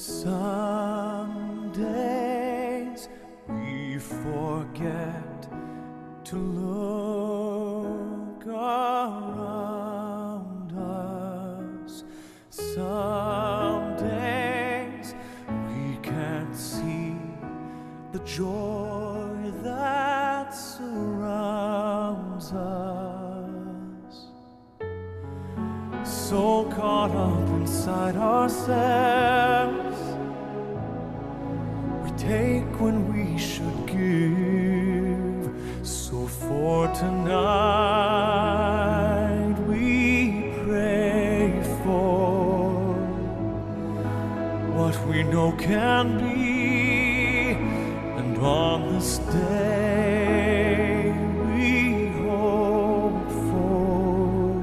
Some days we forget to look around us. Some days we can't see the joy that surrounds us. So caught up inside ourselves, we take when we should give. So for tonight we pray for what we know can be, and on this day we hope for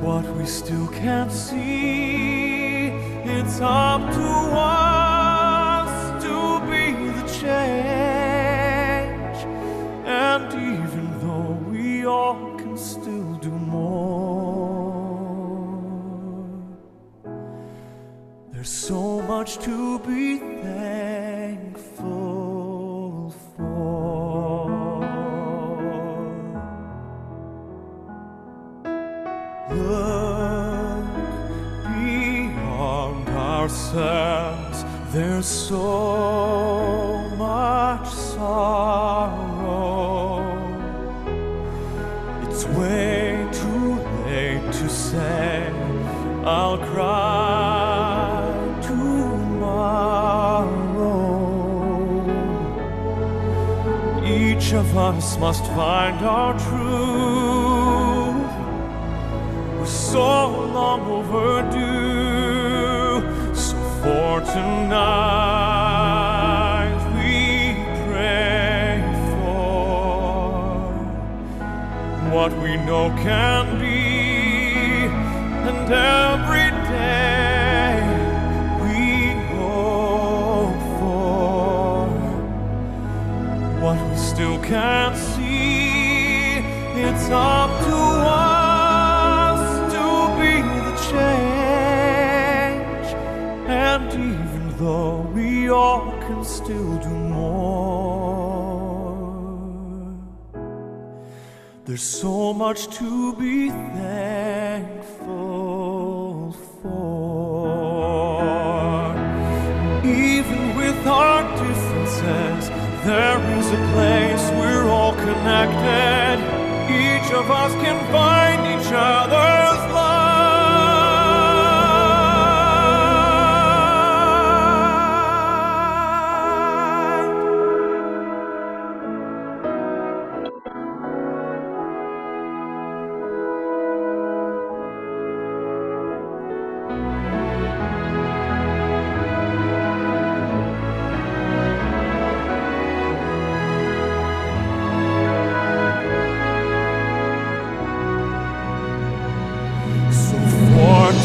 what we still can't see. It's up to us to be the change, and even though we all can still do more, there's so much to be thankful for. Look beyond ourselves, there's so much sorrow. It's way too late to say I'll cry tomorrow. Each of us must find our truth. We're so long overdue. So for tonight we pray for what we know can be, and every day we hope for what we still can't see. It's up to us to be the change, and even though we all can still do more, there's so much to be thankful for. Even with our differences, there is a place we're all connected. Each of us can find each other's love.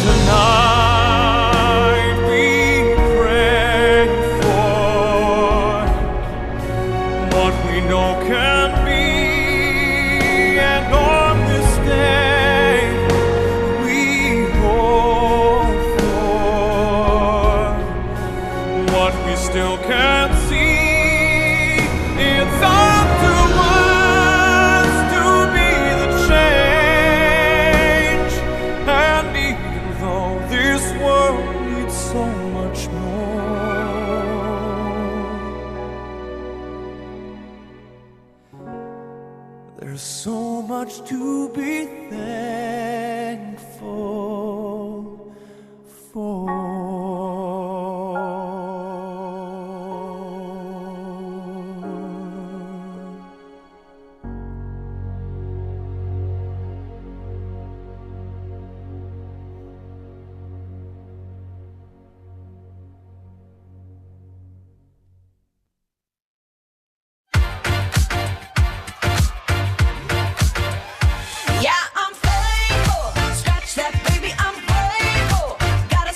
Tonight we pray for what we know can be, and on this day we hope for what we still can't see. It's up to us to be the change, and this world needs so much more. There's so much to be thankful for.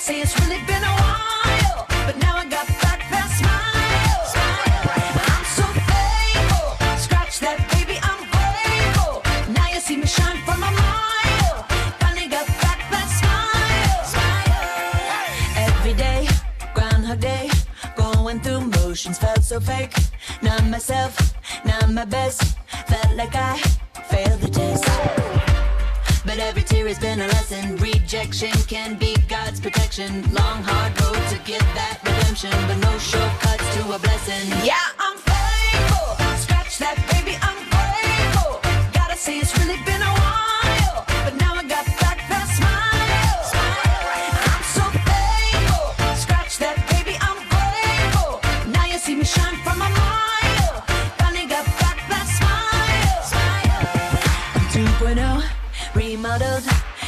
It's really Emotions felt so fake. Not myself, not my best. Felt like I failed the test. But every tear has been a lesson. Rejection can be God's protection. Long hard road to get that redemption, but no shortcuts to a blessing. Yeah, I'm thankful. Scratch that, baby, I'm grateful. Gotta say it's really been a while, but now I got back that smile. I'm so thankful. Scratch that, baby, I'm grateful. Now you see me shine from a mile. Finally got back that smile. I'm 2.0. Remodeled,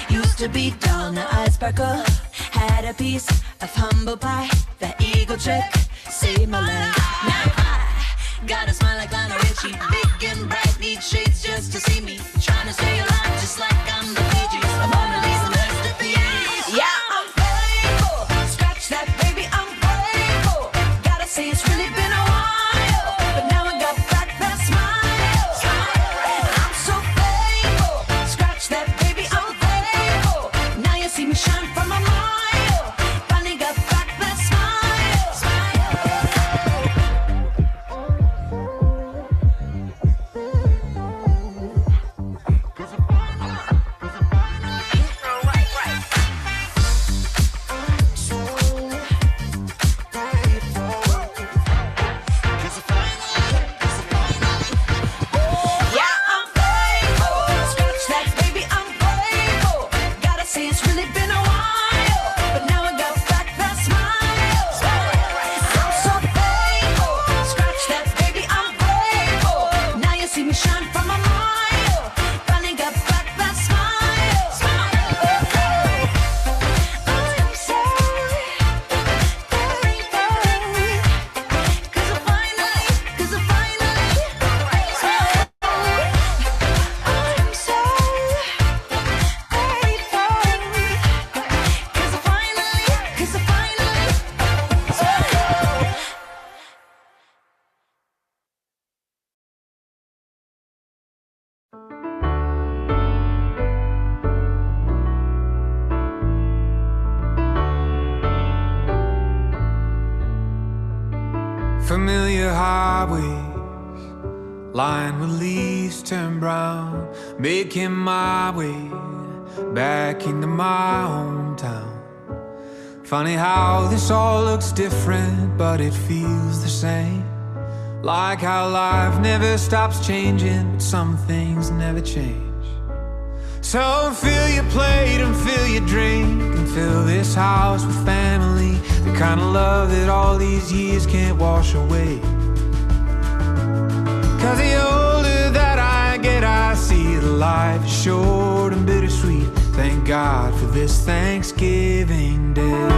used to be dull, now I sparkle. Had a piece of humble pie, that eagle trick saved my life. Now I got a smile like Lionel Richie, big and bright, need shades just to see me. Trying to stay alive just like I'm the Bee Gees, a Mona Lisa masterpiece. Yeah, I'm thankful. Scratch that, baby, I'm grateful. Gotta say it's really been a while, but now I got back that smile. I'm so thankful. Scratch that, baby, I'm thankful. Now you see me shine from a mile. Finally got back that smile. Yeah, I'm thankful. Scratch that, baby, I'm grateful. Gotta say it's really been a while, but now I got back that smile. I'm so thankful. Scratch that, baby, I'm grateful. Now you see me shine from a mile. Finally got back that smile. I'm so thankful. 'Cause I finally I'm so grateful. 'Cause I finally Familiar highways, lined with leaves turn brown, making my way back into my hometown. Funny how this all looks different, but it feels the same. Like how life never stops changing, but some things never change. So fill your plate and fill your drink and fill this house with family, the kind of love that all these years can't wash away. 'Cause the older that I get, I see that life is short and bittersweet. Thank God for this Thanksgiving Day.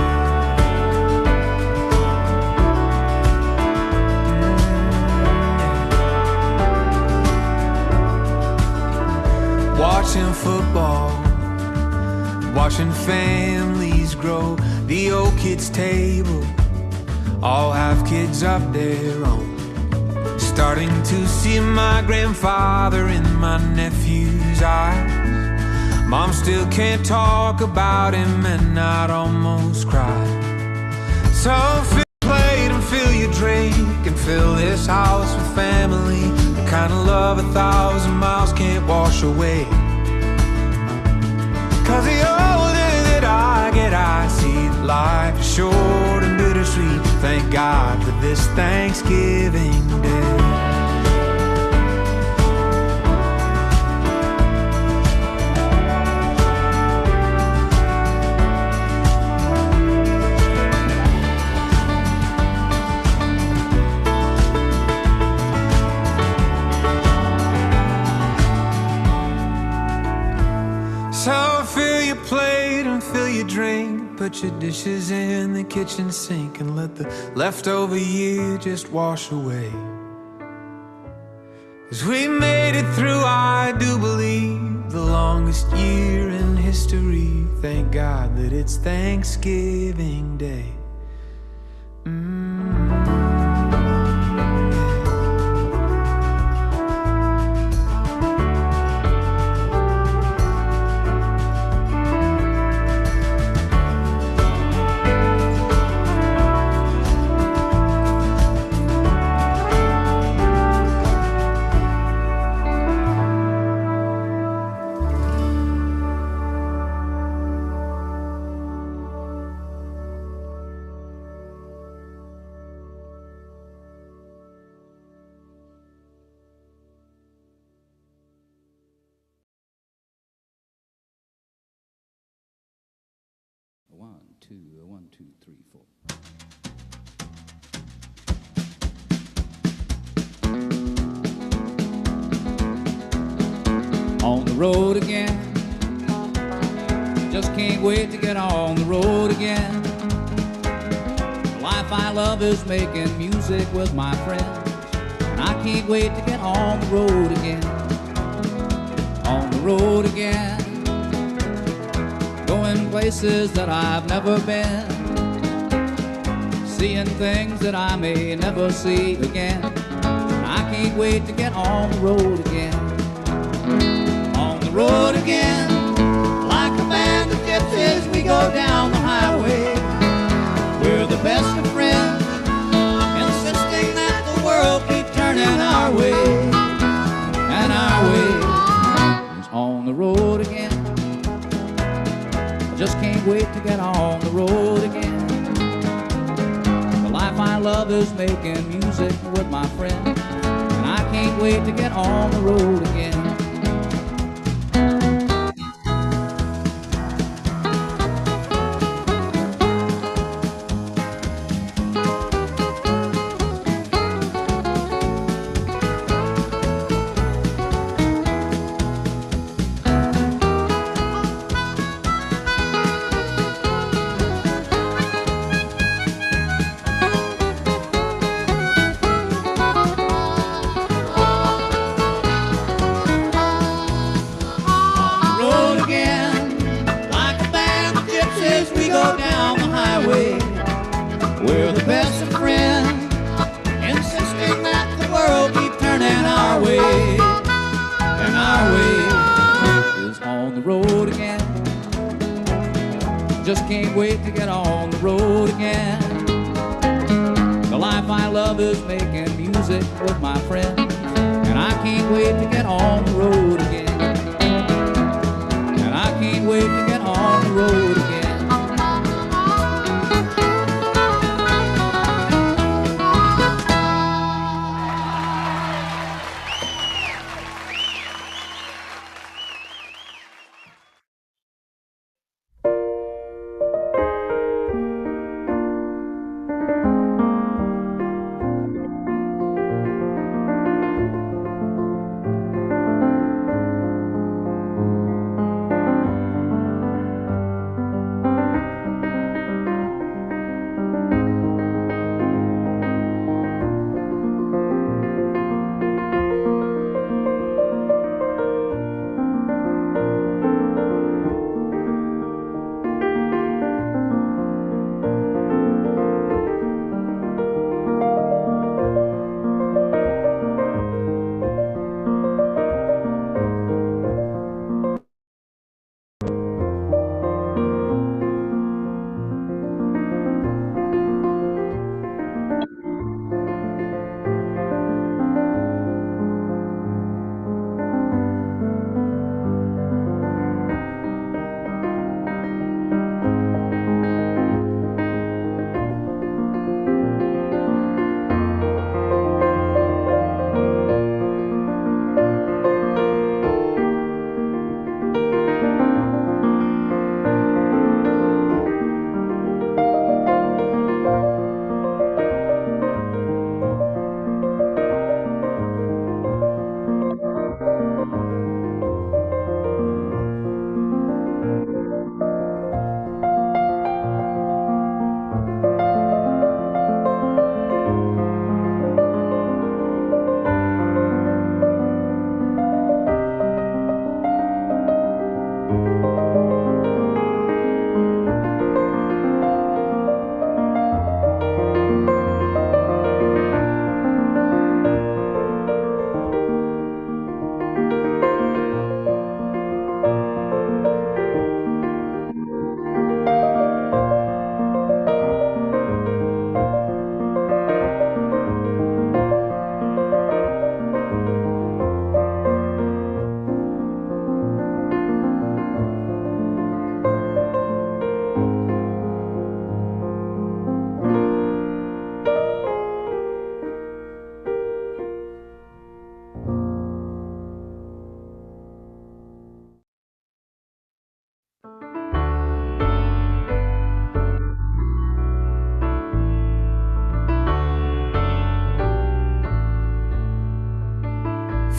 Watching football, watching families grow, the old kids' table all have kids of their own. Starting to see my grandfather in my nephew's eyes. Mom still can't talk about him and I'd almost cry. So fill your plate and fill your drink and fill this house with family, the kind of love 1,000 miles can't wash away. 'Cause the older that I get, I see that life is short and bittersweet. Thank God for this Thanksgiving Day. So fill your plate and fill your drink, put your dishes in the kitchen sink and let the leftover year just wash away. 'Cause we made it through, I do believe, the longest year in history. Thank God that it's Thanksgiving Day. two, one, two, three, four. On the road again, just can't wait to get on the road again. The life I love is making music with my friends, and I can't wait to get on the road again. On the road again, going places that I've never been, seeing things that I may never see again. And I can't wait to get on the road again. On the road again, like a band of gypsies, we go down the highway. We're the best of friends, insisting that the world keep turning our way. And our way is on the road again. I just can't wait to get on the road again. The life I love is making music with my friends, and I can't wait to get on the road again. We're the best of friends, insisting that the world keep turning our way. And our way is on the road again. Just can't wait to get on the road again. The life I love is making music with my friends, and I can't wait to get on the road again. And I can't wait to get on the road again.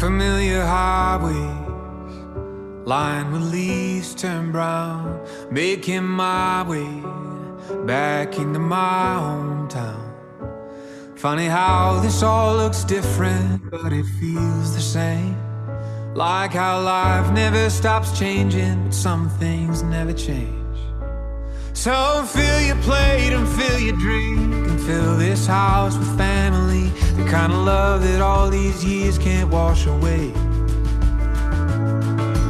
Familiar highways lined with leaves turn brown, making my way back into my hometown. Funny how this all looks different, but it feels the same. Like how life never stops changing, but some things never change. So fill your plate and fill your drink, and fill this house with family, the kind of love that all these years can't wash away.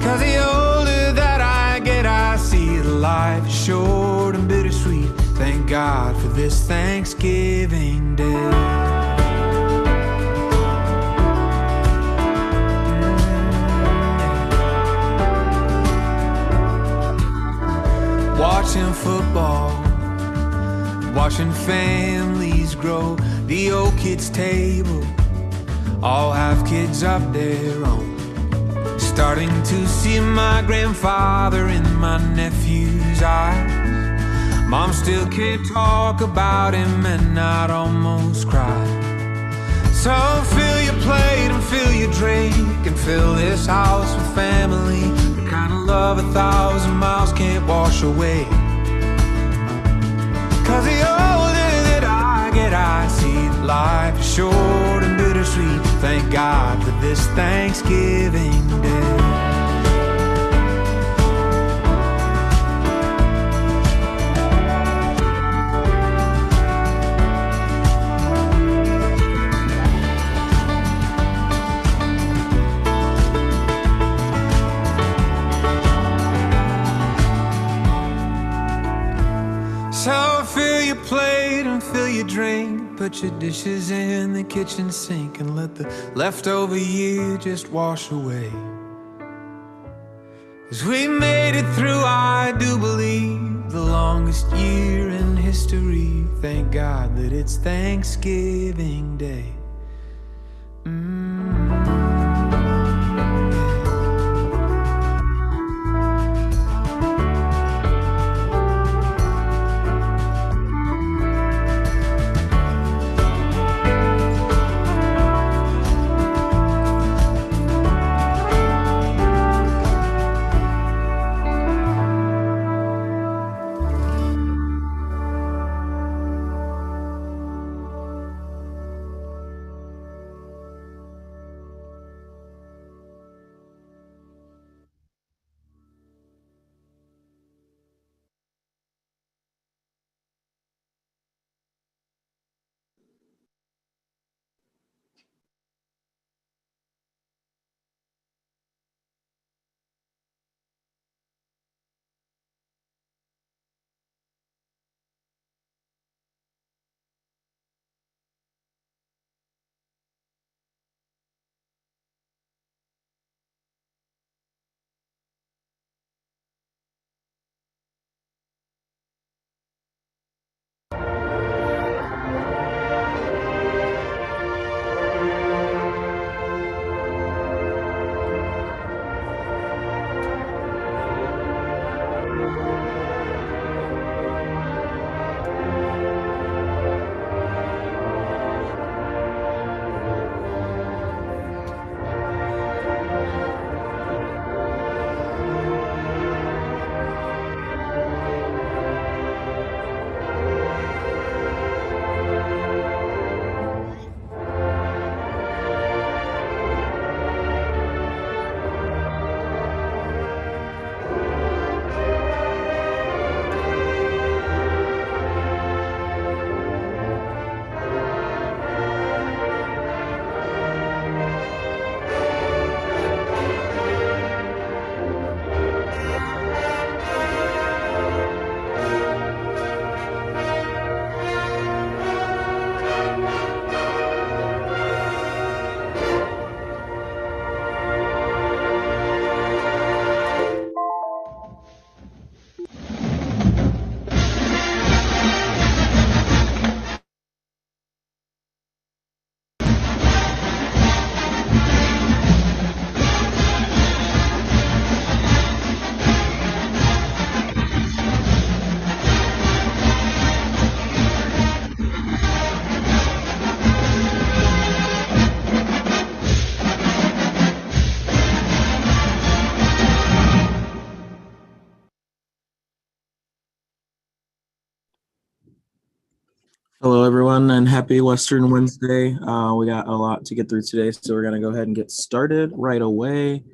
Cause the older that I get, I see that life is short and bittersweet. Thank God for this Thanksgiving Day. Watching football, watching families grow. The old kids' table all have kids of their own. Starting to see my grandfather in my nephew's eyes. Mom still can't talk about him, and I'd almost cry. So fill your plate and fill your drink, and fill this house with family, the kind of love 1,000 miles can't wash away. Cause the older that I get, I see that life is short and bittersweet. Thank God for this Thanksgiving Day. So fill your plate and fill your drink, put your dishes in the kitchen sink, and let the leftover year just wash away. 'Cause we made it through, I do believe, the longest year in history. Thank God that it's Thanksgiving Day. Hello, everyone, and happy Western Wednesday. We got a lot to get through today, so we're going to go ahead and get started right away.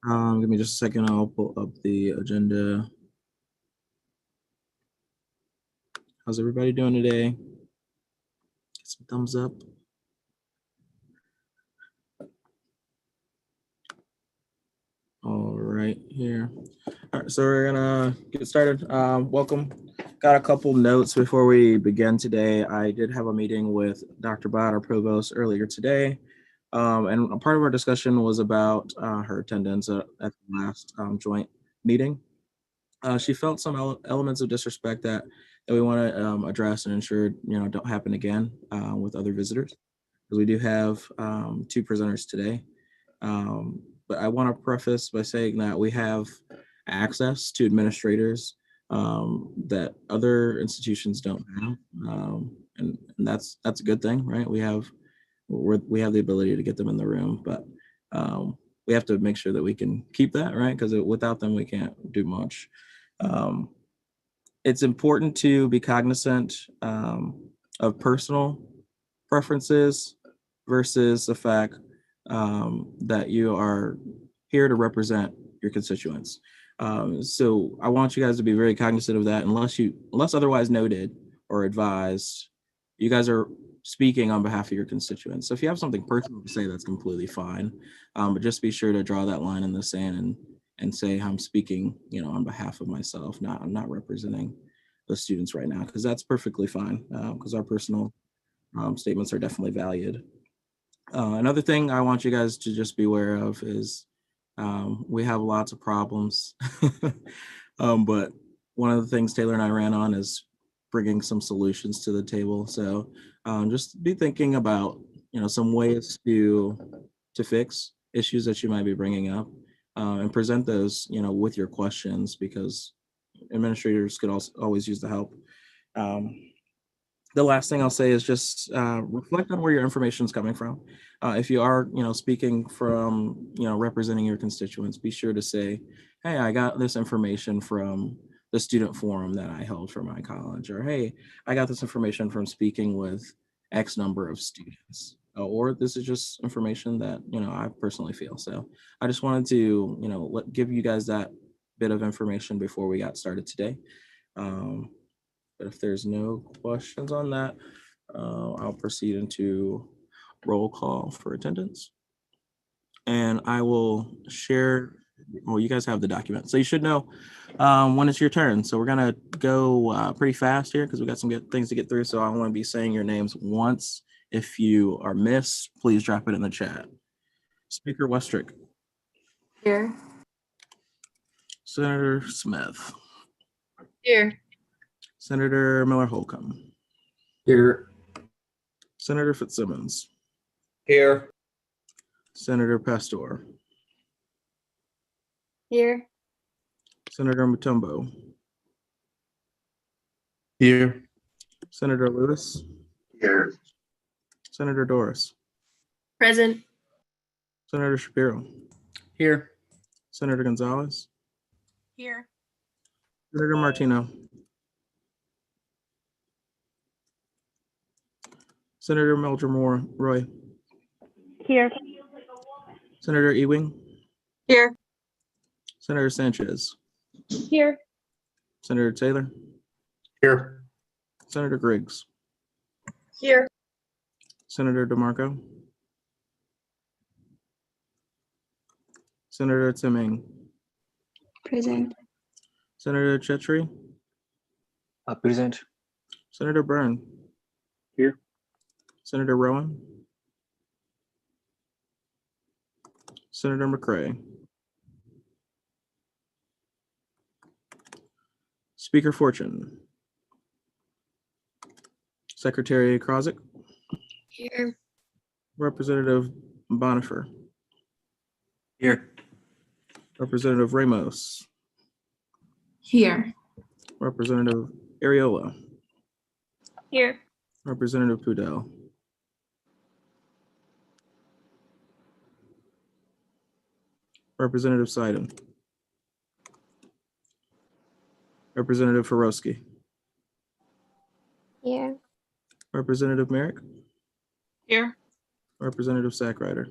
Give me just a second. I'll pull up the agenda. How's everybody doing today? Get some thumbs up. All right, here. All right, so we're gonna get started. Welcome. Got a couple notes before we begin today. I did have a meeting with Dr. Bott, our provost, earlier today. And a part of our discussion was about her attendance at the last joint meeting. She felt some elements of disrespect that we want to address and ensure don't happen again with other visitors, because we do have 2 presenters today. But I want to preface by saying that we have access to administrators that other institutions don't have, and that's a good thing, right? We have the ability to get them in the room, but we have to make sure that we can keep that, right? Because without them, we can't do much. It's important to be cognizant of personal preferences versus the fact that you are here to represent your constituents. So I want you guys to be very cognizant of that. Unless otherwise noted or advised, you guys are speaking on behalf of your constituents. So if you have something personal to say, that's completely fine. But just be sure to draw that line in the sand and say I'm speaking, on behalf of myself. I'm not representing the students right now, because that's perfectly fine. Because our personal statements are definitely valued. Another thing I want you guys to just be aware of is we have lots of problems, but one of the things Taylor and I ran on is bringing some solutions to the table. So just be thinking about some ways to fix issues that you might be bringing up, and present those with your questions, because administrators could also always use the help. The last thing I'll say is just reflect on where your information is coming from. If you are, speaking from, representing your constituents, be sure to say, hey, I got this information from the student forum that I held for my college, or hey, I got this information from speaking with X number of students, or this is just information that, I personally feel. So I just wanted to, give you guys that bit of information before we got started today. But if there's no questions on that, I'll proceed into roll call for attendance. And I will share, well, you guys have the document, so you should know when it's your turn. So we're gonna go pretty fast here because we got some good things to get through. So I want to be saying your names once. If you are missed, please drop it in the chat. Speaker Westrick. Here. Senator Smith. Here. Senator Miller-Holcomb. Here. Senator Fitzsimmons. Here. Senator Pastor. Here. Senator Mutombo. Here. Senator Lewis. Here. Senator Doris. Present. Senator Shapiro. Here. Senator Gonzalez. Here. Senator Martino. Senator Meldrum Roy. Here. Senator Ewing. Here. Senator Sanchez. Here. Senator Taylor. Here. Senator Griggs. Here. Senator DeMarco. Senator Timming. Present. Senator Chetri. Present. Senator Byrne. Here. Senator Rowan. Senator McCray. Speaker Fortune. Secretary Krozik. Here. Representative Bonifer. Here. Representative Ramos. Here. Representative Ariola. Here. Representative Pudell. Representative Seiden. Representative Farowski. Here. Representative Merrick, Here. Representative Sackrider,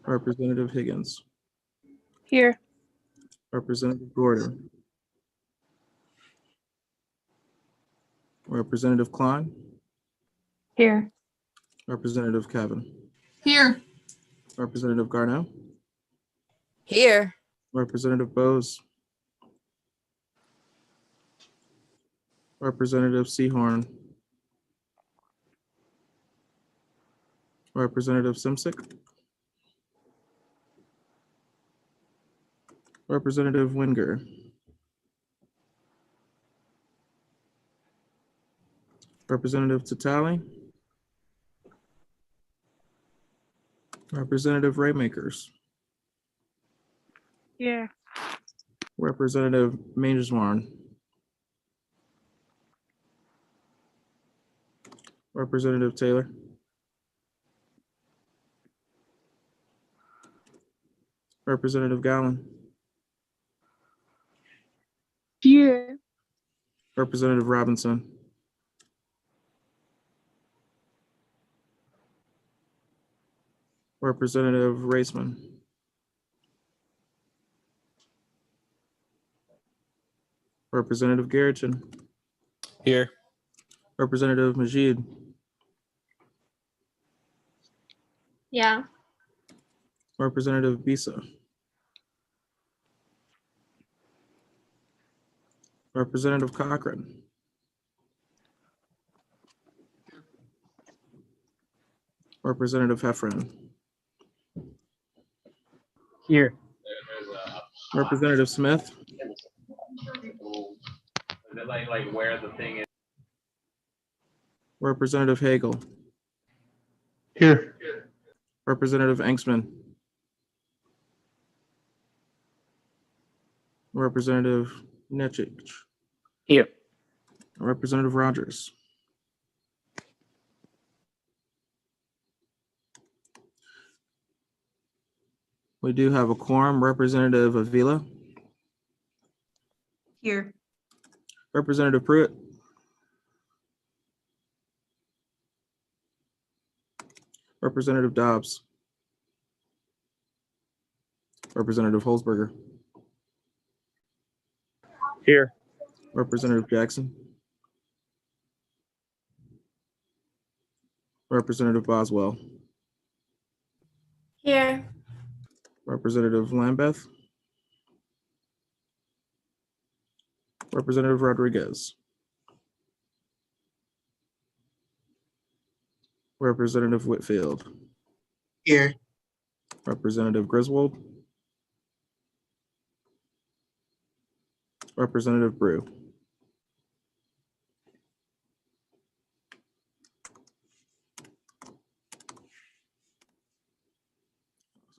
Representative Higgins, Here. Representative Gordon, Representative Klein, Here. Representative Kevin, Here. Representative Garnell, Here. Representative Bose, Representative Seahorn, Representative Simsick, Representative Winger, Representative Tatali, Representative Raymakers, Here. Representative Mangeswarn, Representative Taylor, Representative Gowan, Here. Representative Robinson, Representative Raceman, Representative Garrison, Here. Representative Majid, Yeah. Representative Bisa, Representative Cochran, Representative Heffron, Here. Representative Smith, Like where the thing is. Representative Hagel, Here. Representative Engstman, Representative Nechich, Here. Representative Rogers, we do have a quorum. Representative Avila, Here. Representative Pruitt, Representative Dobbs, Representative Holzberger, Here. Representative Jackson, Representative Boswell, Here. Representative Lambeth, Representative Rodriguez, Representative Whitfield, Here. Representative Griswold, Representative Brew.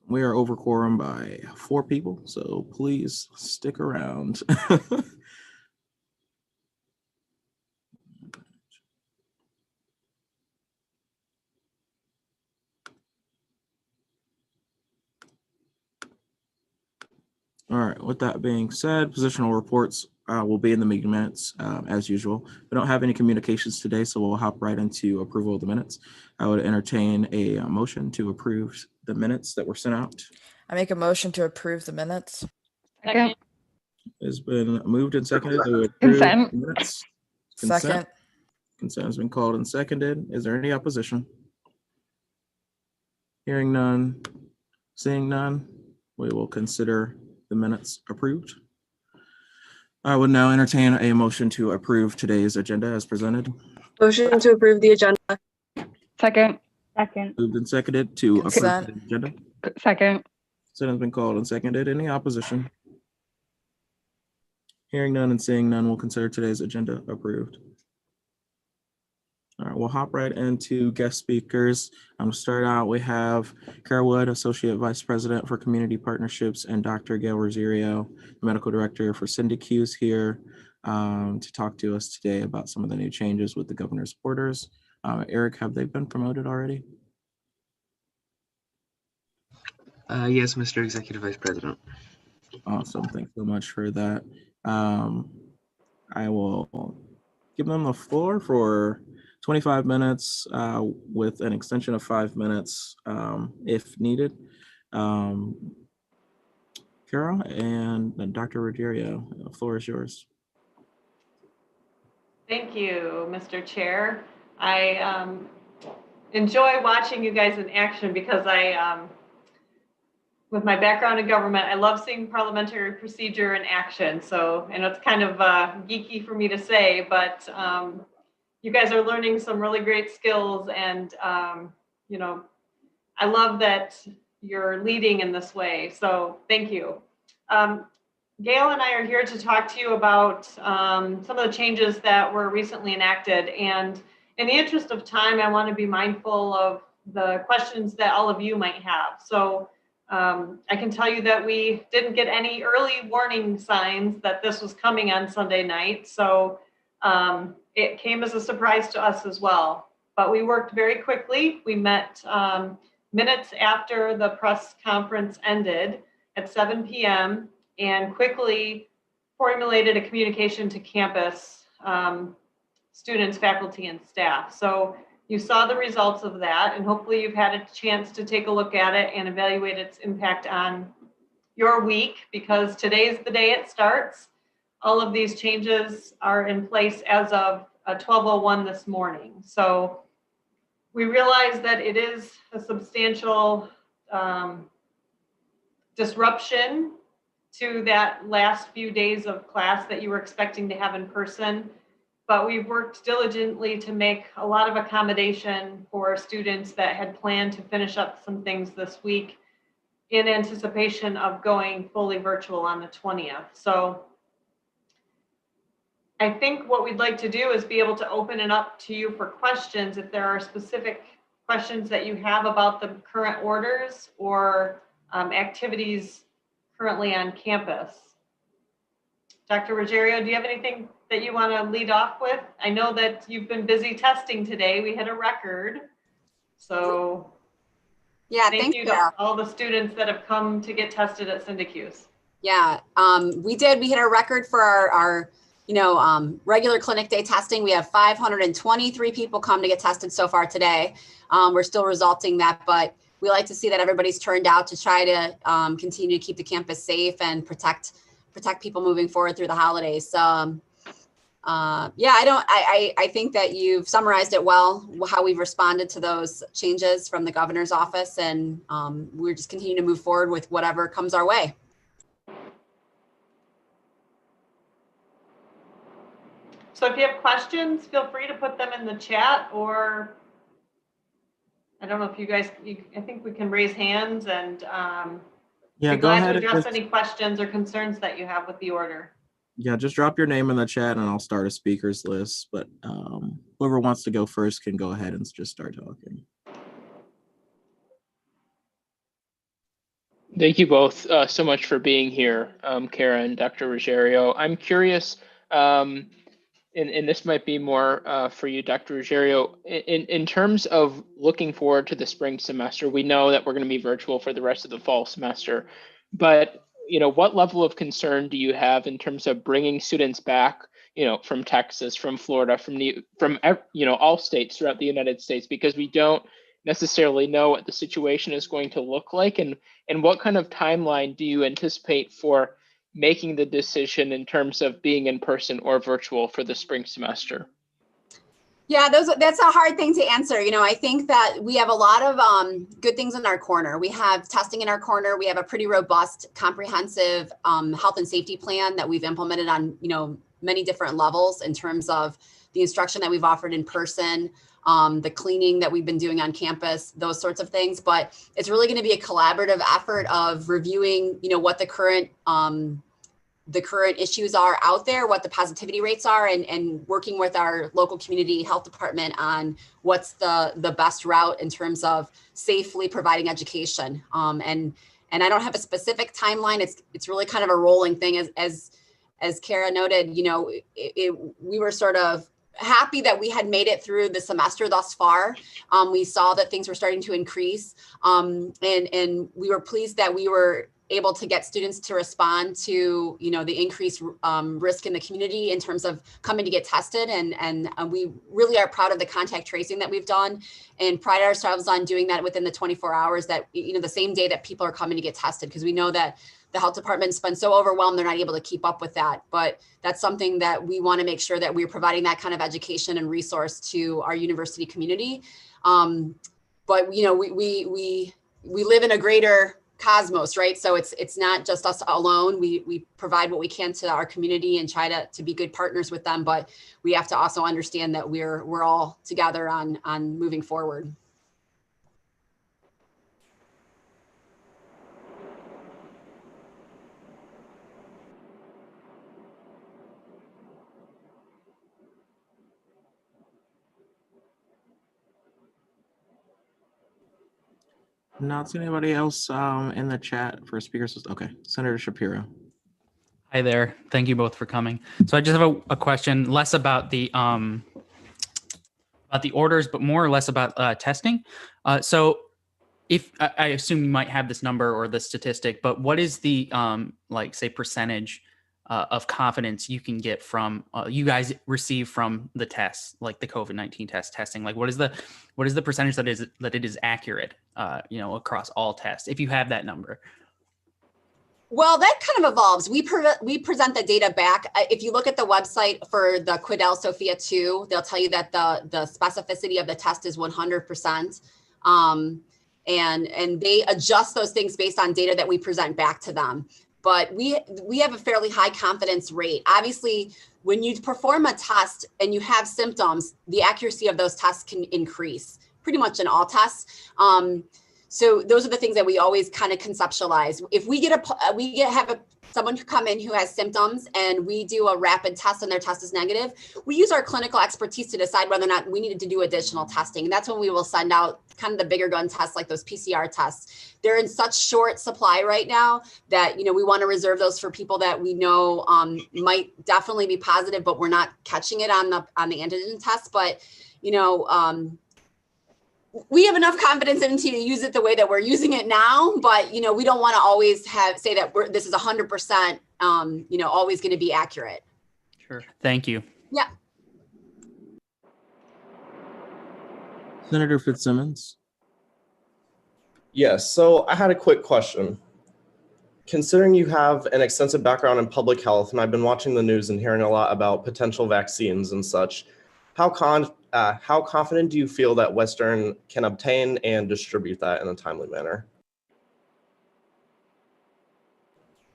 We are over quorum by 4 people, so please stick around. All right, with that being said, positional reports will be in the meeting minutes as usual. We don't have any communications today, so we'll hop right into approval of the minutes. I would entertain a motion to approve the minutes that were sent out. I make a motion to approve the minutes. Second. It's been moved and seconded to approve Consent. the minutes. Consent. Second. Consent has been called and seconded. Is there any opposition? Hearing none, seeing none, we will consider the minutes approved. I would now entertain a motion to approve today's agenda as presented. Motion to approve the agenda. Second. Second. Moved and seconded to approve Consent. the agenda. Second. Consent has been called and seconded. Any opposition? Hearing none and seeing none, we'll consider today's agenda approved. All right, we'll hop right into guest speakers. To start out, we have Kara Wood, Associate Vice President for Community Partnerships, and Dr. Gail Rosario, Medical Director for Syndicuse here to talk to us today about some of the new changes with the governor's orders. Eric, have they been promoted already? Yes, Mr. Executive Vice President. Awesome, thanks so much for that. I will give them the floor for 25 minutes with an extension of 5 minutes if needed. Carol and Dr. Ruggiero, the floor is yours. Thank you, Mr. Chair. I enjoy watching you guys in action because with my background in government, I love seeing parliamentary procedure in action. So, and it's kind of geeky for me to say, but you guys are learning some really great skills, and you know, I love that you're leading in this way. So thank you. Gail and I are here to talk to you about some of the changes that were recently enacted. And in the interest of time, I want to be mindful of the questions that all of you might have. So I can tell you that we didn't get any early warning signs that this was coming on Sunday night. So it came as a surprise to us as well. But we worked very quickly. We met minutes after the press conference ended at 7 p.m. and quickly formulated a communication to campus, students, faculty, and staff. So you saw the results of that, and hopefully you've had a chance to take a look at it and evaluate its impact on your week, because today's the day it starts. All of these changes are in place as of 12:01 this morning. So we realize that it is a substantial disruption to that last few days of class that you were expecting to have in person, but we've worked diligently to make a lot of accommodation for students that had planned to finish up some things this week in anticipation of going fully virtual on the 20th. So I think what we'd like to do is be able to open it up to you for questions if there are specific questions that you have about the current orders or activities currently on campus. Dr. Ruggiero, do you have anything that you want to lead off with? I know that you've been busy testing today. We hit a record. So yeah, thank you to all the students that have come to get tested at Syndicuse. Yeah, we did. We hit a record for our regular clinic day testing. We have 523 people come to get tested so far today. We're still resulting that, but we like to see that everybody's turned out to try to continue to keep the campus safe and protect people moving forward through the holidays. So, yeah, I think that you've summarized it well, how we've responded to those changes from the governor's office, and we're just continuing to move forward with whatever comes our way. So if you have questions, feel free to put them in the chat, or I don't know if you guys, I think we can raise hands and yeah, be go glad ahead to and address just, any questions or concerns that you have with the order. yeah, just drop your name in the chat and I'll start a speakers list. But whoever wants to go first can go ahead and just start talking. Thank you both so much for being here, Kara and Dr. Ruggiero. I'm curious, and this might be more for you, Dr. Ruggiero, in terms of looking forward to the spring semester. We know that we're going to be virtual for the rest of the fall semester, but what level of concern do you have in terms of bringing students back, from Texas, from Florida, from all states throughout the United States, because we don't necessarily know what the situation is going to look like, and what kind of timeline do you anticipate for making the decision in terms of being in person or virtual for the spring semester? Yeah, that's a hard thing to answer. I think that we have a lot of good things in our corner. We have testing in our corner. We have a pretty robust, comprehensive health and safety plan that we've implemented on, many different levels in terms of the instruction that we've offered in person, the cleaning that we've been doing on campus, those sorts of things. But it's really going to be a collaborative effort of reviewing, what the current issues are out there, what the positivity rates are, and working with our local community health department on what's the best route in terms of safely providing education. And I don't have a specific timeline. It's really kind of a rolling thing. As Kara noted, we were sort of happy that we had made it through the semester thus far. We saw that things were starting to increase, and we were pleased that we were able to get students to respond to, the increased risk in the community in terms of coming to get tested. And we really are proud of the contact tracing that we've done and pride ourselves on doing that within the 24 hours that, the same day that people are coming to get tested, because we know that the health department's been so overwhelmed, they're not able to keep up with that. But that's something that we want to make sure that we're providing that kind of education and resource to our university community. But we live in a greater cosmos, right? So it's not just us alone. We provide what we can to our community and try to be good partners with them, but we have to also understand that we're all together on moving forward. Not seeing anybody else in the chat for speakers. Okay, Senator Shapiro. Hi there. Thank you both for coming. So I just have a question, less about the orders, but more or less about testing. So if I assume you might have this number or the statistic, but what is the like say percentage of confidence you can get from you guys receive from the tests, like the COVID-19 testing? Like what is the percentage that it is accurate, across all tests, if you have that number? Well, that kind of evolves. We present the data back. If you look at the website for the Quidel Sophia 2, they'll tell you that the specificity of the test is 100%. And they adjust those things based on data that we present back to them. But we have a fairly high confidence rate. Obviously, when you perform a test and you have symptoms, the accuracy of those tests can increase pretty much in all tests. So those are the things that we always kind of conceptualize. If we have someone come in who has symptoms and we do a rapid test and their test is negative, we use our clinical expertise to decide whether or not we needed to do additional testing. And that's when we will send out kind of the bigger gun tests, like those PCR tests. They're in such short supply right now that, we want to reserve those for people that we know might definitely be positive, but we're not catching it on the antigen test. But, we have enough confidence in to use it the way that we're using it now, but we don't want to always say that this is 100%, always going to be accurate. Sure. Thank you. Yeah. Senator Fitzsimmons. Yes, so I had a quick question. Considering you have an extensive background in public health, and I've been watching the news and hearing a lot about potential vaccines and such, how confident do you feel that Western can obtain and distribute that in a timely manner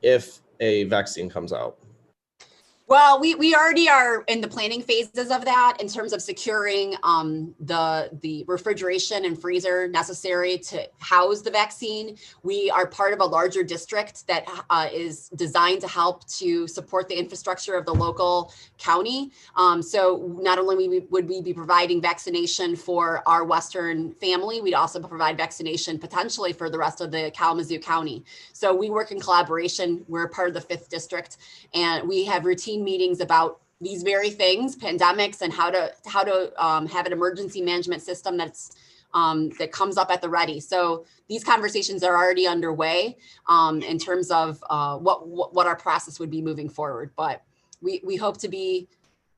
if a vaccine comes out? Well, we already are in the planning phases of that in terms of securing the refrigeration and freezer necessary to house the vaccine. We are part of a larger district that is designed to help to support the infrastructure of the local county. So not only would we be providing vaccination for our Western family, we'd also provide vaccination potentially for the rest of the Kalamazoo County. So we work in collaboration. We're part of the 5th district, and we have routine meetings about these very things, pandemics, and how to have an emergency management system that comes up at the ready. So these conversations are already underway in terms of what our process would be moving forward. But we hope to be,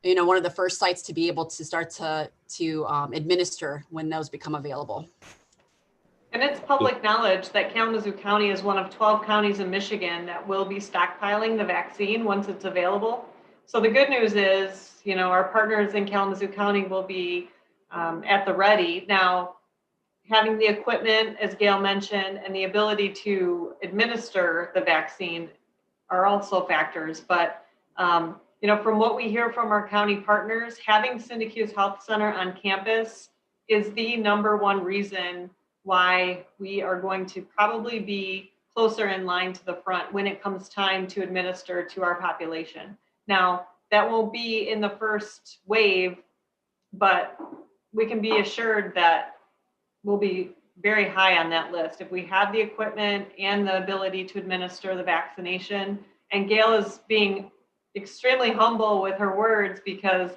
one of the first sites to be able to start to administer when those become available. And it's public knowledge that Kalamazoo County is one of 12 counties in Michigan that will be stockpiling the vaccine once it's available. So the good news is, our partners in Kalamazoo County will be at the ready. Now, having the equipment, as Gail mentioned, and the ability to administer the vaccine are also factors. But, from what we hear from our county partners, having Syracuse Health Center on campus is the #1 reason why we are going to probably be closer in line to the front when it comes time to administer to our population. Now, that won't be in the first wave, but we can be assured that we'll be very high on that list if we have the equipment and the ability to administer the vaccination. And Gail is being extremely humble with her words because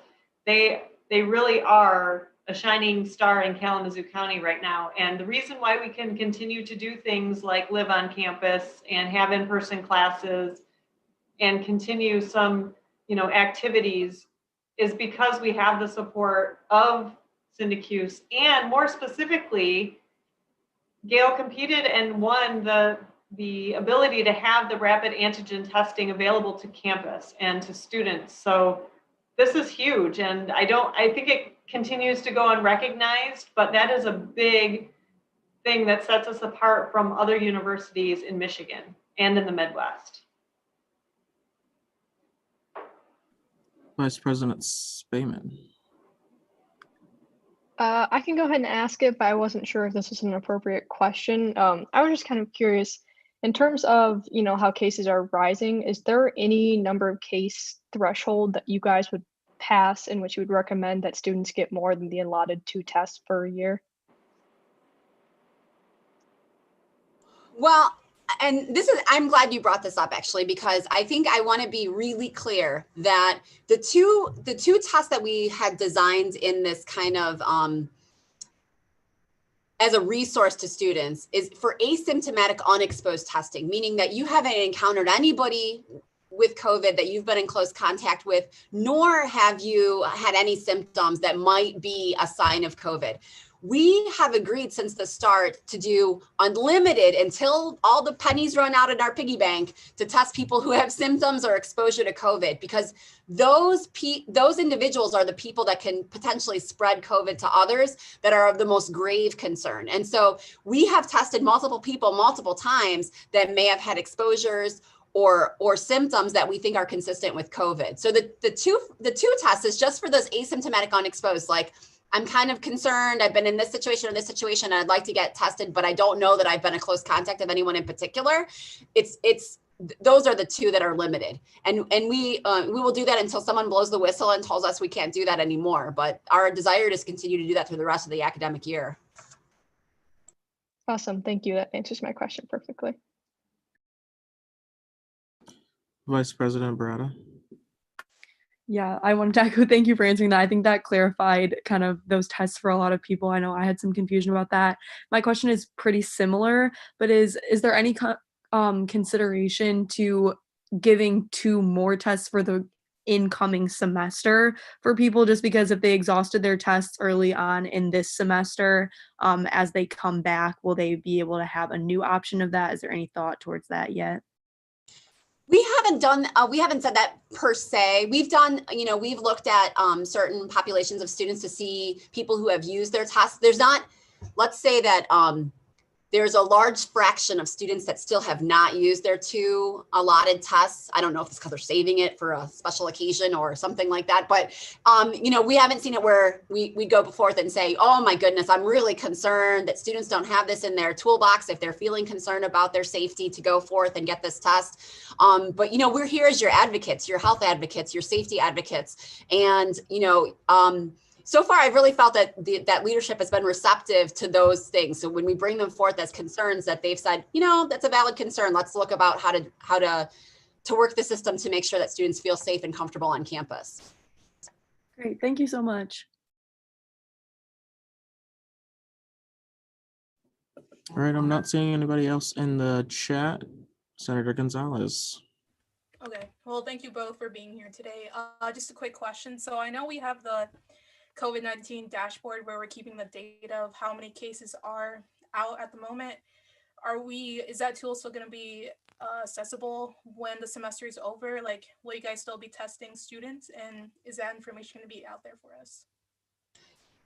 they really are a shining star in Kalamazoo County right now. And the reason why we can continue to do things like live on campus and have in-person classes and continue some, activities is because we have the support of Syndicuse, and more specifically, Gail competed and won the ability to have the rapid antigen testing available to campus and to students. So this is huge, and I think it continues to go unrecognized, but that is a big thing that sets us apart from other universities in Michigan and in the Midwest. Vice President Spayman. I can go ahead and ask it, but I wasn't sure if this was an appropriate question. I was just kind of curious, in terms of, how cases are rising, is there any number of case threshold that you guys would pass in which you would recommend that students get more than the allotted 2 tests per year? Well, and I'm glad you brought this up actually, because I think I want to be really clear that the two tests that we had designed in this kind of as a resource to students is for asymptomatic unexposed testing, meaning that you haven't encountered anybody with COVID that you've been in close contact with, nor have you had any symptoms that might be a sign of COVID. We have agreed since the start to do unlimited until all the pennies run out in our piggy bank to test people who have symptoms or exposure to COVID, because those individuals are the people that can potentially spread COVID to others that are of the most grave concern. And so we have tested multiple people multiple times that may have had exposures or symptoms that we think are consistent with COVID. So the two tests is just for those asymptomatic unexposed, like, I'm kind of concerned, I've been in this situation or this situation, and I'd like to get tested, but I don't know that I've been a close contact of anyone in particular. Those are the 2 that are limited. And we will do that until someone blows the whistle and tells us we can't do that anymore. But our desire is to continue to do that through the rest of the academic year. Awesome, thank you. That answers my question perfectly. Vice President Barada. Yeah, I wanted to echo, thank you for answering that. I think that clarified kind of those tests for a lot of people. I know I had some confusion about that. My question is pretty similar, but is there any consideration to giving 2 more tests for the incoming semester for people, just because if they exhausted their tests early on in this semester, as they come back, will they be able to have a new option of that? Is there any thought towards that yet? We haven't said that per se. We've done, we've looked at certain populations of students to see people who have used their tests. There's not, let's say that there's a large fraction of students that still have not used their 2 allotted tests. I don't know if it's because they're saving it for a special occasion or something like that. But, we haven't seen it where we go forth and say, oh my goodness, I'm really concerned that students don't have this in their toolbox if they're feeling concerned about their safety to go forth and get this test. But, we're here as your advocates, your health advocates, your safety advocates. And, so far, I've really felt that that leadership has been receptive to those things. So when we bring them forth as concerns, that they've said, that's a valid concern. Let's look about how to work the system to make sure that students feel safe and comfortable on campus. Great, thank you so much. All right, I'm not seeing anybody else in the chat. Senator Gonzalez. Okay, well, thank you both for being here today. Just a quick question. So I know we have the COVID-19 dashboard where we're keeping the data of how many cases are out at the moment. Is that tool still going to be accessible when the semester is over? Like, will you guys still be testing students, and is that information going to be out there for us?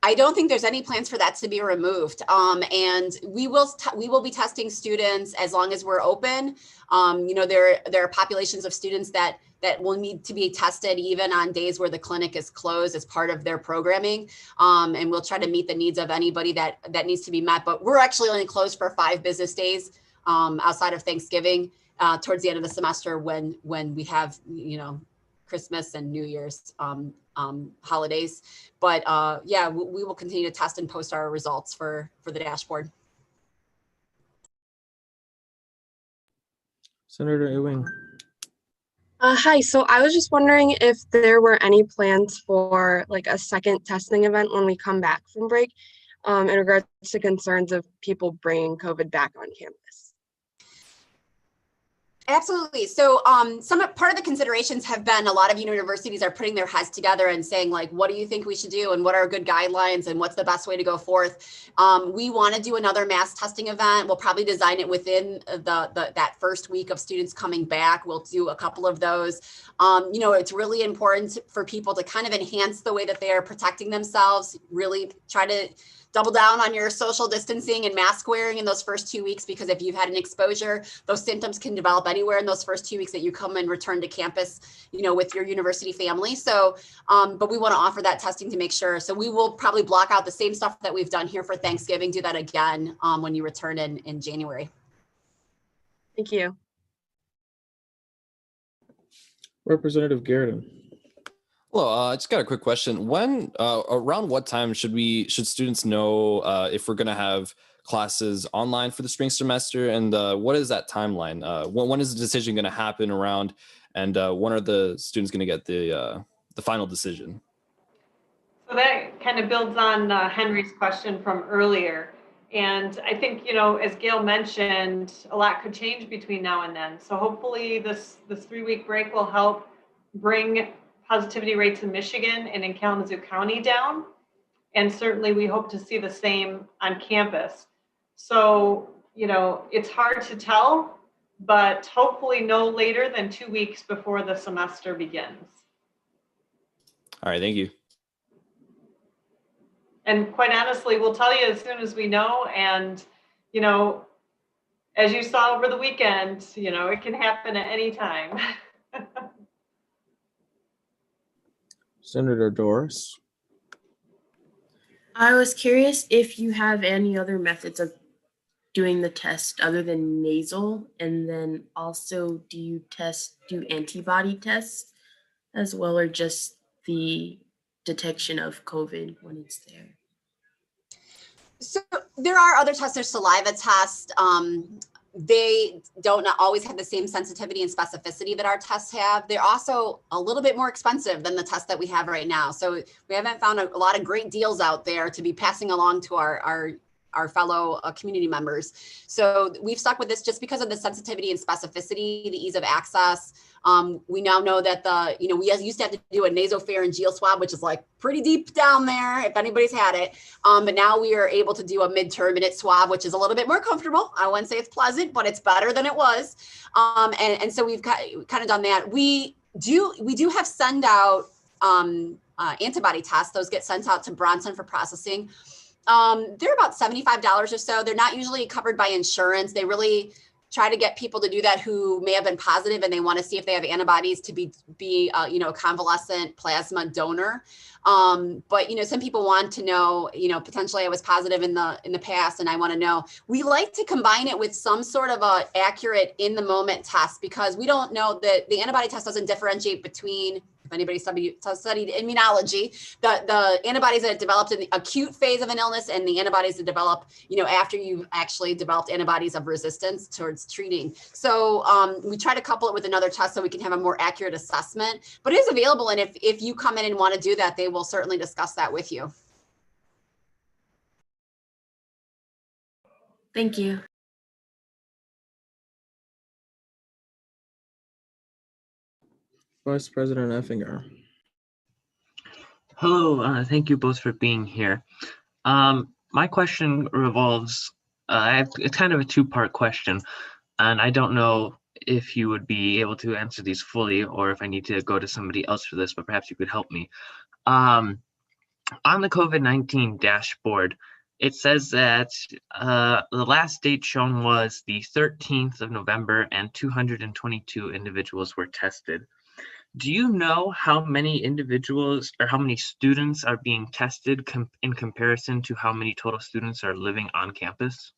I don't think there's any plans for that to be removed. And we will be testing students as long as we're open. There are populations of students that will need to be tested even on days where the clinic is closed as part of their programming. And we'll try to meet the needs of anybody that needs to be met. But we're actually only closed for 5 business days outside of Thanksgiving towards the end of the semester when we have, Christmas and New Year's holidays. But yeah, we will continue to test and post our results for the dashboard. Senator Ewing. Hi, so I was just wondering if there were any plans for like a second testing event when we come back from break, in regards to concerns of people bringing COVID back on campus. Absolutely. So part of the considerations have been a lot of universities are putting their heads together and saying, like, what do you think we should do and what are good guidelines and what's the best way to go forth? We want to do another mass testing event. We'll probably design it within that first week of students coming back. We'll do a couple of those. It's really important for people to kind of enhance the way that they are protecting themselves, really try to double down on your social distancing and mask wearing in those first 2 weeks, because if you've had an exposure, those symptoms can develop anywhere in those first 2 weeks that you come and return to campus, with your university family. So, but we want to offer that testing to make sure. So we will probably block out the same stuff that we've done here for Thanksgiving, do that again when you return in January. Thank you. Representative Garrison. Hello, I just got a quick question. When, around what time should students know if we're going to have classes online for the spring semester, and what is that timeline? When is the decision going to happen around, and when are the students going to get the final decision? So that kind of builds on Henry's question from earlier. And I think, as Gail mentioned, a lot could change between now and then. So hopefully this 3-week break will help bring positivity rates in Michigan and in Kalamazoo County down. And certainly we hope to see the same on campus. So, it's hard to tell, but hopefully no later than 2 weeks before the semester begins. All right, thank you. And quite honestly, we'll tell you as soon as we know. And, as you saw over the weekend, it can happen at any time. Senator Doris. I was curious if you have any other methods of doing the test other than nasal, and then also do you do antibody tests as well, or just the detection of COVID when it's there? So there are other tests. There's saliva tests. They don't always have the same sensitivity and specificity that our tests have. They're also a little bit more expensive than the tests that we have right now. So we haven't found a lot of great deals out there to be passing along to our fellow community members. So we've stuck with this just because of the sensitivity and specificity, the ease of access. We now know that we used to have to do a nasopharyngeal swab, which is like pretty deep down there if anybody's had it. But now we are able to do a mid-terminate swab, which is a little bit more comfortable. I wouldn't say it's pleasant, but it's better than it was. And so we've kind of done that. We do have send out antibody tests. Those get sent out to Bronson for processing. They're about $75 or so. They're not usually covered by insurance. They really try to get people to do that who may have been positive and they want to see if they have antibodies to be a convalescent plasma donor. But some people want to know, potentially I was positive in the past and I want to know. We like to combine it with some sort of a accurate in the moment test, because we don't know that the antibody test doesn't differentiate between, if anybody studied immunology, the antibodies that are developed in the acute phase of an illness and the antibodies that develop, after you've actually developed antibodies of resistance towards treating. So we try to couple it with another test so we can have a more accurate assessment, but it is available. And if you come in and want to do that, they will certainly discuss that with you. Thank you. Vice President Effinger. Hello, thank you both for being here. My question revolves, it's kind of a two-part question, and I don't know if you would be able to answer these fully or if I need to go to somebody else for this, but perhaps you could help me. On the COVID-19 dashboard, it says that the last date shown was the 13th of November and 222 individuals were tested. Do you know how many individuals or how many students are being tested in comparison to how many total students are living on campus?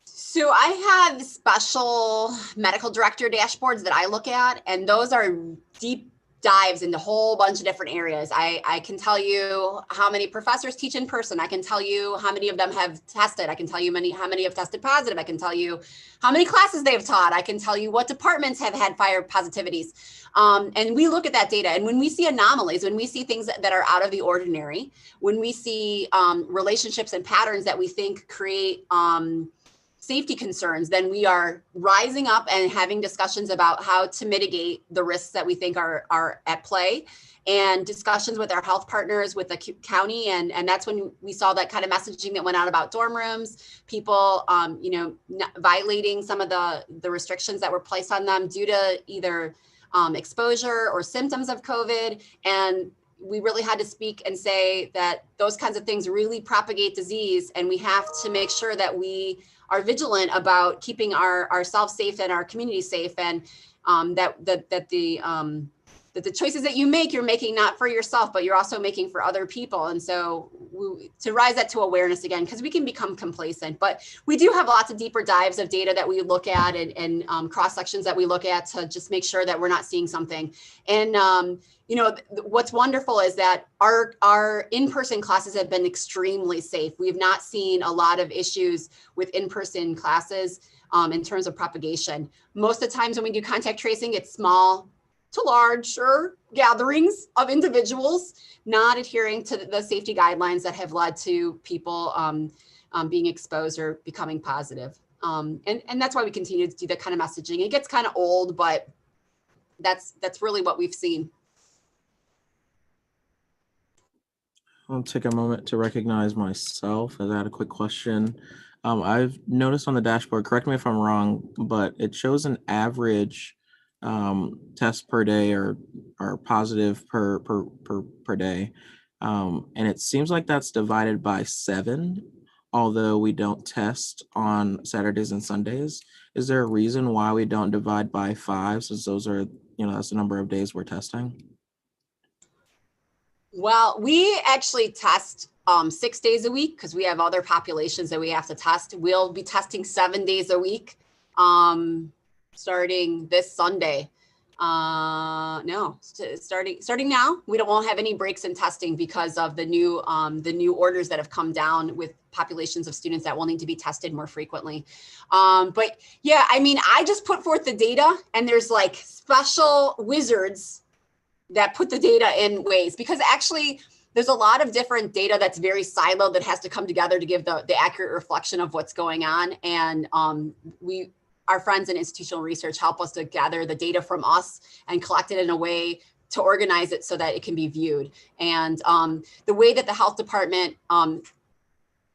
So I have special medical director dashboards that I look at, and those are deep dives into a whole bunch of different areas. I can tell you how many professors teach in person. I can tell you how many of them have tested. I can tell you how many have tested positive. I can tell you how many classes they've taught. I can tell you what departments have had fire positivities. And we look at that data. And when we see anomalies, when we see things that are out of the ordinary, when we see relationships and patterns that we think create safety concerns, then we are rising up and having discussions about how to mitigate the risks that we think are at play, and discussions with our health partners, with the county. And that's when we saw that kind of messaging that went out about dorm rooms, people, violating some of the restrictions that were placed on them due to either exposure or symptoms of COVID. And we really had to speak and say that those kinds of things really propagate disease, and we have to make sure that we are vigilant about keeping ourselves safe and our community safe, and that the choices that you make, you're making not for yourself, but you're also making for other people. And so to rise that to awareness again, because we can become complacent, but we do have lots of deeper dives of data that we look at, and cross sections that we look at to just make sure that we're not seeing something. And what's wonderful is that our in-person classes have been extremely safe. We've not seen a lot of issues with in-person classes in terms of propagation. Most of the times when we do contact tracing, it's small to larger gatherings of individuals not adhering to the safety guidelines that have led to people being exposed or becoming positive. And that's why we continue to do that kind of messaging. It gets kind of old, but that's really what we've seen. I'll take a moment to recognize myself, as I had a quick question. I've noticed on the dashboard, correct me if I'm wrong, but it shows an average test per day or positive per day. And it seems like that's divided by 7, although we don't test on Saturdays and Sundays. Is there a reason why we don't divide by 5, since those are, that's the number of days we're testing? Well, we actually test 6 days a week because we have other populations that we have to test. We'll be testing 7 days a week starting this Sunday. Starting now. We won't have any breaks in testing because of the new orders that have come down with populations of students that will need to be tested more frequently. But yeah, I mean, I just put forth the data, and there's like special wizards that put the data in ways, because actually there's a lot of different data that's very siloed that has to come together to give the accurate reflection of what's going on. And our friends in institutional research help us to gather the data from us and collect it in a way to organize it so that it can be viewed. And the way that the health department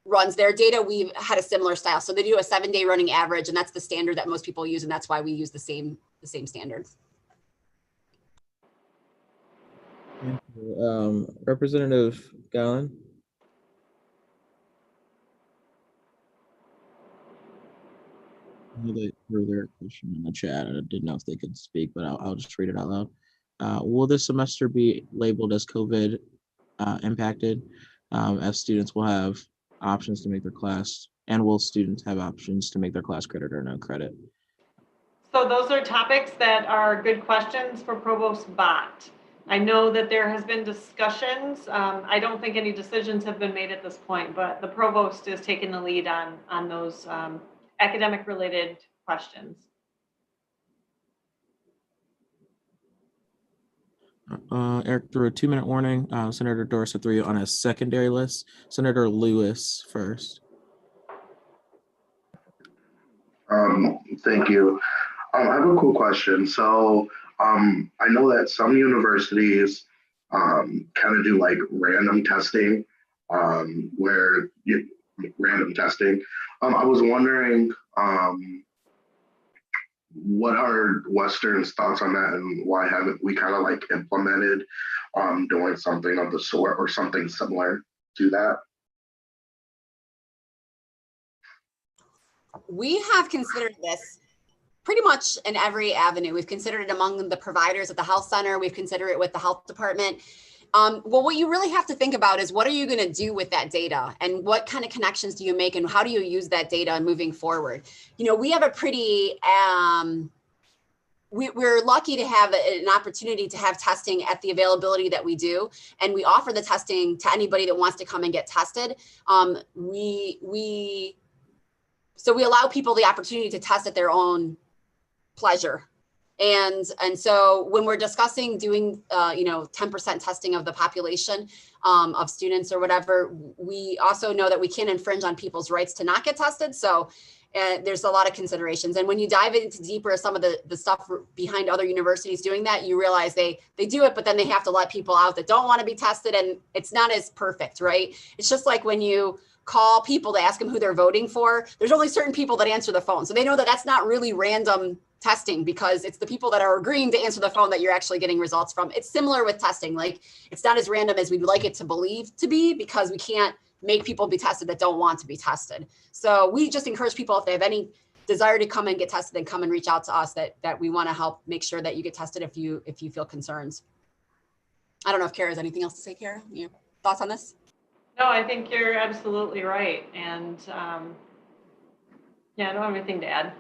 runs their data, we've had a similar style. So they do a 7-day running average, and that's the standard that most people use. And that's why we use the same standards. Thank you. Representative Gallen. They threw their question in the chat. I didn't know if they could speak, but I'll just read it out loud. Will this semester be labeled as COVID impacted, as students will have options to make their class, and will students have options to make their class credit or no credit? So those are topics that are good questions for Provost Bott. I know that there has been discussions. I don't think any decisions have been made at this point, but the provost is taking the lead on those academic related questions. Eric threw a 2-minute warning. Senator Dorsett threw you on a secondary list. Senator Lewis first. Thank you. I have a cool question. So I know that some universities kind of do like random testing, random testing. I was wondering, what are Western's thoughts on that, and why haven't we kind of like implemented doing something of the sort or something similar to that? We have considered this pretty much in every avenue. We've considered it among the providers at the health center. We've considered it with the health department. Well, what you really have to think about is, what are you going to do with that data, and what kind of connections do you make, and how do you use that data moving forward? We have a pretty we're lucky to have an opportunity to have testing at the availability that we do. And we offer the testing to anybody that wants to come and get tested. So we allow people the opportunity to test at their own pleasure. And so when we're discussing doing, 10% testing of the population of students or whatever, we also know that we can't infringe on people's rights to not get tested. So there's a lot of considerations. And when you dive into deeper some of the stuff behind other universities doing that, you realize they do it, but then they have to let people out that don't want to be tested. And it's not as perfect, right? It's just like when you call people to ask them who they're voting for, there's only certain people that answer the phone. So they know that that's not really random testing because it's the people that are agreeing to answer the phone that you're actually getting results from. It's similar with testing. Like it's not as random as we'd like it to believe to be because we can't make people be tested that don't want to be tested. So we just encourage people, if they have any desire to come and get tested, then come and reach out to us that we want to help make sure that you get tested if you feel concerns. I don't know if Kara has anything else to say. Kara, your thoughts on this? No, I think you're absolutely right. And I don't have anything to add.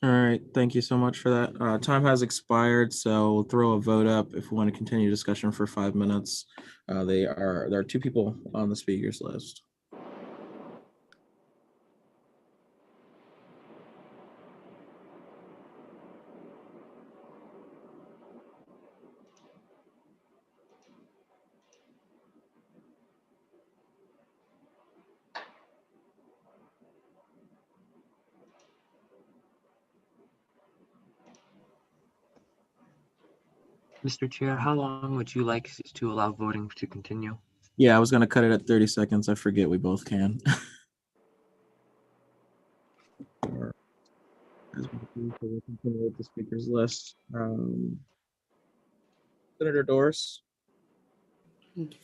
All right, thank you so much for that. Time has expired, so we'll throw a vote up if we want to continue discussion for 5 minutes. There are 2 people on the speakers list. Mr. Chair, how long would you like to allow voting to continue? Yeah, I was going to cut it at 30 seconds. I forget we both can. As we continue with the speakers list. Senator Doris.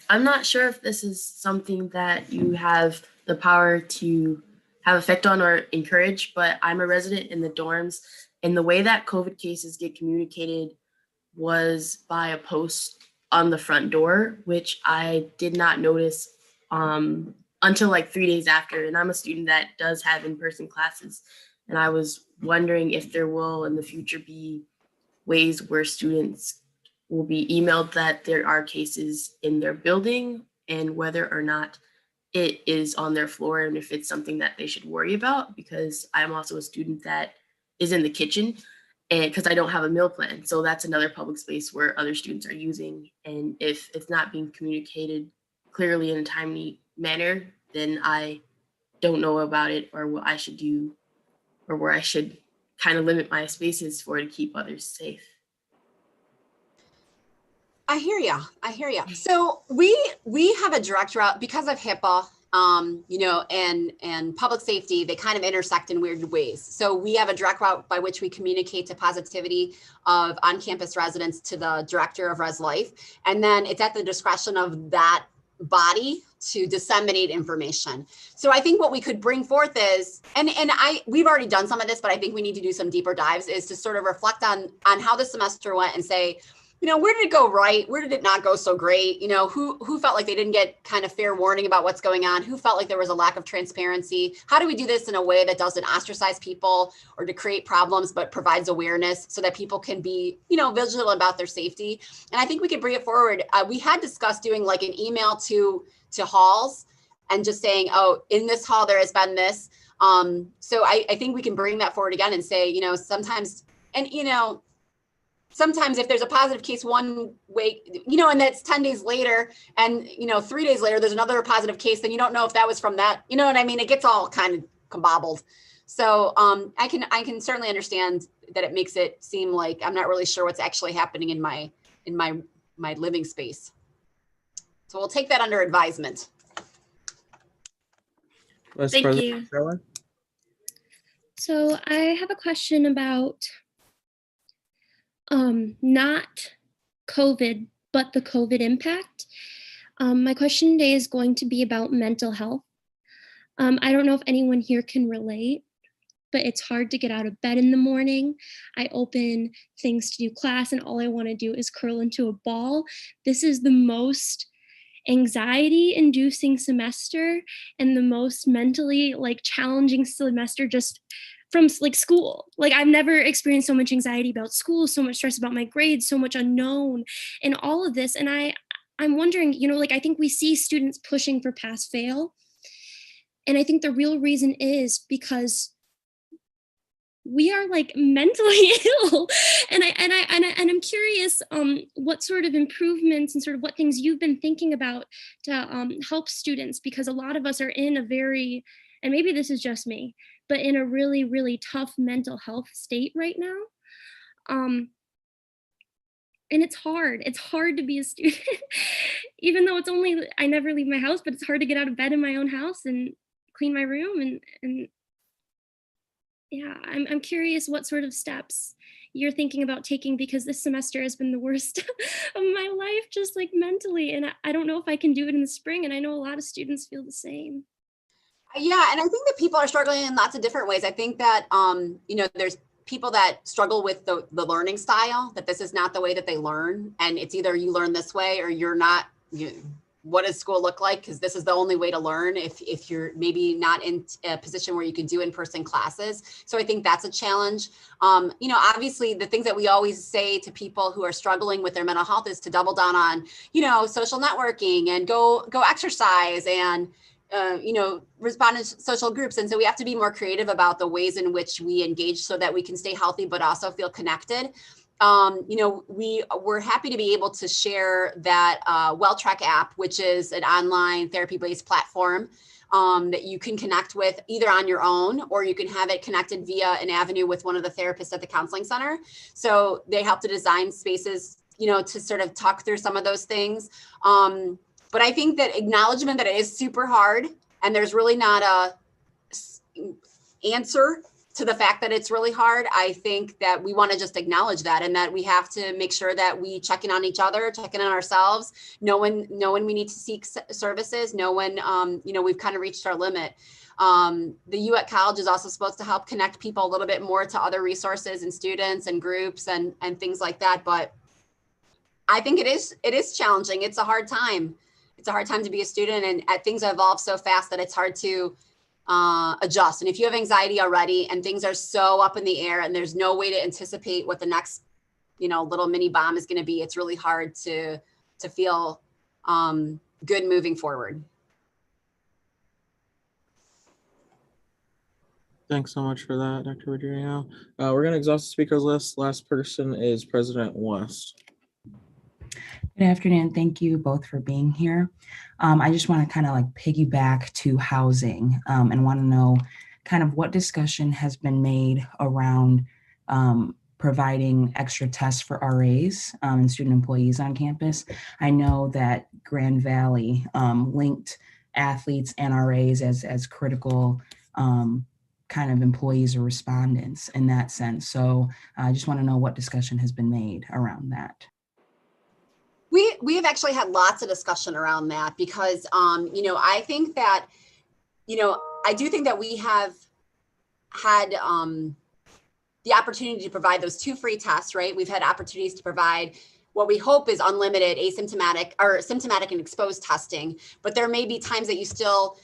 I'm not sure if this is something that you have the power to have effect on or encourage, but I'm a resident in the dorms, and the way that COVID cases get communicated was by a post on the front door, which I did not notice until like 3 days after. And I'm a student that does have in-person classes. And I was wondering if there will in the future be ways where students will be emailed that there are cases in their building and whether or not it is on their floor and if it's something that they should worry about, because I'm also a student that is in the kitchen and because I don't have a meal plan. So that's another public space where other students are using. And if it's not being communicated clearly in a timely manner, then I don't know about it or what I should do or where I should kind of limit my spaces for to keep others safe. I hear ya. So we have a direct route because of HIPAA, and public safety. They kind of intersect in weird ways. So we have a direct route by which we communicate to positivity of on-campus residents to the director of Res Life, and then it's at the discretion of that body to disseminate information. So I think what we could bring forth is, we've already done some of this, but I think we need to do some deeper dives, is to sort of reflect on how the semester went and say, where did it go right? Where did it not go so great? Who felt like they didn't get kind of fair warning about what's going on? Who felt like there was a lack of transparency? How do we do this in a way that doesn't ostracize people or to create problems, but provides awareness so that people can be, vigilant about their safety? And I think we could bring it forward. We had discussed doing like an email to halls and just saying, oh, in this hall, there has been this. So I think we can bring that forward again and say, sometimes if there's a positive case one way, and that's 10 days later and, 3 days later, there's another positive case, then you don't know if that was from that, you know what I mean? It gets all kind of combobbled. So I can certainly understand that it makes it seem like I'm not really sure what's actually happening in my living space. So we'll take that under advisement. Thank you. So I have a question about not COVID, but the COVID impact. My question today is going to be about mental health. I don't know if anyone here can relate, but it's hard to get out of bed in the morning. I open things to do class and all I want to do is curl into a ball. This is the most anxiety-inducing semester and the most mentally challenging semester just from like school. Like I've never experienced so much anxiety about school, so much stress about my grades, so much unknown and all of this. And I'm wondering, you know, like I think we see students pushing for pass fail. And I think the real reason is because we are like mentally ill. And I'm curious what sort of improvements and sort of what things you've been thinking about to help students, because a lot of us are in a very, and maybe this is just me, but in a really, really tough mental health state right now. And it's hard. It's hard to be a student, even though it's only, I never leave my house, but it's hard to get out of bed in my own house and clean my room. And yeah, I'm curious what sort of steps you're thinking about taking, because this semester has been the worst of my life, just like mentally. And I don't know if I can do it in the spring. And I know a lot of students feel the same. Yeah, and I think that people are struggling in lots of different ways. I think that, you know, there's people that struggle with the learning style, that this is not the way that they learn. And it's either you learn this way or you're not, what does school look like? Because this is the only way to learn if you're maybe not in a position where you can do in-person classes. So I think that's a challenge. You know, obviously the things that we always say to people who are struggling with their mental health is to double down on, you know, social networking and go exercise and, you know, respond to social groups. And so we have to be more creative about the ways in which we engage so that we can stay healthy, but also feel connected. You know, we're happy to be able to share that WellTrack app, which is an online therapy-based platform that you can connect with either on your own, or you can have it connected via an avenue with one of the therapists at the counseling center. So they help to design spaces, you know, to sort of talk through some of those things. But I think that acknowledgement that it is super hard and there's really not a answer to the fact that it's really hard. I think that we want to just acknowledge that, and that we have to make sure that we check in on each other, check in on ourselves, know when we need to seek services, know when, you know, we've kind of reached our limit. The U at College is also supposed to help connect people a little bit more to other resources and students and groups and things like that. But I think it is challenging. It's a hard time. It's a hard time to be a student, and things evolve so fast that it's hard to adjust. And if you have anxiety already and things are so up in the air and there's no way to anticipate what the next, you know, little mini bomb is going to be, it's really hard to feel good moving forward. Thanks so much for that, Dr. Rodrigo. We're going to exhaust the speakers list. Last person is President West. Good afternoon. Thank you both for being here. I just want to kind of like piggyback to housing and want to know kind of what discussion has been made around providing extra tests for RAs and student employees on campus. I know that Grand Valley linked athletes and RAs as critical kind of employees or respondents in that sense. So I just want to know what discussion has been made around that. We have actually had lots of discussion around that because, you know, I think that, you know, I do think that we have had the opportunity to provide those 2 free tests, right? We've had opportunities to provide what we hope is unlimited asymptomatic or symptomatic and exposed testing, but there may be times that you still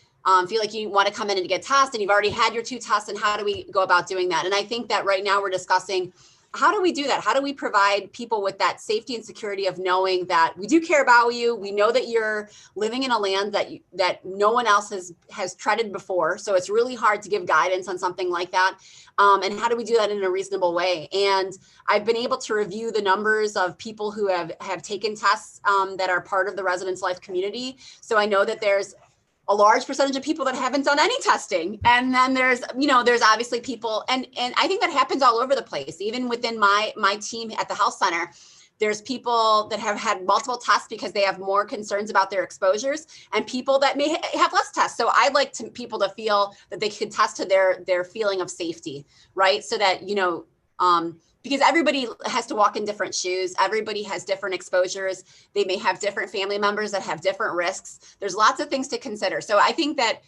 feel like you want to come in and get tested and you've already had your 2 tests, and how do we go about doing that? And I think that right now we're discussing, how do we do that? How do we provide people with that safety and security of knowing that we do care about you? We know that you're living in a land that no one else has treaded before. So it's really hard to give guidance on something like that. And how do we do that in a reasonable way? And I've been able to review the numbers of people who have taken tests that are part of the Residence Life community. So I know that there's a large percentage of people that haven't done any testing. And then there's, you know, there's obviously people, and I think that happens all over the place. Even within my team at the health center, there's people that have had multiple tests because they have more concerns about their exposures, and people that may have less tests. So I'd like people to feel that they can test to their feeling of safety, right? So that, you know, because everybody has to walk in different shoes. Everybody has different exposures. They may have different family members that have different risks. There's lots of things to consider. So I think that,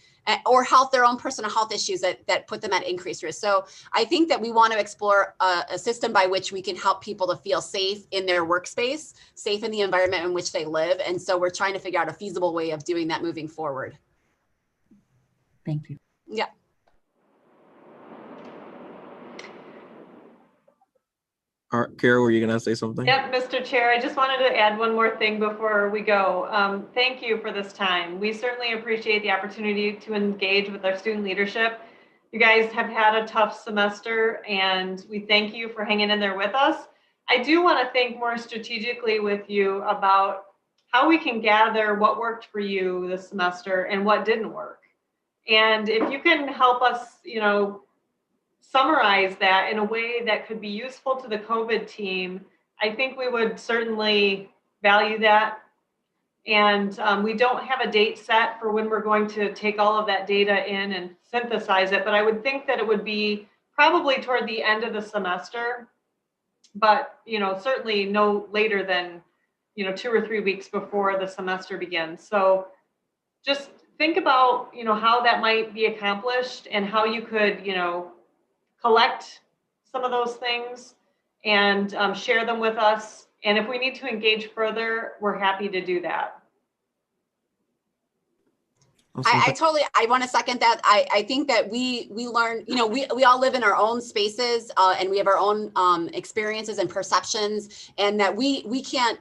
or their own personal health issues that put them at increased risk. So I think that we want to explore a system by which we can help people to feel safe in their workspace, safe in the environment in which they live. And so we're trying to figure out a feasible way of doing that moving forward. Thank you. Yeah. Kara, were you gonna say something? Yep, Mr. Chair, I just wanted to add one more thing before we go. Thank you for this time. We certainly appreciate the opportunity to engage with our student leadership. You guys have had a tough semester, and we thank you for hanging in there with us. I do want to think more strategically with you about how we can gather what worked for you this semester and what didn't work. And if you can help us, summarize that in a way that could be useful to the COVID team, I think we would certainly value that. And we don't have a date set for when we're going to take all of that data in and synthesize it, but I would think that it would be probably toward the end of the semester, but certainly no later than 2 or 3 weeks before the semester begins. So just think about how that might be accomplished and how you could collect some of those things and share them with us. And if we need to engage further, we're happy to do that. I want to second that. I think that we learn, we all live in our own spaces and we have our own experiences and perceptions, and that we can't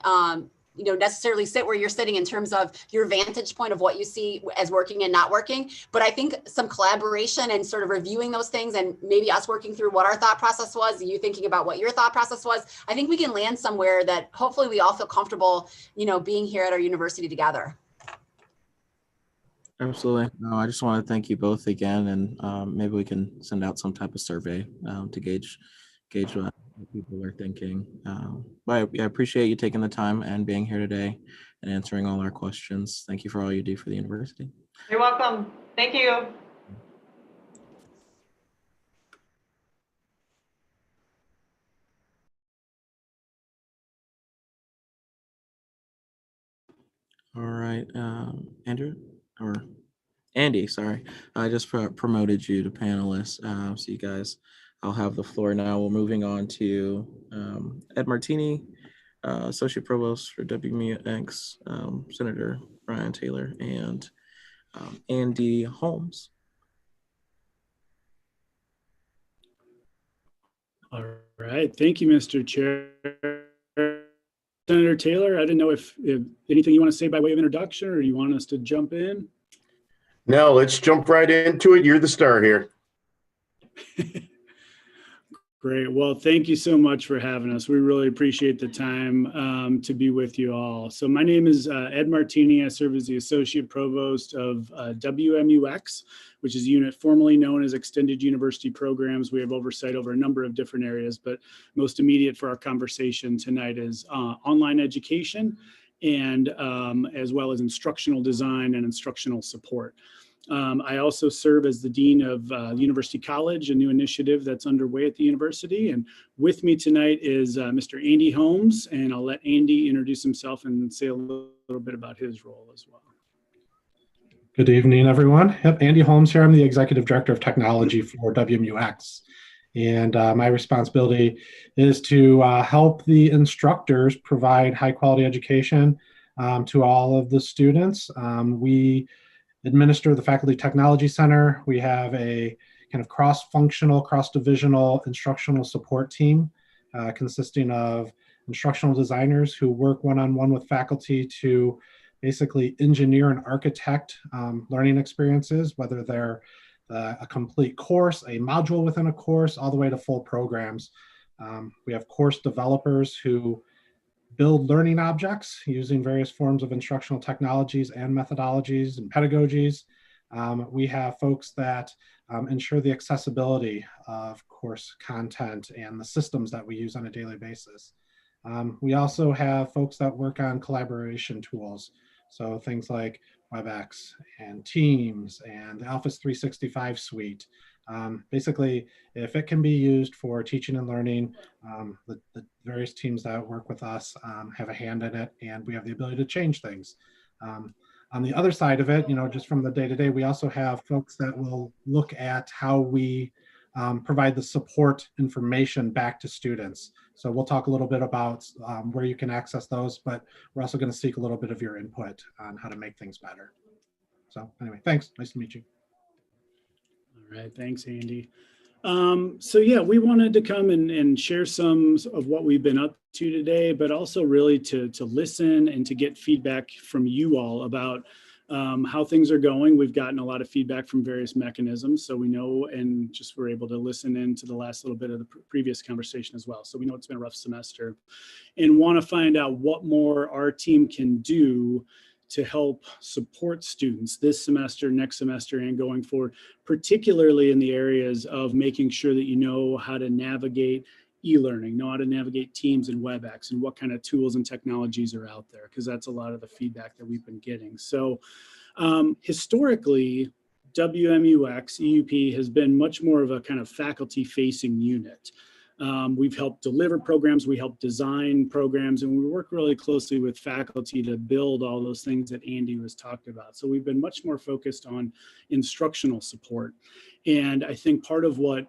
necessarily sit where you're sitting in terms of your vantage point of what you see as working and not working. But I think some collaboration and sort of reviewing those things, and maybe us working through what our thought process was, you thinking about what your thought process was, I think we can land somewhere that hopefully we all feel comfortable, being here at our university together. Absolutely. No, I just want to thank you both again, and maybe we can send out some type of survey to gauge what people are thinking. But I appreciate you taking the time and being here today and answering all our questions. Thank you for all you do for the university. You're welcome. Thank you. All right, Andy, sorry. I just promoted you to panelist. So you guys, I'll have the floor now. We're moving on to Ed Martini, Associate Provost for WMUX, Senator Brian Taylor, and Andy Holmes. All right, thank you, Mr. Chair. Senator Taylor, I didn't know if anything you want to say by way of introduction, or you want us to jump in? No, let's jump right into it. You're the star here. Great. Well, thank you so much for having us. We really appreciate the time to be with you all. So my name is Ed Martini. I serve as the Associate Provost of WMUX, which is a unit formerly known as Extended University Programs. We have oversight over a number of different areas, but most immediate for our conversation tonight is online education, and as well as instructional design and instructional support. I also serve as the Dean of University College, a new initiative that's underway at the university. And with me tonight is Mr. Andy Holmes, and I'll let Andy introduce himself and say a little bit about his role as well. Good evening, everyone. Yep, Andy Holmes here. I'm the Executive Director of Technology for WMUX. And my responsibility is to help the instructors provide high quality education to all of the students. We administer the Faculty Technology Center. We have a kind of cross-functional, cross-divisional instructional support team consisting of instructional designers who work one-on-one with faculty to basically engineer and architect learning experiences, whether they're a complete course, a module within a course, all the way to full programs. We have course developers who build learning objects using various forms of instructional technologies and methodologies and pedagogies. We have folks that ensure the accessibility of course content and the systems that we use on a daily basis. We also have folks that work on collaboration tools. So things like WebEx and Teams and the Office 365 suite. Basically, if it can be used for teaching and learning, the various teams that work with us have a hand in it, and we have the ability to change things. On the other side of it, just from the day-to-day, we also have folks that will look at how we provide the support information back to students. So we'll talk a little bit about where you can access those, but we're also going to seek a little bit of your input on how to make things better. So anyway, thanks. Nice to meet you. All right, thanks, Andy. So yeah, we wanted to come and share some of what we've been up to today, but also really to listen and to get feedback from you all about how things are going. We've gotten a lot of feedback from various mechanisms, so we know, and just we're able to listen into the last little bit of the previous conversation as well. So we know it's been a rough semester and want to find out what more our team can do to help support students this semester, next semester, and going forward, particularly in the areas of making sure that you know how to navigate e-learning, know how to navigate Teams and WebEx, and what kind of tools and technologies are out there, because that's a lot of the feedback that we've been getting. So historically, WMUX, EUP has been much more of a kind of faculty-facing unit. We've helped deliver programs, we help design programs, and we work really closely with faculty to build all those things that Andy was talking about. So we've been much more focused on instructional support. And I think part of what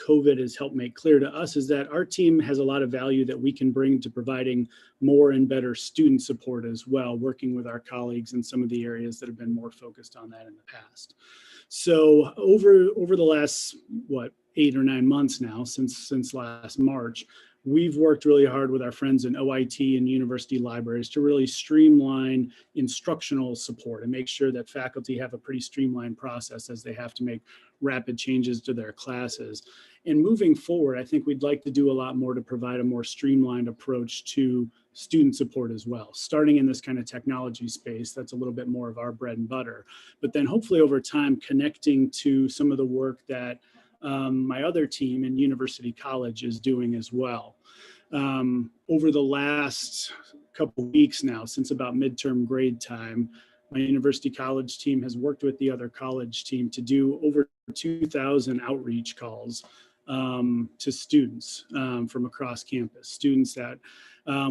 COVID has helped make clear to us is that our team has a lot of value that we can bring to providing more and better student support as well, working with our colleagues in some of the areas that have been more focused on that in the past. So over the last, 8 or 9 months now, since last March, we've worked really hard with our friends in OIT and university libraries to really streamline instructional support and make sure that faculty have a pretty streamlined process as they have to make rapid changes to their classes. And moving forward, I think we'd like to do a lot more to provide a more streamlined approach to student support as well, starting in this kind of technology space. That's a little bit more of our bread and butter, but then hopefully over time connecting to some of the work that my other team in University College is doing as well. Over the last couple weeks now, since about midterm grade time, my University College team has worked with the other college team to do over 2,000 outreach calls to students from across campus, students that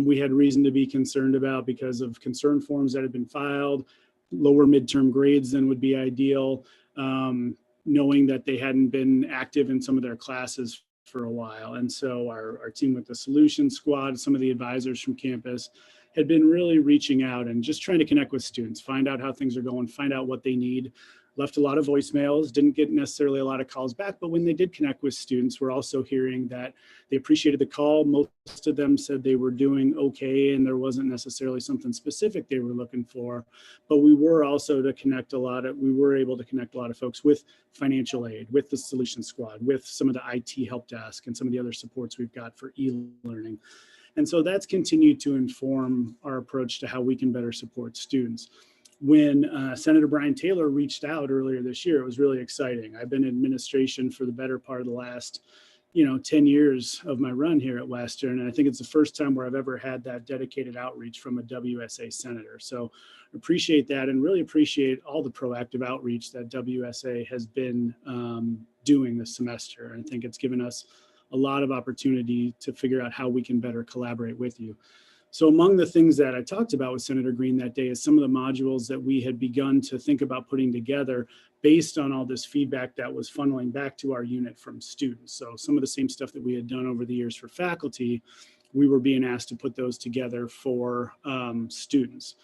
we had reason to be concerned about because of concern forms that had been filed, lower midterm grades than would be ideal, knowing that they hadn't been active in some of their classes for a while. And so our team with the Solution Squad, some of the advisors from campus had been really reaching out and just trying to connect with students, find out how things are going, find out what they need. Left a lot of voicemails, didn't get necessarily a lot of calls back, but when they did connect with students, we're also hearing that they appreciated the call. Most of them said they were doing okay and there wasn't necessarily something specific they were looking for, but we were also to connect we were able to connect a lot of folks with financial aid, with the Solution Squad, with some of the IT help desk and some of the other supports we've got for e-learning. And so that's continued to inform our approach to how we can better support students. When Senator Brian Taylor reached out earlier this year, it was really exciting. I've been in administration for the better part of the last, 10 years of my run here at Western. And I think it's the first time where I've ever had that dedicated outreach from a WSA senator. So appreciate that and really appreciate all the proactive outreach that WSA has been doing this semester. And I think it's given us a lot of opportunity to figure out how we can better collaborate with you. So among the things that I talked about with Senator Green that day is some of the modules that we had begun to think about putting together based on all this feedback that was funneling back to our unit from students. So some of the same stuff that we had done over the years for faculty, we were being asked to put those together for students.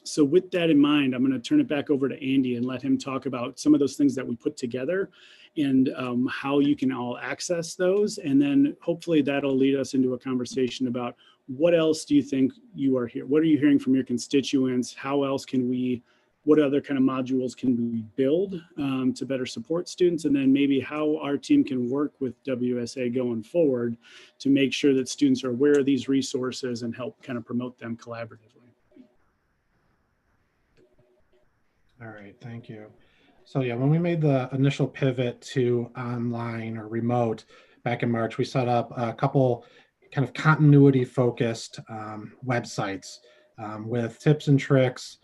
So with that in mind, I'm going to turn it back over to Andy and let him talk about some of those things that we put together and how you can all access those. And then hopefully that'll lead us into a conversation about what else do you think you are here? What are you hearing from your constituents? How else can what other kind of modules can we build to better support students? And then maybe how our team can work with WSA going forward to make sure that students are aware of these resources and help kind of promote them collaboratively. All right, thank you. So yeah, when we made the initial pivot to online or remote back in March, we set up a couple kind of continuity focused websites with tips and tricks,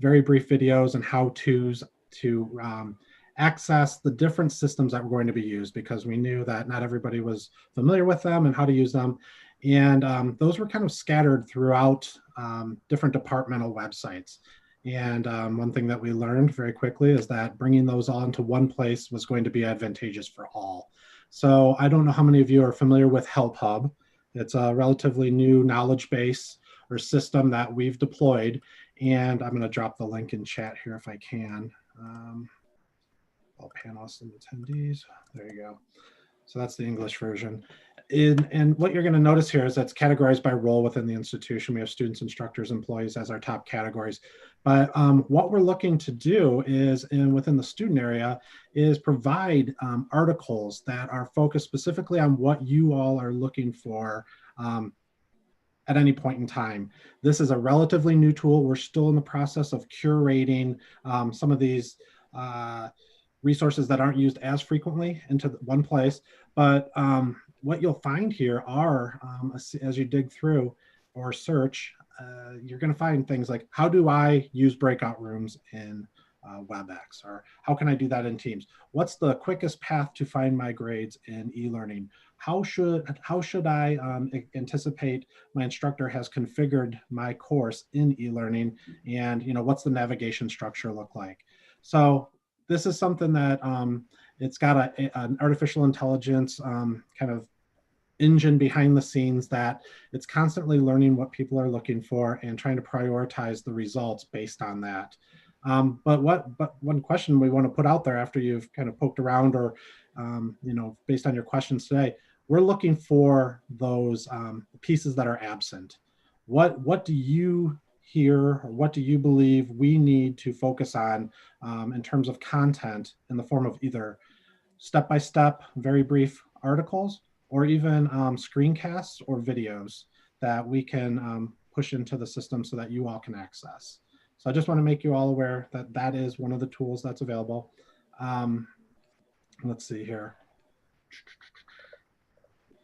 very brief videos and how-tos to access the different systems that were going to be used, because we knew that not everybody was familiar with them and how to use them. And those were kind of scattered throughout different departmental websites. And one thing that we learned very quickly is that bringing those all into one place was going to be advantageous for all. So I don't know how many of you are familiar with Help Hub. It's a relatively new knowledge base or system that we've deployed. And I'm going to drop the link in chat here if I can. all panelists and attendees. There you go. So that's the English version. And what you're going to notice here is that's categorized by role within the institution. We have students, instructors, employees as our top categories. But what we're looking to do is, within the student area, is provide articles that are focused specifically on what you all are looking for at any point in time. This is a relatively new tool. We're still in the process of curating some of these resources that aren't used as frequently into one place. But what you'll find here are, as you dig through or search, you're going to find things like, how do I use breakout rooms in WebEx? Or how can I do that in Teams? What's the quickest path to find my grades in e-learning? How should I anticipate my instructor has configured my course in e-learning? And what's the navigation structure look like? So this is something that it's got an artificial intelligence kind of engine behind the scenes that it's constantly learning what people are looking for and trying to prioritize the results based on that. But one question we want to put out there after you've kind of poked around or, based on your questions today, we're looking for those pieces that are absent. What do you hear, or what do you believe we need to focus on in terms of content in the form of either step-by-step, very brief articles, or even screencasts or videos that we can push into the system so that you all can access. So I just want to make you all aware that that is one of the tools that's available. Let's see here.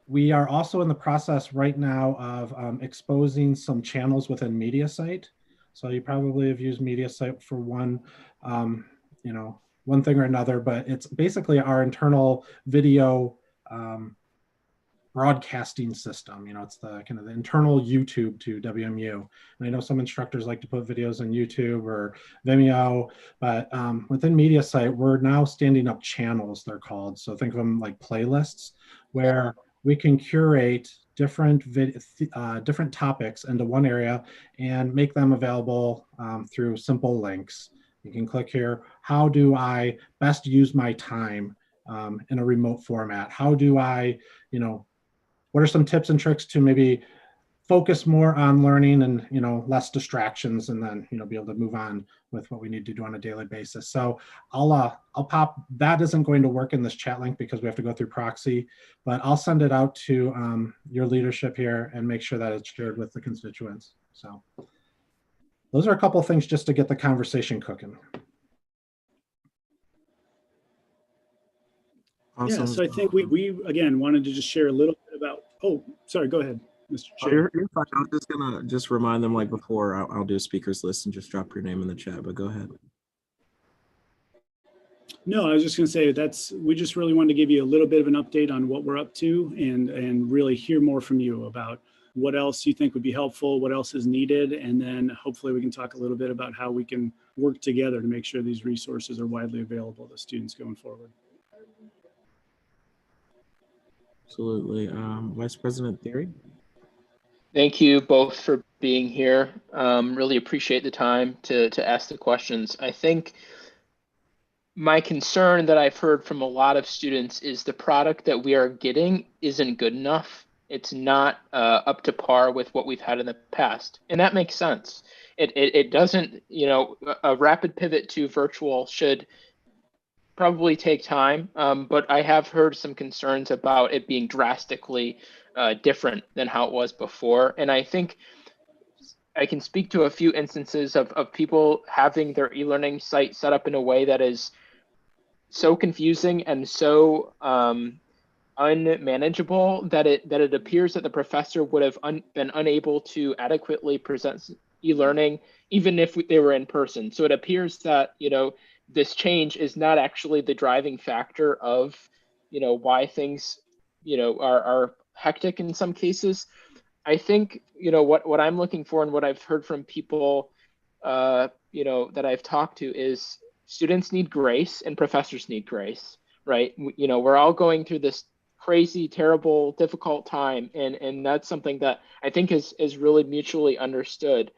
We are also in the process right now of exposing some channels within MediaSite. So you probably have used MediaSite for one thing or another, but it's basically our internal video broadcasting system. It's the kind of the internal YouTube to WMU. And I know some instructors like to put videos on YouTube or Vimeo, but within MediaSite, we're now standing up channels, they're called. So think of them like playlists, where we can curate different topics into one area and make them available through simple links. You can click here, how do I best use my time in a remote format? How do I, what are some tips and tricks to maybe focus more on learning and, less distractions, and then, be able to move on with what we need to do on a daily basis. So I'll pop, that isn't going to work in this chat link because we have to go through proxy, but I'll send it out to your leadership here and make sure that it's shared with the constituents. So those are a couple of things just to get the conversation cooking. Awesome. Yeah, so I think we again wanted to just share a little bit about, oh, sorry, go ahead, Mr. Chair. You're fine. I was just gonna remind them, like before, I'll do a speakers list and just drop your name in the chat, but go ahead. No, I was just going to say we just really wanted to give you a little bit of an update on what we're up to and really hear more from you about what else you think would be helpful, what else is needed, and then hopefully we can talk a little bit about how we can work together to make sure these resources are widely available to students going forward. Absolutely. Vice President Theory. Thank you both for being here. Really appreciate the time to ask the questions. I think my concern that I've heard from a lot of students is the product that we are getting isn't good enough. It's not up to par with what we've had in the past. And that makes sense. It doesn't, a rapid pivot to virtual should probably take time, but I have heard some concerns about it being drastically different than how it was before. And I think I can speak to a few instances of people having their e-learning site set up in a way that is so confusing and so unmanageable that it appears that the professor would have been unable to adequately present e-learning even if they were in person. So it appears that, this change is not actually the driving factor of, why things, are hectic in some cases. I think, what I'm looking for and what I've heard from people, that I've talked to is students need grace and professors need grace, right? We're all going through this crazy, terrible, difficult time. And that's something that I think is really mutually understood.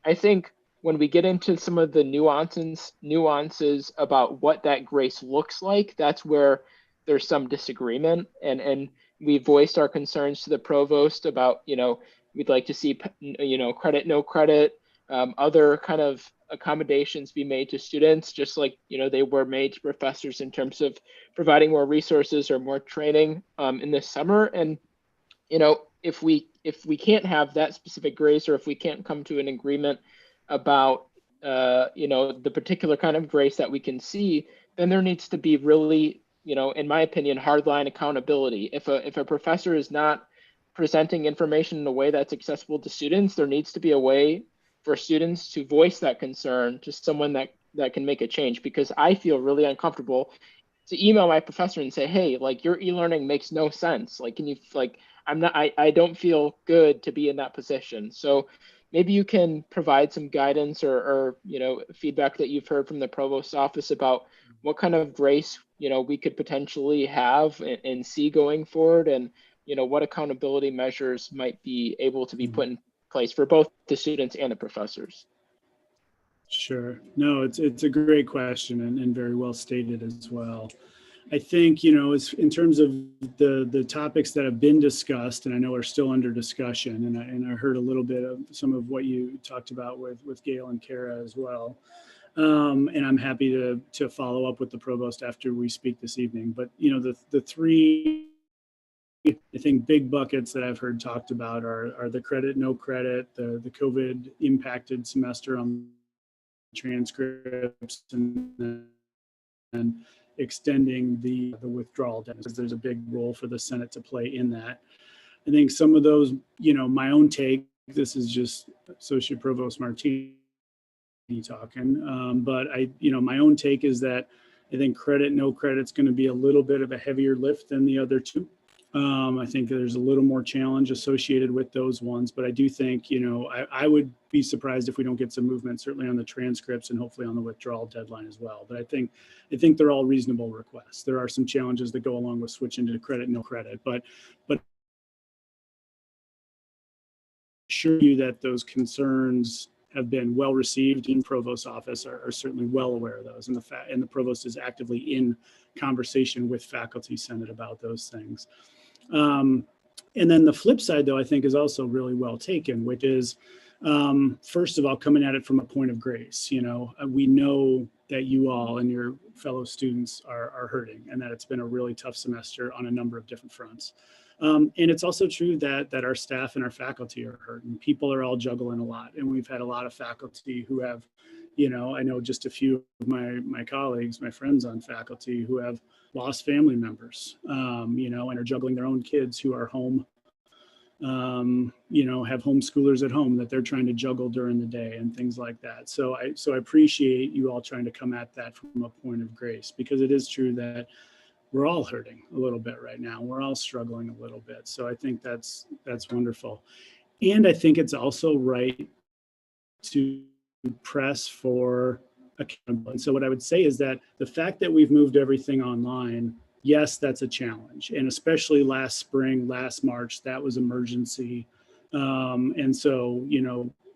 I think when we get into some of the nuances about what that grace looks like, that's where there's some disagreement. And we voiced our concerns to the provost about, we'd like to see, credit, no credit, other kind of accommodations be made to students, just like, they were made to professors in terms of providing more resources or more training in this summer. And, if we can't have that specific grace, or if we can't come to an agreement about, the particular kind of grace that we can see, then there needs to be really, in my opinion, hardline accountability. If a professor is not presenting information in a way that's accessible to students, there needs to be a way for students to voice that concern to someone that can make a change. Because I feel really uncomfortable to email my professor and say, hey, like, your e-learning makes no sense. Like, can you, like, I don't feel good to be in that position. So maybe you can provide some guidance or feedback that you've heard from the provost's office about what kind of grace, we could potentially have and see going forward, and, what accountability measures might be able to be put in place for both the students and the professors. Sure. No, it's a great question and very well stated as well. I think, as in terms of the topics that have been discussed, and I know are still under discussion, and I heard a little bit of some of what you talked about with Gail and Kara as well. And I'm happy to follow up with the provost after we speak this evening. But, the three, I think, big buckets that I've heard talked about are the credit, no credit, the COVID impacted semester on transcripts, and extending the withdrawal deadline, because there's a big role for the Senate to play in that. I think some of those, my own take, this is just Associate Provost Martini talking, but my own take is that I think credit, no credit's going to be a little bit of a heavier lift than the other two. I think there's a little more challenge associated with those ones, but I do think, I would be surprised if we don't get some movement, certainly on the transcripts and hopefully on the withdrawal deadline as well. But I think they're all reasonable requests. There are some challenges that go along with switching to credit, no credit, but assure you that those concerns have been well received in Provost's office, are certainly well aware of those, and the provost is actively in conversation with Faculty Senate about those things. And then the flip side, though, I think is also really well taken, which is, first of all, coming at it from a point of grace. We know that you all and your fellow students are hurting, and that it's been a really tough semester on a number of different fronts. And it's also true that our staff and our faculty are hurting. People are all juggling a lot, and we've had a lot of faculty who have, I know just a few of my colleagues, my friends on faculty, who have lost family members, and are juggling their own kids who are home, have homeschoolers at home that they're trying to juggle during the day and things like that. So I appreciate you all trying to come at that from a point of grace, because it is true that we're all hurting a little bit right now. We're all struggling a little bit. So I think that's wonderful. And I think it's also right to press for accountability. And so what I would say is that the fact that we've moved everything online, yes, that's a challenge. And especially last spring, last March, that was emergency. And so,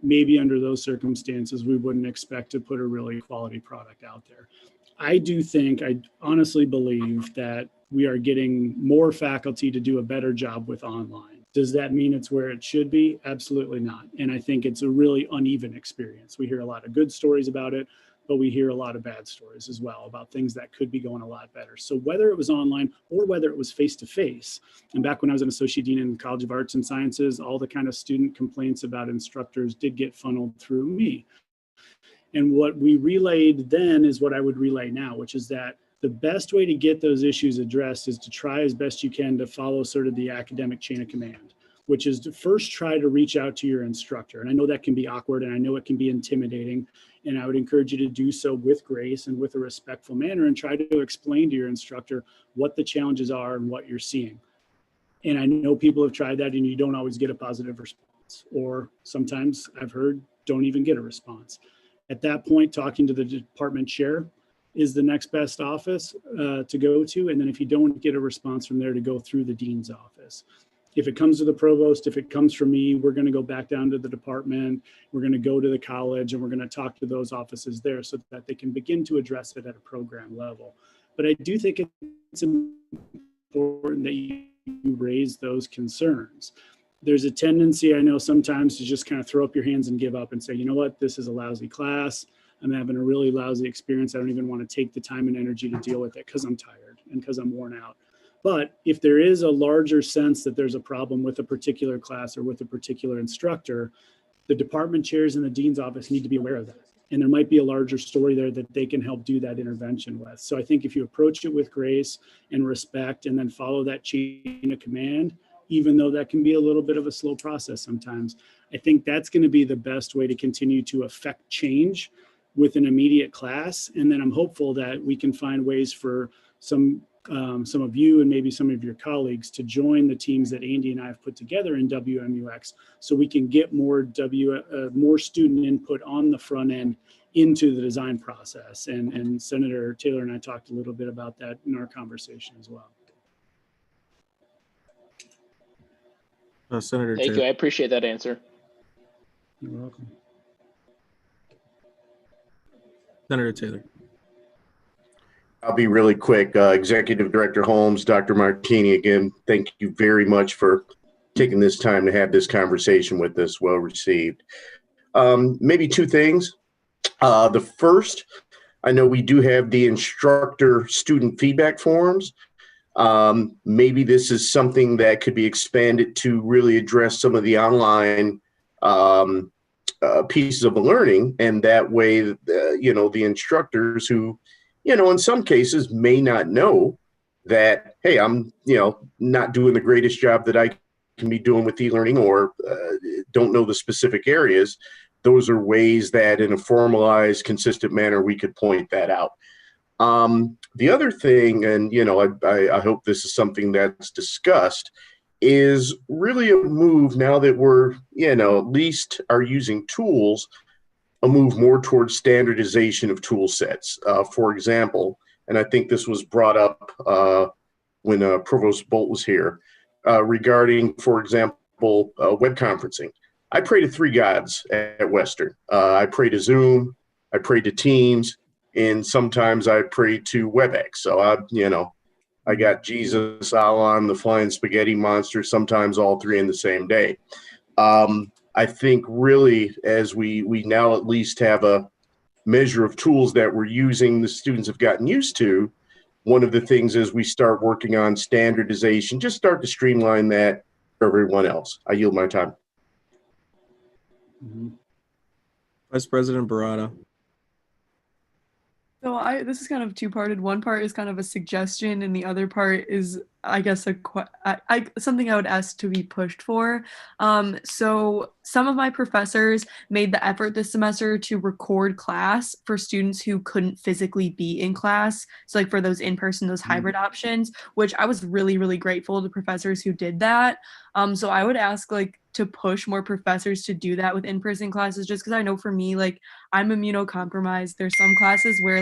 maybe under those circumstances, we wouldn't expect to put a really quality product out there. I honestly believe that we are getting more faculty to do a better job with online. Does that mean it's where it should be? Absolutely not. And I think it's a really uneven experience. We hear a lot of good stories about it, but we hear a lot of bad stories as well about things that could be going a lot better. So whether it was online or whether it was face-to-face, and back when I was an associate dean in the College of Arts and Sciences, all the kind of student complaints about instructors did get funneled through me. And what we relayed then is what I would relay now, which is that the best way to get those issues addressed is to try as best you can to follow sort of the academic chain of command, which is to first try to reach out to your instructor. And I know that can be awkward, and I know it can be intimidating. And I would encourage you to do so with grace and with a respectful manner, and try to explain to your instructor what the challenges are and what you're seeing. And I know people have tried that and you don't always get a positive response, or sometimes I've heard don't even get a response. At that point, talking to the department chair is the next best office to go to. And then if you don't get a response from there, to go through the dean's office. if it comes to the provost, if it comes from me, we're going to go back down to the department. We're going to go to the college and we're going to talk to those offices there so that they can begin to address it at a program level. But I do think it's important that you raise those concerns. There's a tendency, I know sometimes, to just kind of throw up your hands and give up and say, you know what, this is a lousy class. I'm having a really lousy experience. I don't even want to take the time and energy to deal with it because I'm tired and because I'm worn out. But if there is a larger sense that there's a problem with a particular class or with a particular instructor, the department chairs and the dean's office need to be aware of that. And there might be a larger story there that they can help do that intervention with. So I think if you approach it with grace and respect and then follow that chain of command, even though that can be a little bit of a slow process sometimes, I think that's going to be the best way to continue to affect change with an immediate class. And then I'm hopeful that we can find ways for some of you and maybe some of your colleagues to join the teams that Andy and I have put together in WMUX, so we can get more student input on the front end into the design process. And Senator Taylor and I talked a little bit about that in our conversation as well. Senator Thank Taylor. you. I appreciate that answer. You're welcome. Senator Taylor. I'll be really quick. Executive Director Holmes, Dr. Martini, again, thank you very much for taking this time to have this conversation with us. Well received. Maybe two things. The first, I know we do have the instructor student feedback forums. Maybe this is something that could be expanded to really address some of the online pieces of learning. And that way, the instructors who, in some cases may not know that, hey, I'm, not doing the greatest job that I can be doing with e-learning, or don't know the specific areas. Those are ways that in a formalized, consistent manner, we could point that out. The other thing, and, I hope this is something that's discussed, is really a move now that we're, at least are using tools, a move more towards standardization of tool sets. For example, and I think this was brought up when Provost Bolt was here, regarding, for example, web conferencing. I pray to three gods at Western. I pray to Zoom, I pray to Teams, and sometimes I pray to WebEx. So I got Jesus, Allah, the flying spaghetti monster, sometimes all three in the same day. I think really, as we now at least have a measure of tools that we're using, the students have gotten used to. One of the things is we start working on standardization, just start to streamline that for everyone else. I yield my time. Vice President Barada. So this is kind of two-parted. One part is kind of a suggestion, and the other part is, I guess, something I would ask to be pushed for. So some of my professors made the effort this semester to record class for students who couldn't physically be in class. So like for those in-person, those hybrid options, which I was really, really grateful to professors who did that. So I would ask to push more professors to do that with in-person classes, just because I know for me, I'm immunocompromised. There's some classes where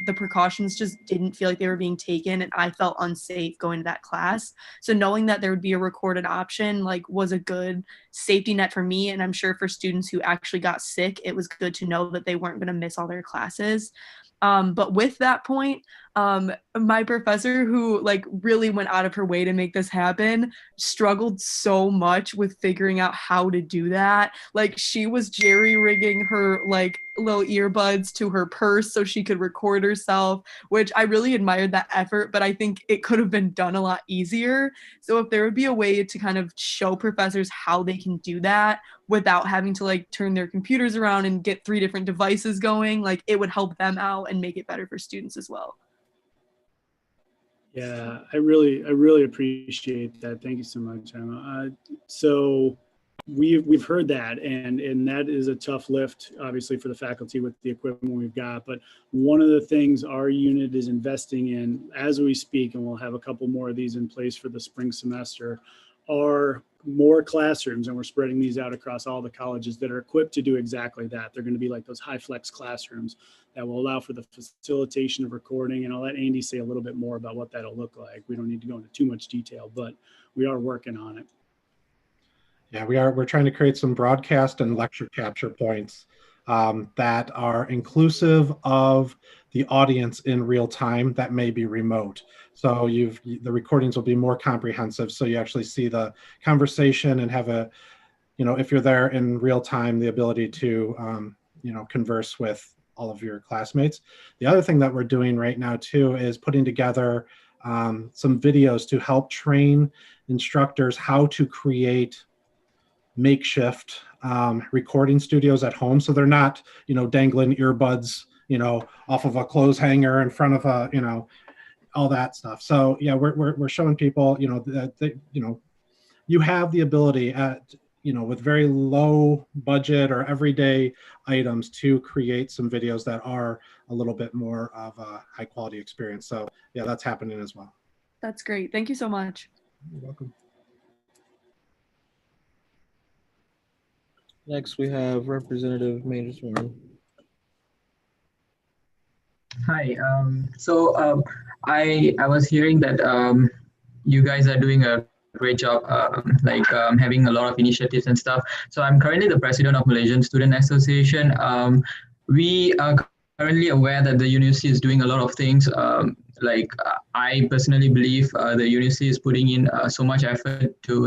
the precautions just didn't feel like they were being taken, and I felt unsafe going to that class. So knowing that there would be a recorded option was a good safety net for me, and I'm sure for students who actually got sick, it was good to know that they weren't going to miss all their classes. But with that point, my professor, who really went out of her way to make this happen, struggled so much with figuring out how to do that. She was jerry-rigging her little earbuds to her purse so she could record herself, which I really admired that effort, but I think it could have been done a lot easier. So if there would be a way to kind of show professors how they can do that without having to turn their computers around and get 3 different devices going, it would help them out and make it better for students as well. Yeah, I really appreciate that. Thank you so much, Emma. So we've heard that, and that is a tough lift, obviously, for the faculty with the equipment we've got. But one of the things our unit is investing in as we speak, and we'll have a couple more of these in place for the spring semester, are more classrooms, and we're spreading these out across all the colleges that are equipped to do exactly that. They're going to be like those high flex classrooms that will allow for the facilitation of recording. And I'll let Andy say a little bit more about what that'll look like. We don't need to go into too much detail, but we are working on it. Yeah, we're trying to create some broadcast and lecture capture points that are inclusive of the audience in real time that may be remote. So the recordings will be more comprehensive. So you actually see the conversation and have a, if you're there in real time, the ability to, converse with all of your classmates. The other thing that we're doing right now too is putting together some videos to help train instructors how to create makeshift recording studios at home, so they're not dangling earbuds off of a clothes hanger in front of a all that stuff. So yeah, we're showing people that you have the ability at with very low budget or everyday items to create some videos that are a little bit more of a high quality experience. So yeah, that's happening as well. That's great. Thank you so much. You're welcome. Next, we have Representative Majors-Warren. Hi. I was hearing that you guys are doing a great job, having a lot of initiatives and stuff. So I'm currently the president of Malaysian Student Association. We are currently aware that the university is doing a lot of things. I personally believe the university is putting in so much effort to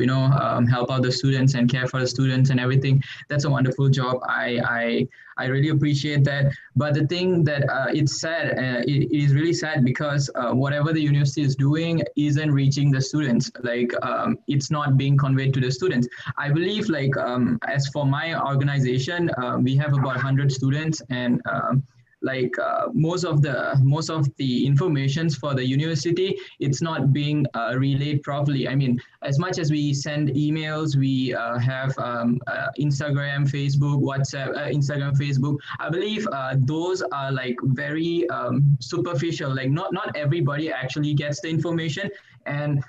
help out the students and care for the students and everything. That's a wonderful job. I really appreciate that. But the thing that it's sad, it is really sad because whatever the university is doing isn't reaching the students. It's not being conveyed to the students. I believe as for my organization, we have about 100 students, and most of the informations for the university, it's not being relayed properly. I mean, as much as we send emails, we have Instagram, Facebook, WhatsApp, Instagram, Facebook. I believe those are very superficial. Not everybody actually gets the information. And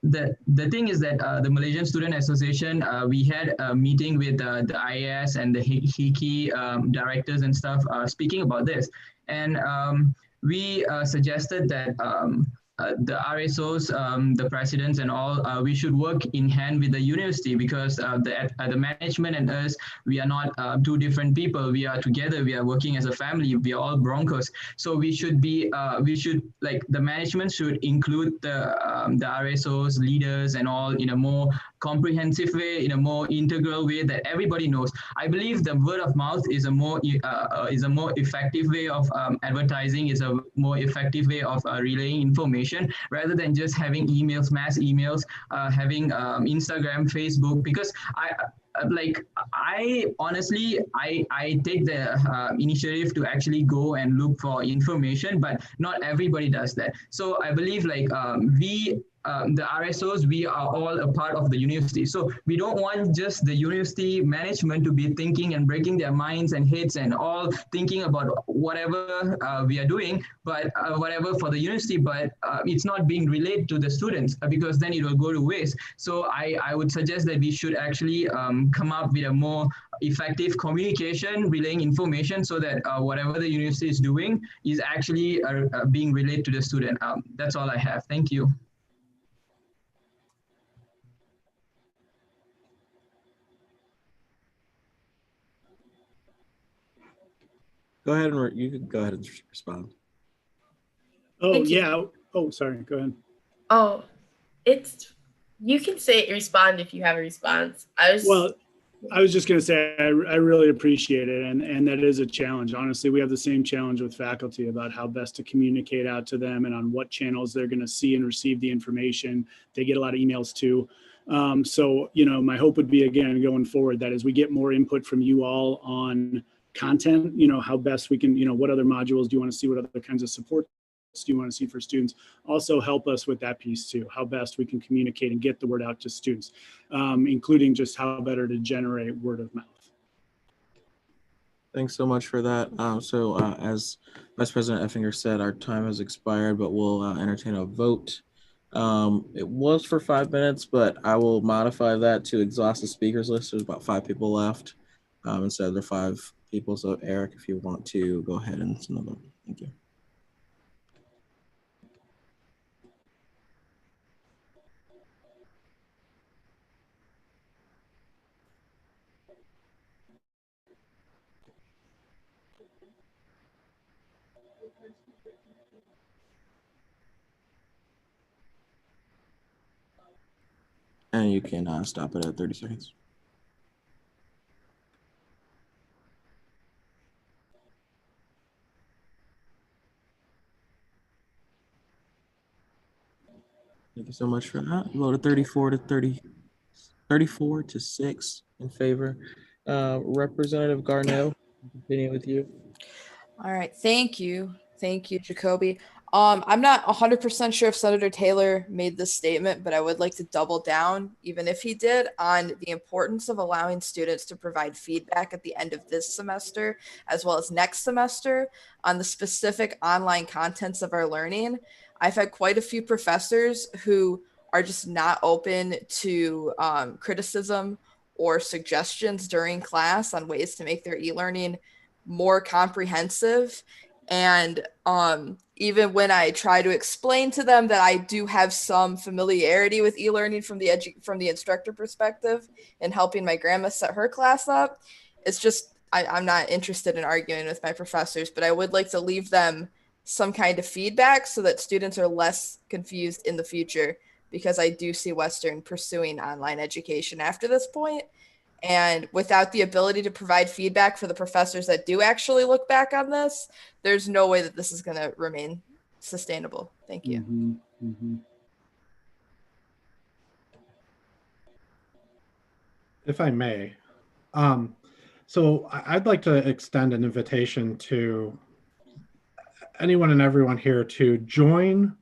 the thing is that the Malaysian Student Association, we had a meeting with the IAS and the HIKI directors and stuff speaking about this. And we suggested that the RSOs, the presidents and all, we should work in hand with the university, because the management and us, we are not two different people. We are together. We are working as a family. We are all Broncos. So we should be, the management should include the RSOs, leaders and all in a more comprehensive way, in a more integral way that everybody knows. I believe the word of mouth is a more effective way of advertising, is a more effective way of relaying information, rather than just having emails, mass emails, having Instagram, Facebook. Because I honestly take the initiative to actually go and look for information, but not everybody does that. So I believe the RSOs, we are all a part of the university. So we don't want just the university management to be thinking and breaking their minds and heads and all thinking about whatever we are doing, but whatever for the university, but it's not being relayed to the students, because then it will go to waste. So I would suggest that we should actually come up with a more effective communication, relaying information, so that whatever the university is doing is actually being relayed to the student. That's all I have. Thank you. Go ahead and you can go ahead and respond. Oh, Thank you. yeah. Oh, sorry. Go ahead. Oh, you can respond if you have a response. I was just going to say, I really appreciate it. And that is a challenge. Honestly, we have the same challenge with faculty about how best to communicate out to them and on what channels they're going to see and receive the information. They get a lot of emails too. So, my hope would be, again, going forward, that as we get more input from you all on content, how best we can, what other modules do you want to see? What other kinds of support do you want to see for students? Also help us with that piece too, how best we can communicate and get the word out to students, including just how better to generate word of mouth. Thanks so much for that. As Vice President Effinger said, our time has expired, but we'll entertain a vote. It was for 5 minutes, but I will modify that to exhaust the speakers list. There's about 5 people left instead of the 5 people. So Eric, if you want to go ahead and send a vote. Thank you. And you can stop it at 30 seconds. Thank you so much for that. Voted 34 to 30, 34 to 6 in favor. Representative Garneau, continue with you. All right, thank you. Thank you, Jacoby. I'm not 100% sure if Senator Taylor made this statement, but I would like to double down, even if he did, on the importance of allowing students to provide feedback at the end of this semester, as well as next semester, on the specific online contents of our learning. I've had quite a few professors who are just not open to criticism or suggestions during class on ways to make their e-learning more comprehensive. And even when I try to explain to them that I do have some familiarity with e-learning from the instructor perspective and helping my grandma set her class up, it's just I'm not interested in arguing with my professors, but I would like to leave them some kind of feedback so that students are less confused in the future, because I do see Western pursuing online education after this point. And without the ability to provide feedback for the professors that do actually look back on this, there's no way that this is going to remain sustainable. Thank you. If I may, so I'd like to extend an invitation to anyone and everyone here to join.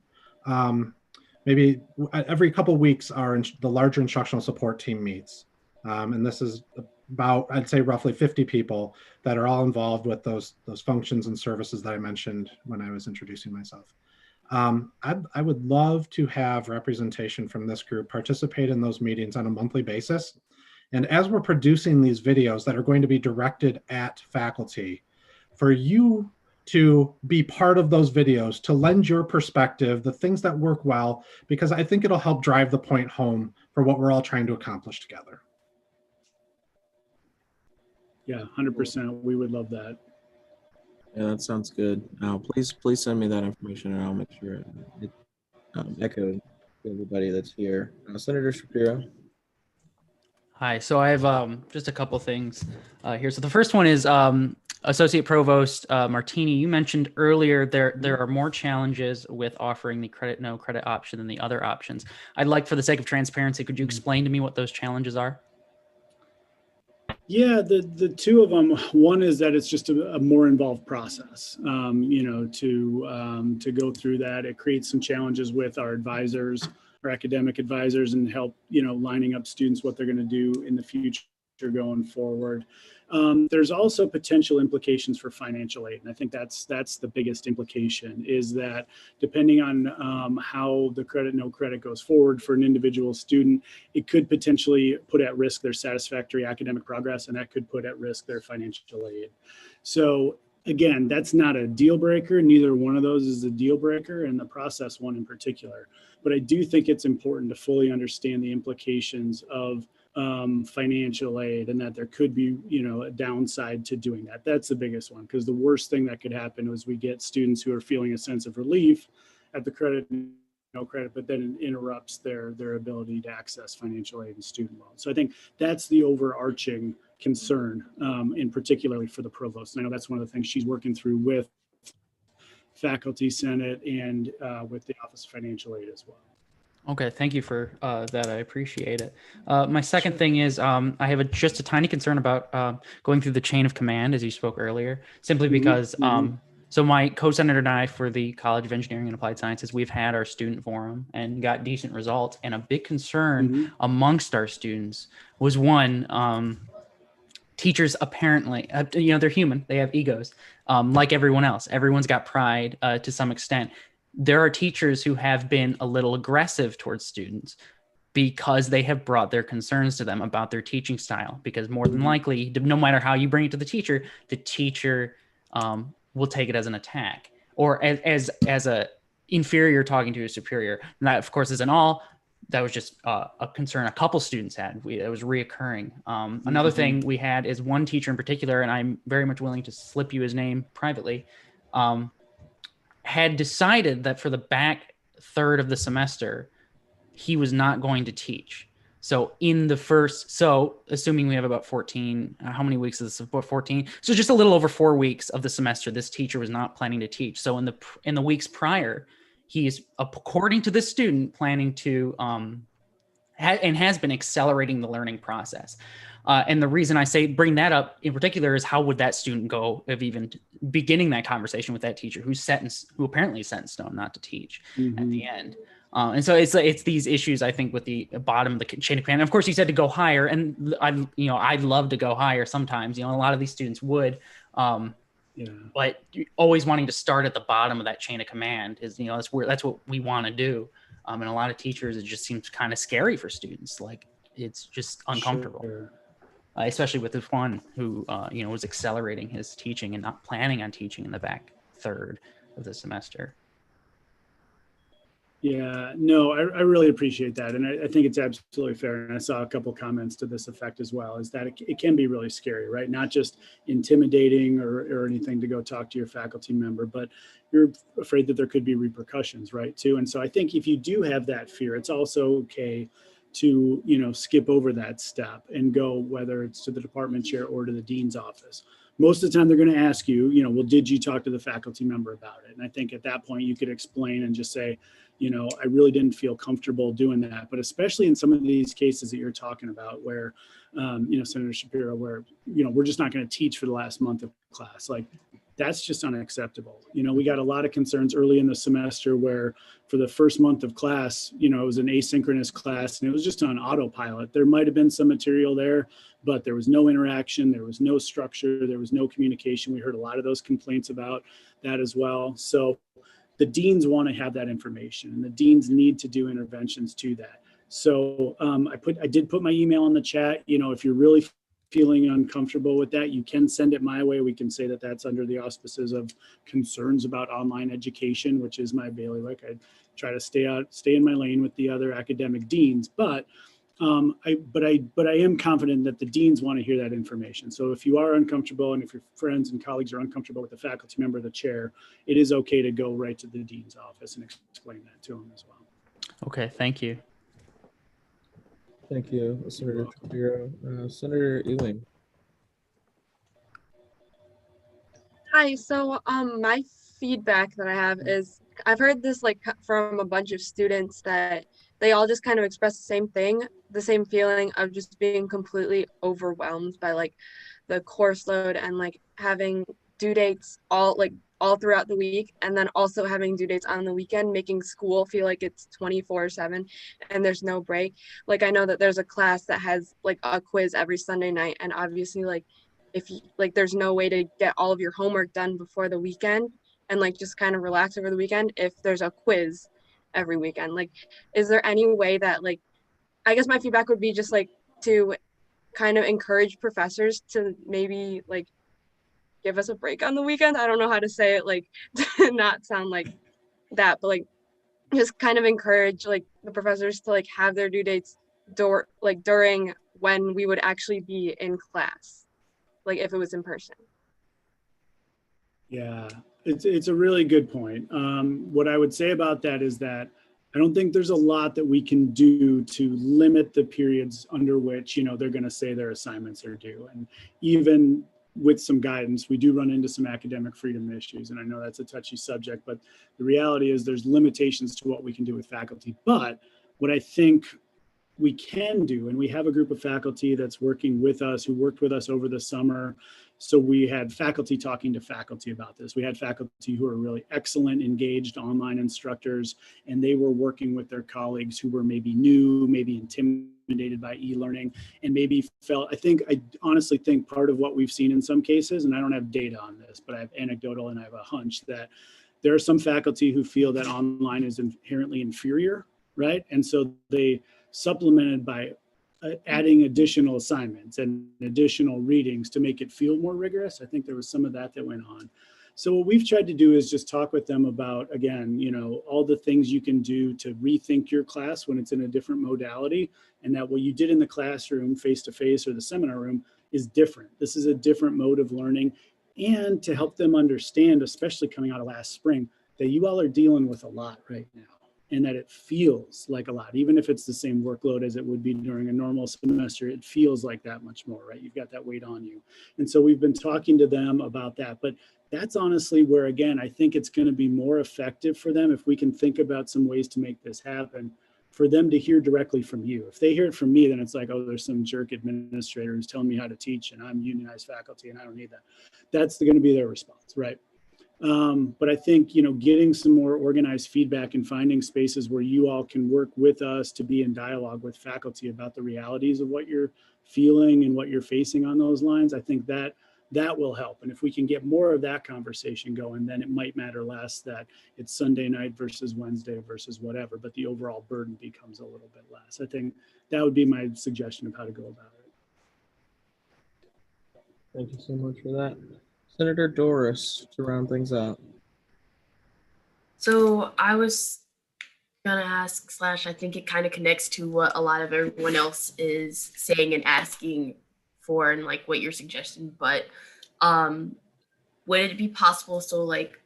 Maybe every couple of weeks, the larger instructional support team meets. And this is about, I'd say, roughly 50 people that are all involved with those functions and services that I mentioned when I was introducing myself. I would love to have representation from this group participate in those meetings on a monthly basis. And as we're producing these videos that are going to be directed at faculty, for you to be part of those videos, to lend your perspective, the things that work well, because I think it'll help drive the point home for what we're all trying to accomplish together. Yeah, 100%. We would love that. Yeah, that sounds good. Please send me that information, and I'll make sure it echoed to everybody that's here. Senator Shapiro. Hi. So I have just a couple things here. So the first one is Associate Provost Martini. You mentioned earlier there are more challenges with offering the credit no credit option than the other options. I'd like, for the sake of transparency, could you explain to me what those challenges are? Yeah, the two of them. One is that it's just a more involved process. To go through that, it creates some challenges with our advisors, our academic advisors, and help lining up students what they're going to do in the future going forward. There's also potential implications for financial aid, and I think that's the biggest implication, is that depending on how the credit no credit goes forward for an individual student, it could potentially put at risk their satisfactory academic progress, and that could put at risk their financial aid. So again, that's not a deal breaker. Neither one of those is a deal breaker, and the process one in particular. But I do think it's important to fully understand the implications of financial aid, and that there could be, a downside to doing that. That's the biggest one, because the worst thing that could happen is we get students who are feeling a sense of relief at the credit no credit, but then it interrupts their ability to access financial aid and student loans. So I think that's the overarching concern, in particularly for the provost. And I know that's one of the things she's working through with Faculty Senate and with the Office of Financial Aid as well. Okay, thank you for that. I appreciate it. My second thing is I have just a tiny concern about going through the chain of command, as you spoke earlier, simply because so my co-senator and I, for the College of Engineering and Applied Sciences, we've had our student forum and got decent results. And a big concern amongst our students was, one, teachers apparently, they're human, they have egos, like everyone else. Everyone's got pride to some extent. There are teachers who have been a little aggressive towards students because they have brought their concerns to them about their teaching style, because more than likely, no matter how you bring it to the teacher will take it as an attack, or as a inferior talking to a superior. And that, of course, isn't all. That was just a concern a couple students had. It was reoccurring. Another thing we had is one teacher in particular, and I'm very much willing to slip you his name privately, had decided that for the back third of the semester, he was not going to teach. So assuming we have about 14, how many weeks is this? About 14. So just a little over 4 weeks of the semester, this teacher was not planning to teach. So in the weeks prior, he's, according to this student, planning to, and has been accelerating the learning process. And the reason I say bring that up in particular is how would that student go of even beginning that conversation with that teacher who apparently set in stone not to teach at the end. And so it's these issues, I think, with the bottom of the chain of command. And of course, you said to go higher, and I'd love to go higher sometimes. A lot of these students would, but always wanting to start at the bottom of that chain of command is, that's what we want to do. And a lot of teachers, it just seems kind of scary for students. Like it's just uncomfortable, especially with this one who was accelerating his teaching and not planning on teaching in the back third of the semester. Yeah, no, I really appreciate that. And I think it's absolutely fair. And I saw a couple comments to this effect as well, is that it can be really scary, right? Not just intimidating or anything to go talk to your faculty member, but you're afraid that there could be repercussions, right, too. And so I think if you do have that fear, it's also okay to, skip over that step and go, whether it's to the department chair or to the dean's office. Most of the time they're going to ask you, well, did you talk to the faculty member about it? And I think at that point you could explain and just say, I really didn't feel comfortable doing that. But especially in some of these cases that you're talking about where, Senator Shapiro, where, we're just not going to teach for the last month of class. Like, that's just unacceptable. We got a lot of concerns early in the semester where for the first month of class, it was an asynchronous class and it was just on autopilot. There might have been some material there, but there was no interaction. There was no structure. There was no communication. We heard a lot of those complaints about that as well. So the deans want to have that information and the deans need to do interventions to that. So I did put my email in the chat. If you're really feeling uncomfortable with that, you can send it my way. We can say that that's under the auspices of concerns about online education, which is my bailiwick. I try to stay in my lane with the other academic deans, but I am confident that the deans want to hear that information. So if you are uncomfortable and if your friends and colleagues are uncomfortable with the faculty member or the chair, it is okay to go right to the dean's office and explain that to them as well. Okay, thank you. Thank you, Senator Shapiro. Senator Ewing. Hi, so my feedback that I have is I've heard this from a bunch of students that they all just kind of express the same thing, the same feeling of just being completely overwhelmed by the course load and having due dates all throughout the week, and then also having due dates on the weekend, making school feel like it's 24/7 and there's no break. I know that there's a class that has a quiz every Sunday night, and obviously if you, there's no way to get all of your homework done before the weekend and just kind of relax over the weekend if there's a quiz every weekend. Is there any way that I guess my feedback would be just to kind of encourage professors to maybe give us a break on the weekend. I don't know how to say it to not sound like that, but just kind of encourage the professors to have their due dates during when we would actually be in class, if it was in person. Yeah, it's a really good point. What I would say about that is that I don't think there's a lot that we can do to limit the periods under which, they're going to say their assignments are due. And even with some guidance, we do run into some academic freedom issues. And I know that's a touchy subject, but the reality is there's limitations to what we can do with faculty. But what I think we can do, and we have a group of faculty that's working with us, who worked with us over the summer. So we had faculty talking to faculty about this. We had faculty who are really excellent, engaged online instructors, and they were working with their colleagues who were maybe new, maybe intimidated by e-learning, and maybe I honestly think part of what we've seen in some cases, and I don't have data on this, but I have anecdotal and I have a hunch that there are some faculty who feel that online is inherently inferior, right? And so they supplemented by adding additional assignments and additional readings to make it feel more rigorous. I think there was some of that went on. So what we've tried to do is just talk with them about, again, all the things you can do to rethink your class when it's in a different modality, and that what you did in the classroom, face-to-face or the seminar room, is different. This is a different mode of learning, and to help them understand, especially coming out of last spring, that you all are dealing with a lot right now, and that it feels like a lot, even if it's the same workload as it would be during a normal semester. It feels like that much more, right? You've got that weight on you. And so we've been talking to them about that. But that's honestly where, again, I think it's going to be more effective for them if we can think about some ways to make this happen, for them to hear directly from you. If they hear it from me, then it's like, oh, there's some jerk administrator who's telling me how to teach and I'm unionized faculty and I don't need that. That's going to be their response, right? But I think, getting some more organized feedback and finding spaces where you all can work with us to be in dialogue with faculty about the realities of what you're feeling and what you're facing on those lines, I think that will help. And if we can get more of that conversation going, then it might matter less that it's Sunday night versus Wednesday versus whatever, but the overall burden becomes a little bit less. I think that would be my suggestion of how to go about it. Thank you so much for that. Senator Doris, to round things out. So I was gonna ask, I think it kind of connects to what a lot of everyone else is saying and asking for, and like what you're suggesting. But would it be possible? So like,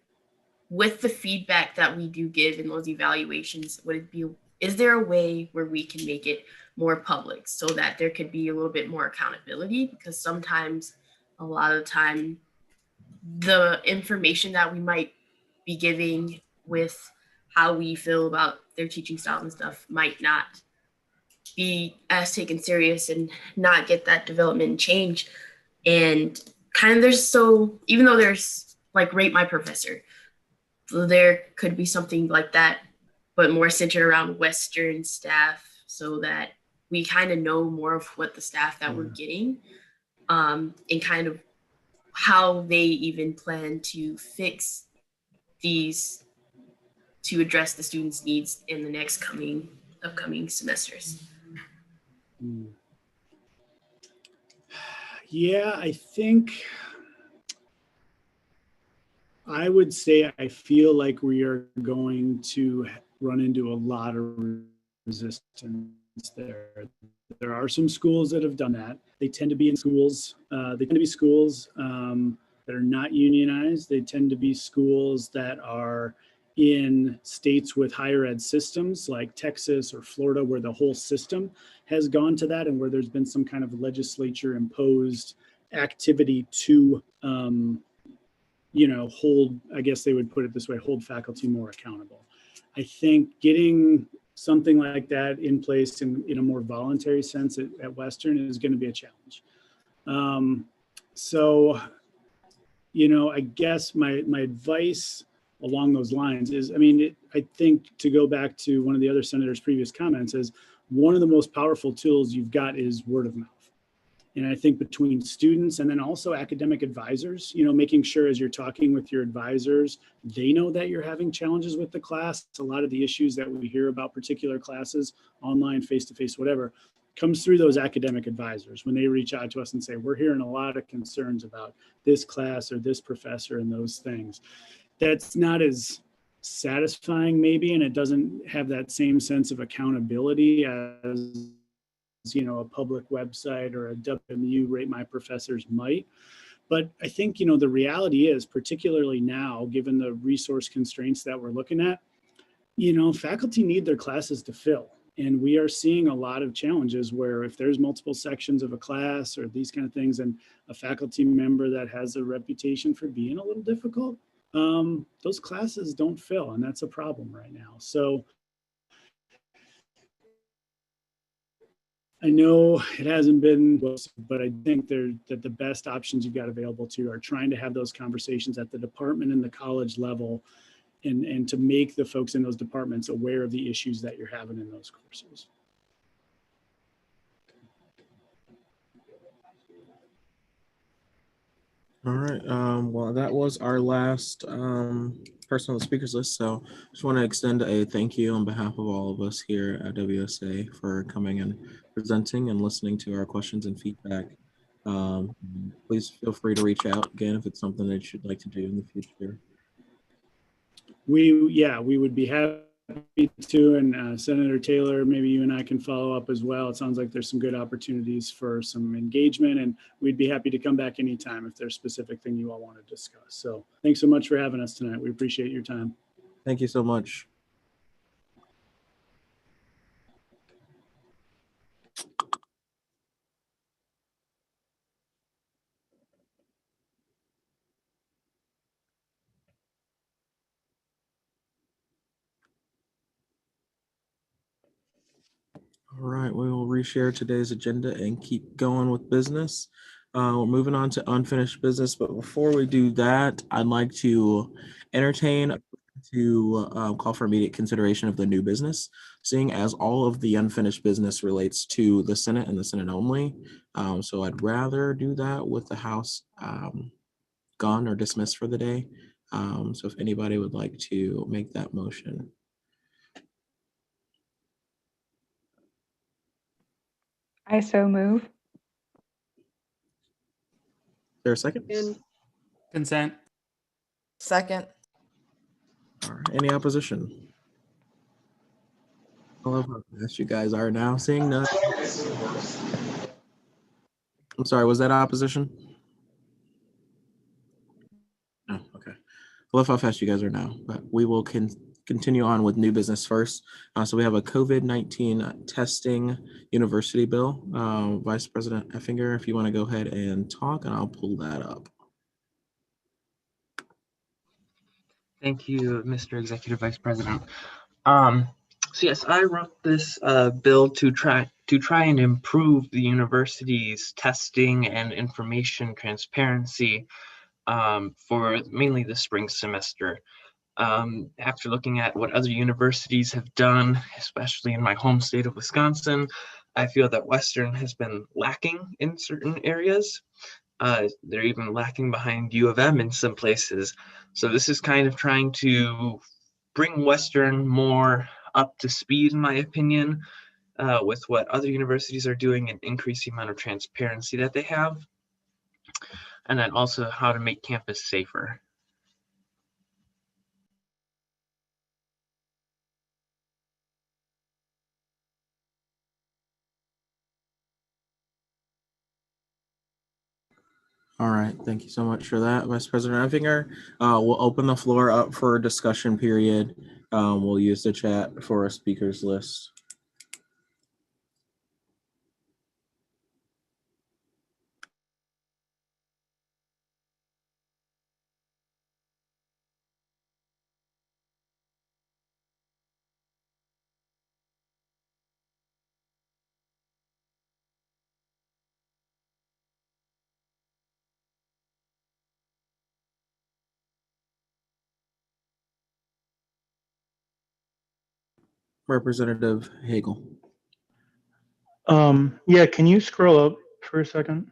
with the feedback that we do give in those evaluations, is there a way where we can make it more public so that there could be a little bit more accountability? Because sometimes, a lot of the time, the information that we might be giving with how we feel about their teaching style and stuff might not be as taken serious and not get that development and change. And kind of even though there's like Rate My Professor, there could be something like that, but more centered around Western staff so that we kind of know more of what the staff that we're getting, and kind of how they even plan to fix these to address the students' needs in the next upcoming semesters. Yeah, I think I would say I feel like we are going to run into a lot of resistance there. There are some schools that have done that. They tend to be in schools. They tend to be schools that are not unionized. They tend to be schools that are in states with higher ed systems like Texas or Florida, where the whole system has gone to that and where there's been some kind of legislature imposed activity to, hold, I guess they would put it this way, hold faculty more accountable. I think getting something like that in place in a more voluntary sense at Western is going to be a challenge. I guess my advice along those lines is, I think, to go back to one of the other senators' previous comments, is one of the most powerful tools you've got is word of mouth. And I think between students and then also academic advisors, making sure as you're talking with your advisors, they know that you're having challenges with the class. A lot of the issues that we hear about particular classes, online, face-to-face, whatever, comes through those academic advisors when they reach out to us and say, we're hearing a lot of concerns about this class or this professor and those things. That's not as satisfying maybe, and it doesn't have that same sense of accountability as a public website or a WMU Rate My Professors might. But I think, the reality is, particularly now, given the resource constraints that we're looking at, faculty need their classes to fill. And we are seeing a lot of challenges where if there's multiple sections of a class or these kind of things, and a faculty member that has a reputation for being a little difficult, those classes don't fill, and that's a problem right now. So I know it hasn't been, but I think that the best options you've got available to you are trying to have those conversations at the department and the college level, and to make the folks in those departments aware of the issues that you're having in those courses. All right. Well, that was our last person on the speakers list. So just want to extend a thank you on behalf of all of us here at WSA for coming and presenting and listening to our questions and feedback. Please feel free to reach out again if it's something that you'd like to do in the future. We would be happy to, and Senator Taylor, maybe you and I can follow up as well. It sounds like there's some good opportunities for some engagement, and we'd be happy to come back anytime if there's a specific thing you all want to discuss. So thanks so much for having us tonight. We appreciate your time. Thank you so much. All right, we will reshare today's agenda and keep going with business. We're moving on to unfinished business, but before we do that, I'd like to call for immediate consideration of the new business, seeing as all of the unfinished business relates to the Senate and the Senate only. So I'd rather do that with the House gone or dismissed for the day. So if anybody would like to make that motion. I so move. There a second? Consent. Second. All right, any opposition? I love how fast you guys are now. Seeing none. I'm sorry, was that opposition? No, okay. I love how fast you guys are now, but we will continue on with new business first. So we have a COVID-19 testing university bill. Vice President Effinger, if you want to go ahead and talk, and I'll pull that up. Thank you, Mr. Executive Vice President. So yes, I wrote this bill to try and improve the university's testing and information transparency for mainly the spring semester. After looking at what other universities have done, especially in my home state of Wisconsin, I feel that Western has been lacking in certain areas. They're even lacking behind U of M in some places. So this is kind of trying to bring Western more up to speed, in my opinion, with what other universities are doing and increase the amount of transparency that they have. And then also how to make campus safer. All right, thank you so much for that, Vice President Effinger. We'll open the floor up for a discussion period. We'll use the chat for a speakers list. Representative Hagel. Yeah, can you scroll up for a second?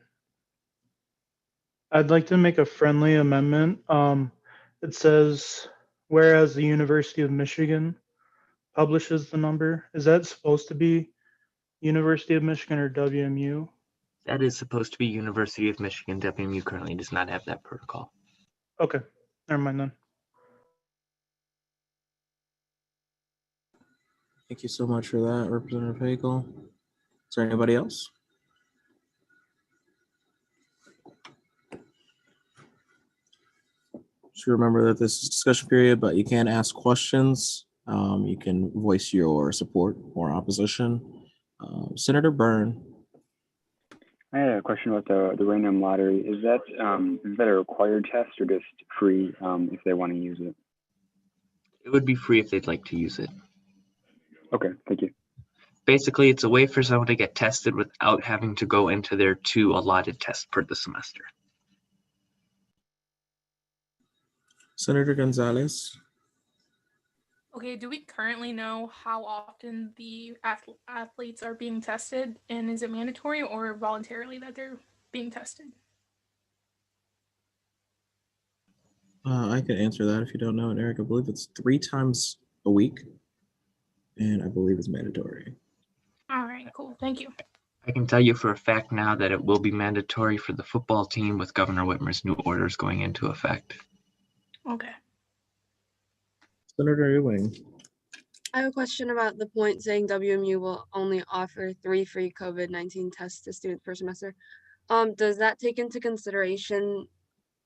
I'd like to make a friendly amendment. It says, whereas the University of Michigan publishes the number, is that supposed to be University of Michigan or WMU? That is supposed to be University of Michigan. WMU currently does not have that protocol. Okay, never mind then. Thank you so much for that, Representative Hagel. Is there anybody else? Just remember that this is discussion period, but you can ask questions. You can voice your support or opposition. Senator Byrne. I had a question about the random lottery. Is that a required test or just free if they want to use it? It would be free if they'd like to use it. Okay, thank you. Basically, it's a way for someone to get tested without having to go into their 2 allotted tests per the semester. Senator Gonzalez. Okay, do we currently know how often the athletes are being tested? And is it mandatory or voluntarily that they're being tested? I can answer that if you don't know it, Eric. I believe it's 3 times a week, and I believe it's mandatory. All right, cool. Thank you. I can tell you for a fact now that it will be mandatory for the football team with Governor Whitmer's new orders going into effect. Okay. Senator Ewing. I have a question about the point saying WMU will only offer 3 free COVID-19 tests to students per semester. Does that take into consideration,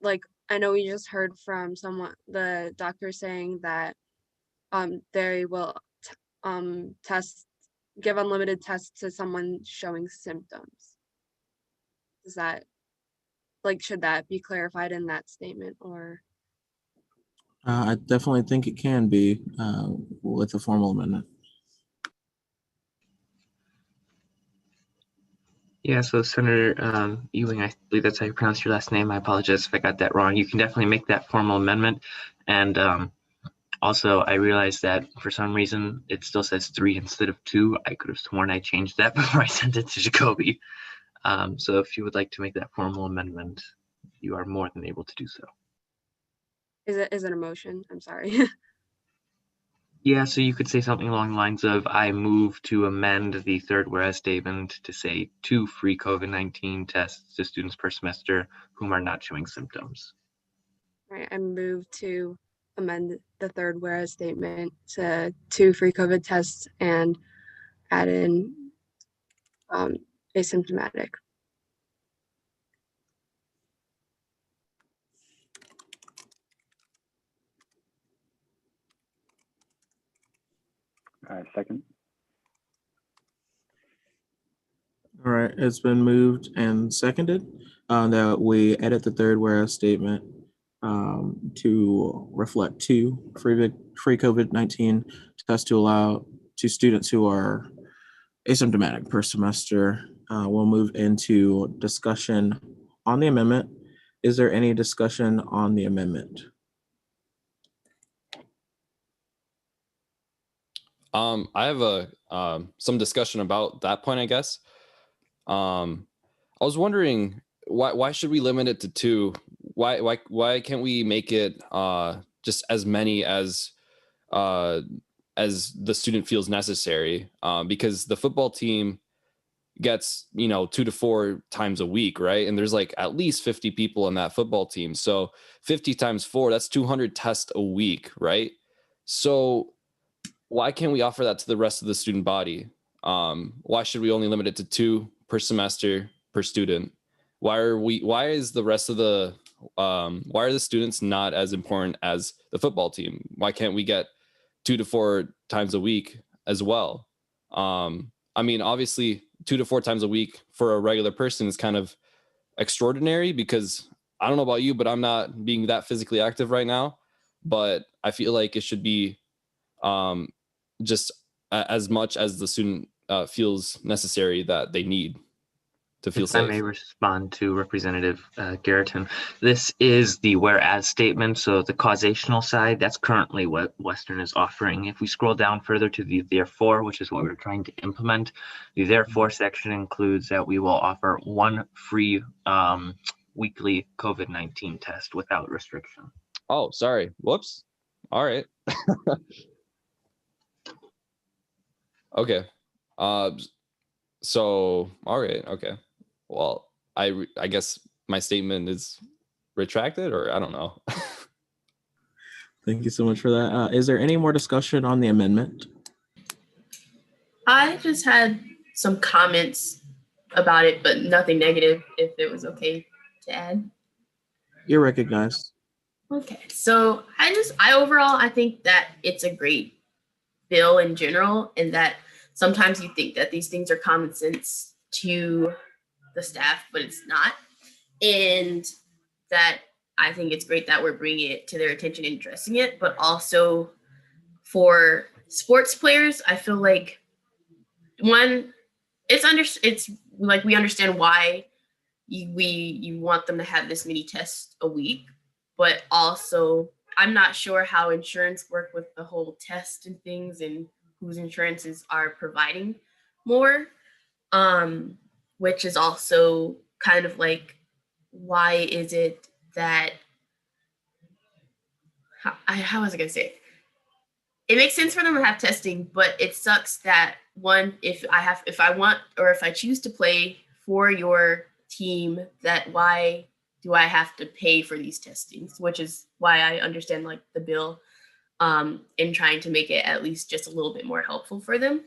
like, I know we just heard from the doctor saying that they will give unlimited tests to someone showing symptoms. Is that, like, should that be clarified in that statement, or? I definitely think it can be with a formal amendment. Yeah, so Senator Ewing, I believe that's how you pronounce your last name. I apologize if I got that wrong. You can definitely make that formal amendment. And also, I realized that for some reason it still says 3 instead of 2. I could have sworn I changed that before I sent it to Jacoby. So if you would like to make that formal amendment, you are more than able to do so. Is it a motion? I'm sorry. Yeah, so you could say something along the lines of, I move to amend the third whereas statement to say 2 free COVID-19 tests to students per semester whom are not showing symptoms. Right, I move to amend the third whereas statement to 2 free COVID tests and add in asymptomatic. Second. All right, it's been moved and seconded that we edit the third whereas statement to reflect 2 free COVID-19 tests to allow to students who are asymptomatic per semester. We'll move into discussion on the amendment. Is there any discussion on the amendment? I have some discussion about that point, I guess. I was wondering why should we limit it to 2? Why can't we make it just as many as the student feels necessary? Because the football team gets 2 to 4 times a week, right? And there's like at least 50 people in that football team. So 50 times 4, that's 200 tests a week, right? So why can't we offer that to the rest of the student body? Why should we only limit it to 2 per semester per student? Why is the rest of the why are the students not as important as the football team? Why can't we get 2 to 4 times a week as well? I mean, obviously 2 to 4 times a week for a regular person is kind of extraordinary, because I don't know about you, but I'm not being that physically active right now. But I feel like it should be just as much as the student feels necessary that they need to feel If I safe. may respond to Representative Garreton, this is the whereas statement. So the causational side, that's currently what Western is offering. If we scroll down further to the therefore, which is what we're trying to implement, the therefore section includes that we will offer 1 free weekly COVID-19 test without restriction. Oh, sorry. Whoops. All right. Okay. So, all right. Okay. Well, I guess my statement is retracted, or I don't know. Thank you so much for that. Is there any more discussion on the amendment? I just had some comments about it, but nothing negative, if it was okay to add. You're recognized. Okay, so I overall, I think that it's a great bill in general, and that sometimes you think that these things are common sense to the staff, but it's not. And that I think it's great that we're bringing it to their attention and addressing it, but also for sports players, I feel like it's like we understand why you want them to have this many tests a week, but also I'm not sure how insurance work with the whole test and things and whose insurances are providing more, which is also kind of like, why is it that how was I gonna say it? It makes sense for them to have testing, but it sucks that if I choose to play for your team, that why do I have to pay for these testings? Which is why I understand like the bill in trying to make it at least just a little bit more helpful for them.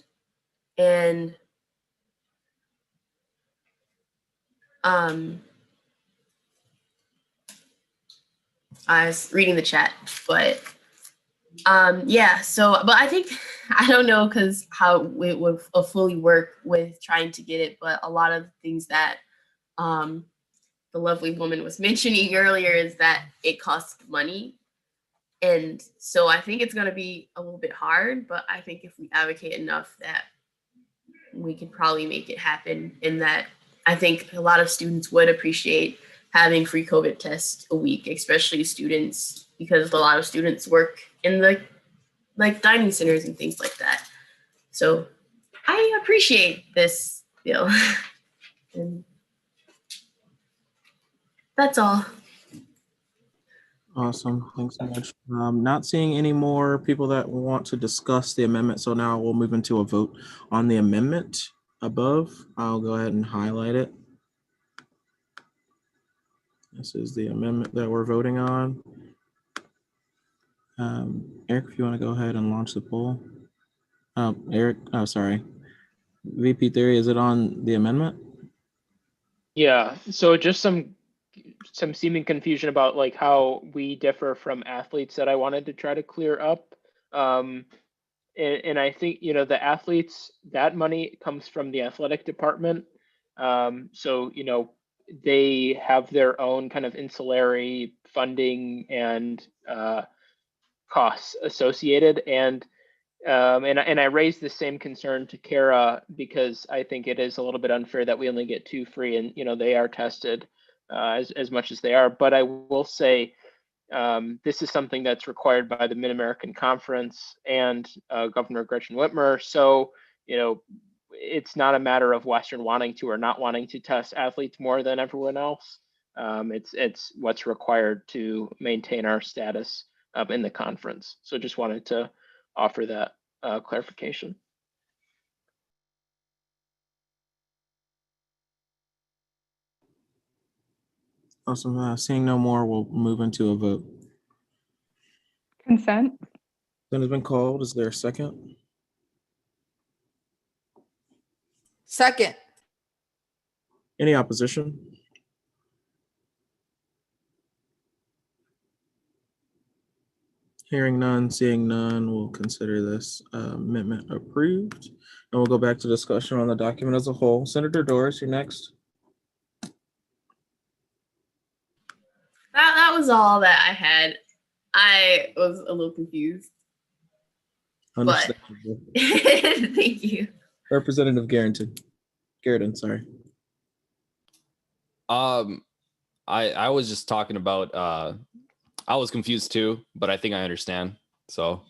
And I was reading the chat, but Yeah, so, but I think, I don't know because how it would fully work with trying to get it, but a lot of things that the lovely woman was mentioning earlier is that it costs money. And so I think it's going to be a little bit hard, but I think if we advocate enough that we could probably make it happen. And that I think a lot of students would appreciate having free COVID tests a week, especially students, because a lot of students work in the like dining centers and things like that. So I appreciate this bill. And that's all. Awesome. Thanks so much. Not seeing any more people that want to discuss the amendment. So now we'll move into a vote on the amendment above. I'll go ahead and highlight it. This is the amendment that we're voting on. Eric, if you want to go ahead and launch the poll. Eric, oh, sorry. VP Theory, is it on the amendment? Yeah, so just some seeming confusion about like how we differ from athletes that I wanted to try to clear up. And I think, you know, the athletes, that money comes from the athletic department. So, you know, they have their own kind of ancillary funding and costs associated. And I raised the same concern to Kara because I think it is a little bit unfair that we only get 2 free, and you know they are tested as much as they are. But I will say this is something that's required by the Mid-American Conference and Governor Gretchen Whitmer. So you know it's not a matter of Western wanting to or not wanting to test athletes more than everyone else. It's what's required to maintain our status in the conference. So just wanted to offer that clarification. Awesome. Seeing no more, we'll move into a vote. Consent. Consent has been called. Is there a second? Second. Any opposition? Hearing none, seeing none, we'll consider this amendment approved. And we'll go back to discussion on the document as a whole. Senator Doris, you're next. That was all that I had. I was a little confused. But thank you. Representative Garrison, sorry. I was just talking about I was confused too, but I think I understand. So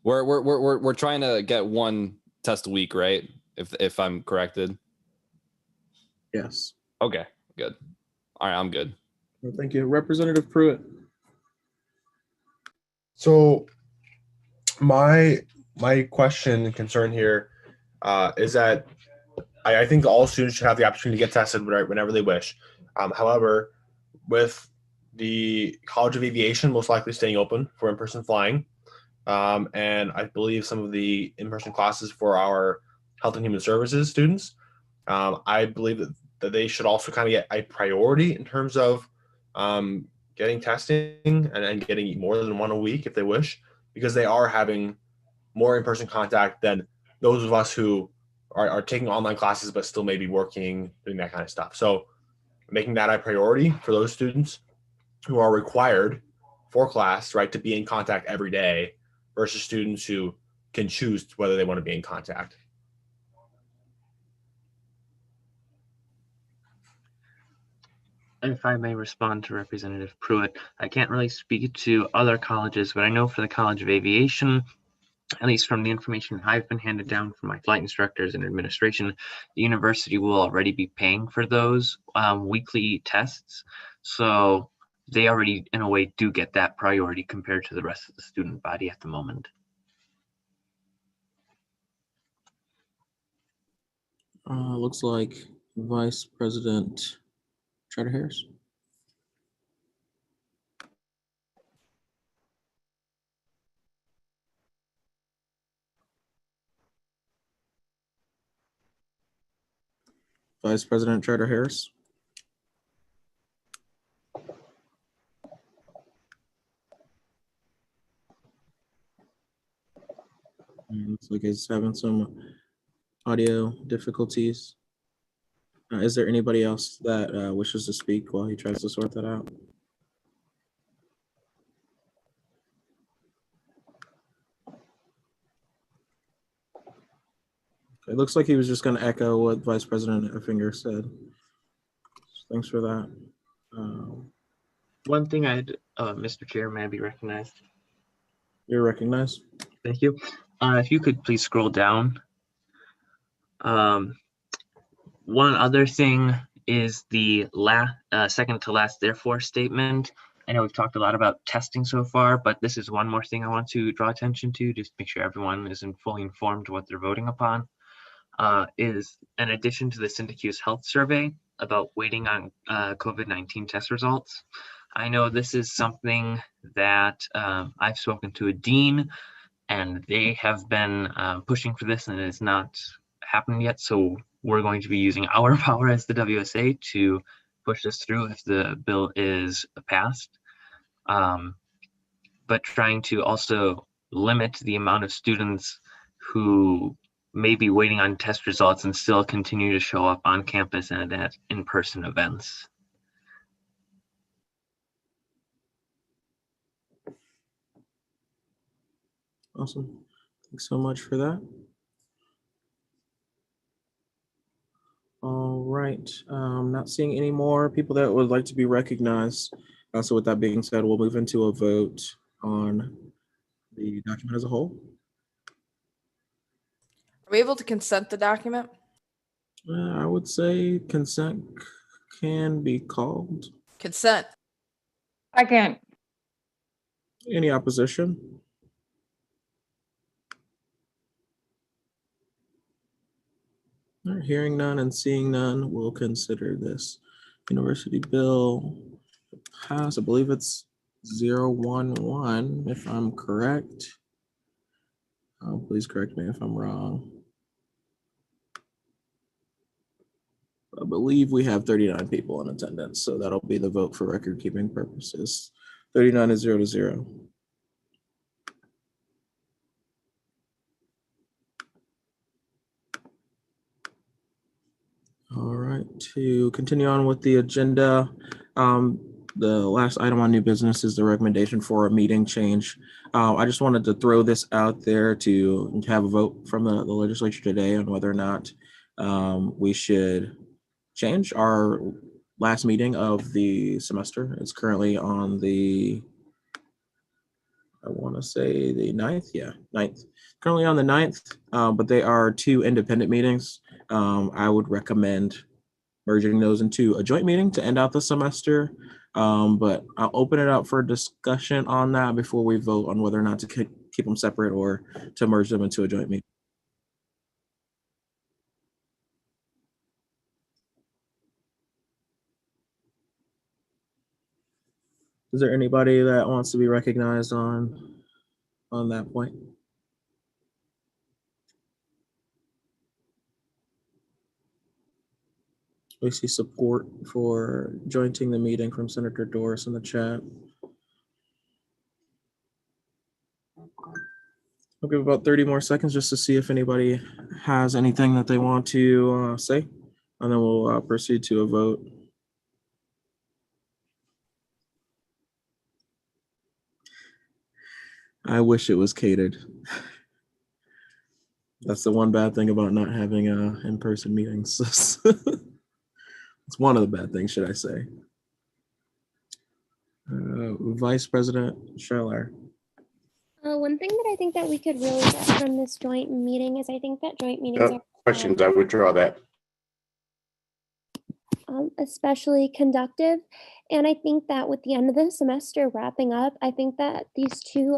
we're trying to get 1 test a week, right? If I'm corrected. Yes. Okay, good. All right, I'm good. Well, thank you. Representative Pruitt. So my question and concern here is that I think all students should have the opportunity to get tested whenever they wish. However, with the College of Aviation most likely staying open for in-person flying, and I believe some of the in-person classes for our Health and Human Services students, I believe that they should also kind of get a priority in terms of getting testing and getting more than 1 a week if they wish, because they are having more in-person contact than those of us who are taking online classes but still maybe working, doing that kind of stuff. So making that a priority for those students who are required for class, right, to be in contact every day versus students who can choose whether they want to be in contact. If I may respond to Representative Pruitt, I can't really speak to other colleges, but I know for the College of Aviation, at least from the information I've been handed down from my flight instructors and administration, the university will already be paying for those weekly tests. So they already, in a way, do get that priority compared to the rest of the student body at the moment. Looks like Vice President Charter Harris. Vice President Charter Harris. Looks like he's having some audio difficulties. Is there anybody else that wishes to speak while he tries to sort that out? It looks like he was just going to echo what Vice President Effinger said. Thanks for that. One thing Mr. Chair, may I be recognized? You're recognized. Thank you. If you could please scroll down. One other thing is the second to last therefore statement. I know we've talked a lot about testing so far, but this is one more thing I want to draw attention to, just make sure everyone is fully informed what they're voting upon. Is in addition to the Syndicus Health Survey about waiting on COVID-19 test results. I know this is something that I've spoken to a dean, and they have been pushing for this, and it has not happened yet. So we're going to be using our power as the WSA to push this through if the bill is passed. But trying to also limit the amount of students who may be waiting on test results and still continue to show up on campus and at in-person events. Awesome. Thanks so much for that. All right. Not seeing any more people that would like to be recognized. So with that being said, we'll move into a vote on the document as a whole. Are we able to consent the document? I would say consent can be called. Consent. Second. Any opposition? All right, hearing none and seeing none, we'll consider this university bill pass. I believe it's 011, if I'm correct. Please correct me if I'm wrong. I believe we have 39 people in attendance, so that'll be the vote for record keeping purposes. 39 is 0-0. All right, to continue on with the agenda, the last item on new business is the recommendation for a meeting change. I just wanted to throw this out there to have a vote from the legislature today on whether or not we should change our last meeting of the semester. It's currently on the, I want to say the 9th. Yeah, 9th. Currently on the 9th, but they are two independent meetings. I would recommend merging those into a joint meeting to end out the semester. But I'll open it up for discussion on that before we vote on whether or not to keep them separate or to merge them into a joint meeting. Is there anybody that wants to be recognized on that point? We see support for joining the meeting from Senator Doris in the chat. I'll give about 30 more seconds just to see if anybody has anything that they want to say, and then we'll proceed to a vote. I wish it was catered. That's the one bad thing about not having in-person meetings. It's one of the bad things, should I say. Vice President Schiller. One thing that I think that we could really get from this joint meeting is I think that joint meetings are questions. I withdraw that. especially conductive. And I think that with the end of the semester wrapping up, I think that these two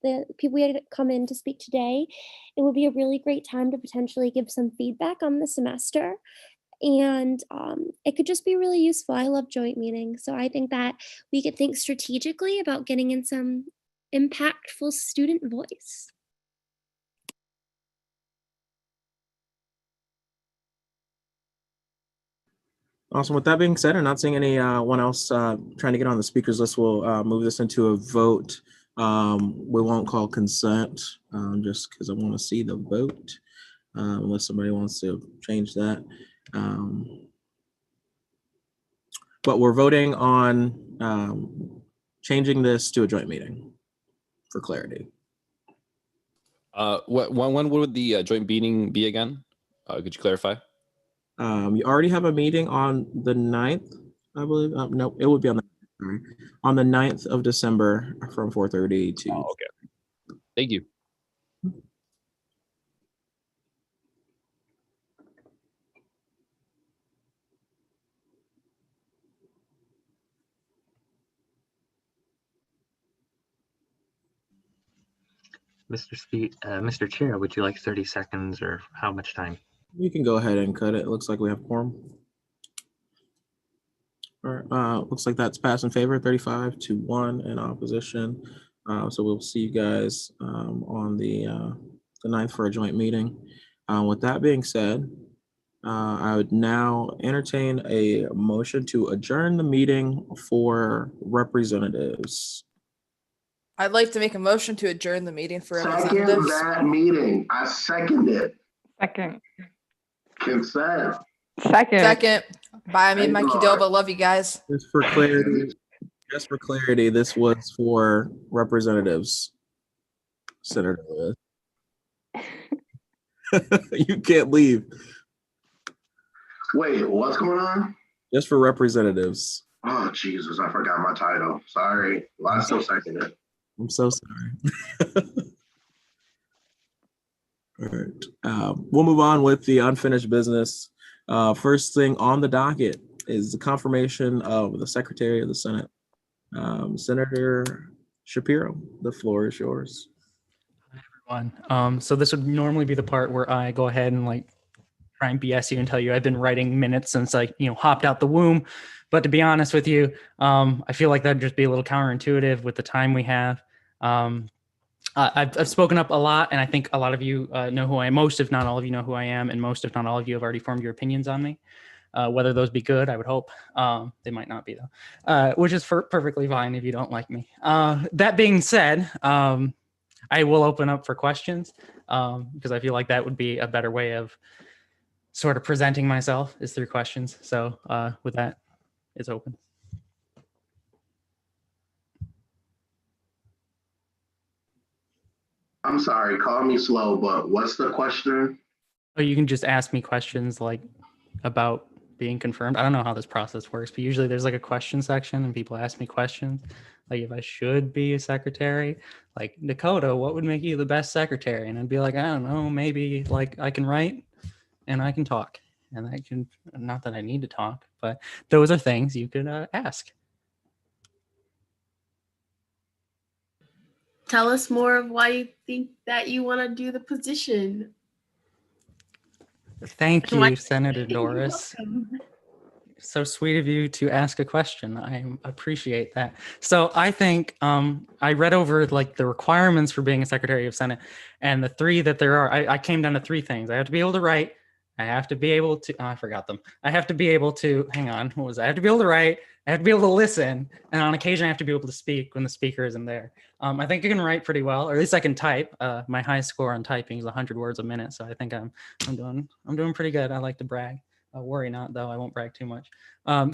the people we had come in to speak today, it would be a really great time to potentially give some feedback on the semester. And it could just be really useful. I love joint meetings. So I think that we could think strategically about getting in some impactful student voice. Awesome. With that being said, and not seeing anyone else trying to get on the speakers list, we'll move this into a vote We won't call consent just because I want to see the vote, unless somebody wants to change that. But we're voting on changing this to a joint meeting for clarity. When would the joint meeting be again? Could you clarify? You already have a meeting on the 9th, I believe. No, it would be on the 9th of December from 4:30 to. Oh, okay. Thank you. Mr. Chair, would you like 30 seconds or how much time? You can go ahead and cut it. It looks like we have quorum. All right, looks like that's passed in favor, 35-1 in opposition. So we'll see you guys on the 9th for a joint meeting. With that being said, I would now entertain a motion to adjourn the meeting for representatives. I'd like to make a motion to adjourn the meeting for Second representatives. that meeting. I second it. Second. Consent. Second. Bye. I mean, Thank you, Mikey Lord. Doba. Love you guys. Just for clarity, this was for representatives. Senator Lewis. You can't leave. Wait, what's going on? Just for representatives. Oh, Jesus, I forgot my title. Sorry. Well, I still second it. I'm so sorry. All right. We'll move on with the unfinished business. First thing on the docket is the confirmation of the Secretary of the Senate. Senator Shapiro, the floor is yours. Everyone. So this would normally be the part where I go ahead and like try and BS you and tell you I've been writing minutes since I, hopped out the womb. But to be honest with you, I feel like that'd just be a little counterintuitive with the time we have. I've spoken up a lot, and I think a lot of you know who I am. Most, if not all of you know who I am, and most, if not all of you have already formed your opinions on me. Whether those be good, I would hope. They might not be, though, which is perfectly fine if you don't like me. That being said, I will open up for questions because I feel like that would be a better way of sort of presenting myself is through questions. So with that, it's open. I'm sorry, call me slow, but what's the question? Oh, you can just ask me questions like about being confirmed. I don't know how this process works, but usually there's like a question section and people ask me questions. Like if I should be a secretary, like Dakota, what would make you the best secretary? And I'd be like, I don't know, maybe like I can write and I can talk. And I can, not that I need to talk, but those are things you could ask. Tell us more of why you think that you want to do the position. Thank you, Senator Doris. So sweet of you to ask a question. I appreciate that. So I think I read over like the requirements for being a Secretary of Senate, and the three that there are, I came down to three things. I have to be able to write. I have to be able to, I forgot them. I have to be able to, hang on, what was that? I have to be able to write. I have to be able to listen. And on occasion, I have to be able to speak when the speaker isn't there. I think I can write pretty well, or at least I can type. My highest score on typing is 100 words a minute. So I think I'm doing pretty good. I like to brag. Worry not, though. I won't brag too much.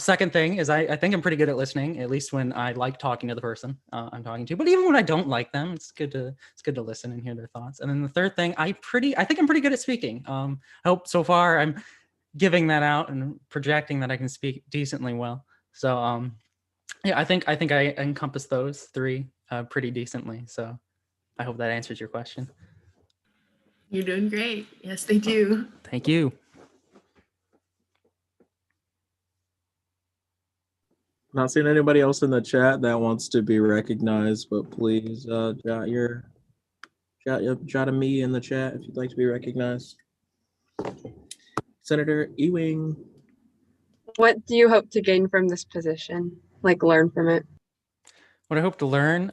Second thing is I think I'm pretty good at listening, at least when I like talking to the person I'm talking to. But even when I don't like them, it's good to listen and hear their thoughts. And then the third thing, I think I'm pretty good at speaking. I hope so far I'm giving that out and projecting that I can speak decently well. So yeah, I think I encompass those three pretty decently. So I hope that answers your question. You're doing great. Yes, they do. Thank you. Not seeing anybody else in the chat that wants to be recognized, but please jot a me in the chat if you'd like to be recognized. Senator Ewing. What do you hope to gain from this position? Like learn from it? What I hope to learn?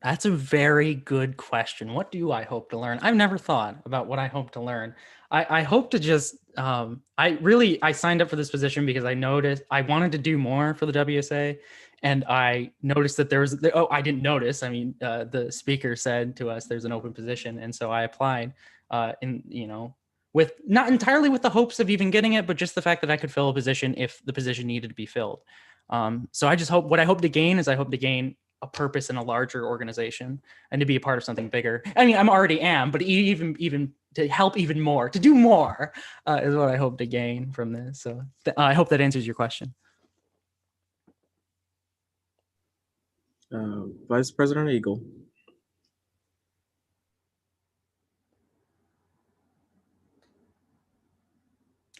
That's a very good question. What do I hope to learn? I've never thought about what I hope to learn. I hope to just, I signed up for this position because I noticed I wanted to do more for the WSA. and I noticed that there was, oh, I didn't notice. I mean, the speaker said to us, there's an open position. And so I applied with not entirely with the hopes of even getting it, but just the fact that I could fill a position if the position needed to be filled. So I just hope, what I hope to gain is I hope to gain a purpose in a larger organization and to be a part of something bigger. I mean, I'm already am, but even to help even more, to do more is what I hope to gain from this. So I hope that answers your question. Vice President Eagle.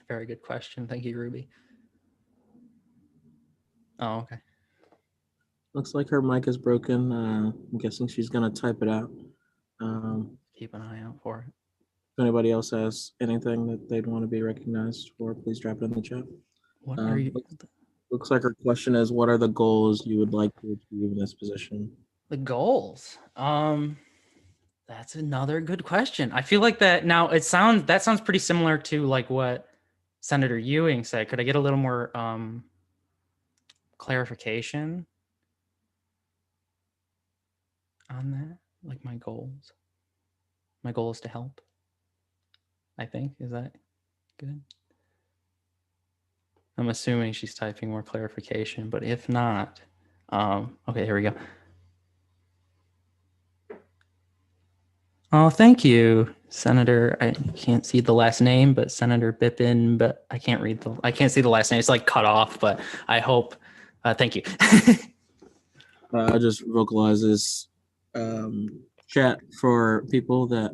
Very good question. Thank you, Ruby. Oh, okay. Looks like her mic is broken. I'm guessing she's going to type it out. Keep an eye out for it. If anybody else has anything that they'd want to be recognized for, please drop it in the chat. What are you? Looks like her question is, what are the goals you would like to achieve in this position? The goals. That's another good question. I feel like that now that sounds pretty similar to like what Senator Ewing said. Could I get a little more clarification on that? Like my goals. My goal is to help. I think, is that good? I'm assuming she's typing more clarification, but if not, okay, here we go. Oh, thank you, Senator. I can't see the last name, but Senator Bippin, but I can't see the last name. It's like cut off, but I hope, thank you. I just vocalize this chat for people that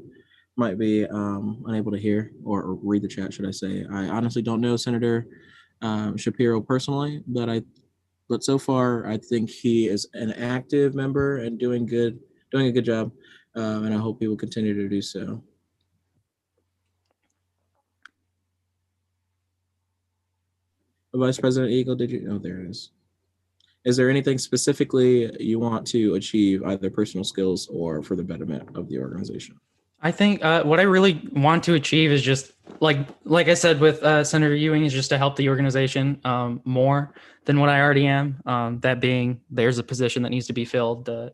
might be unable to hear or read the chat, should I say. I honestly don't know Senator Shapiro personally, but so far I think he is an active member and doing a good job, and I hope he will continue to do so. Vice President Eagle, did you? Oh, there it is. Is there anything specifically you want to achieve, either personal skills or for the betterment of the organization? I think what I really want to achieve is just like I said with Senator Ewing, is just to help the organization more than what I already am. That being, there's a position that needs to be filled, the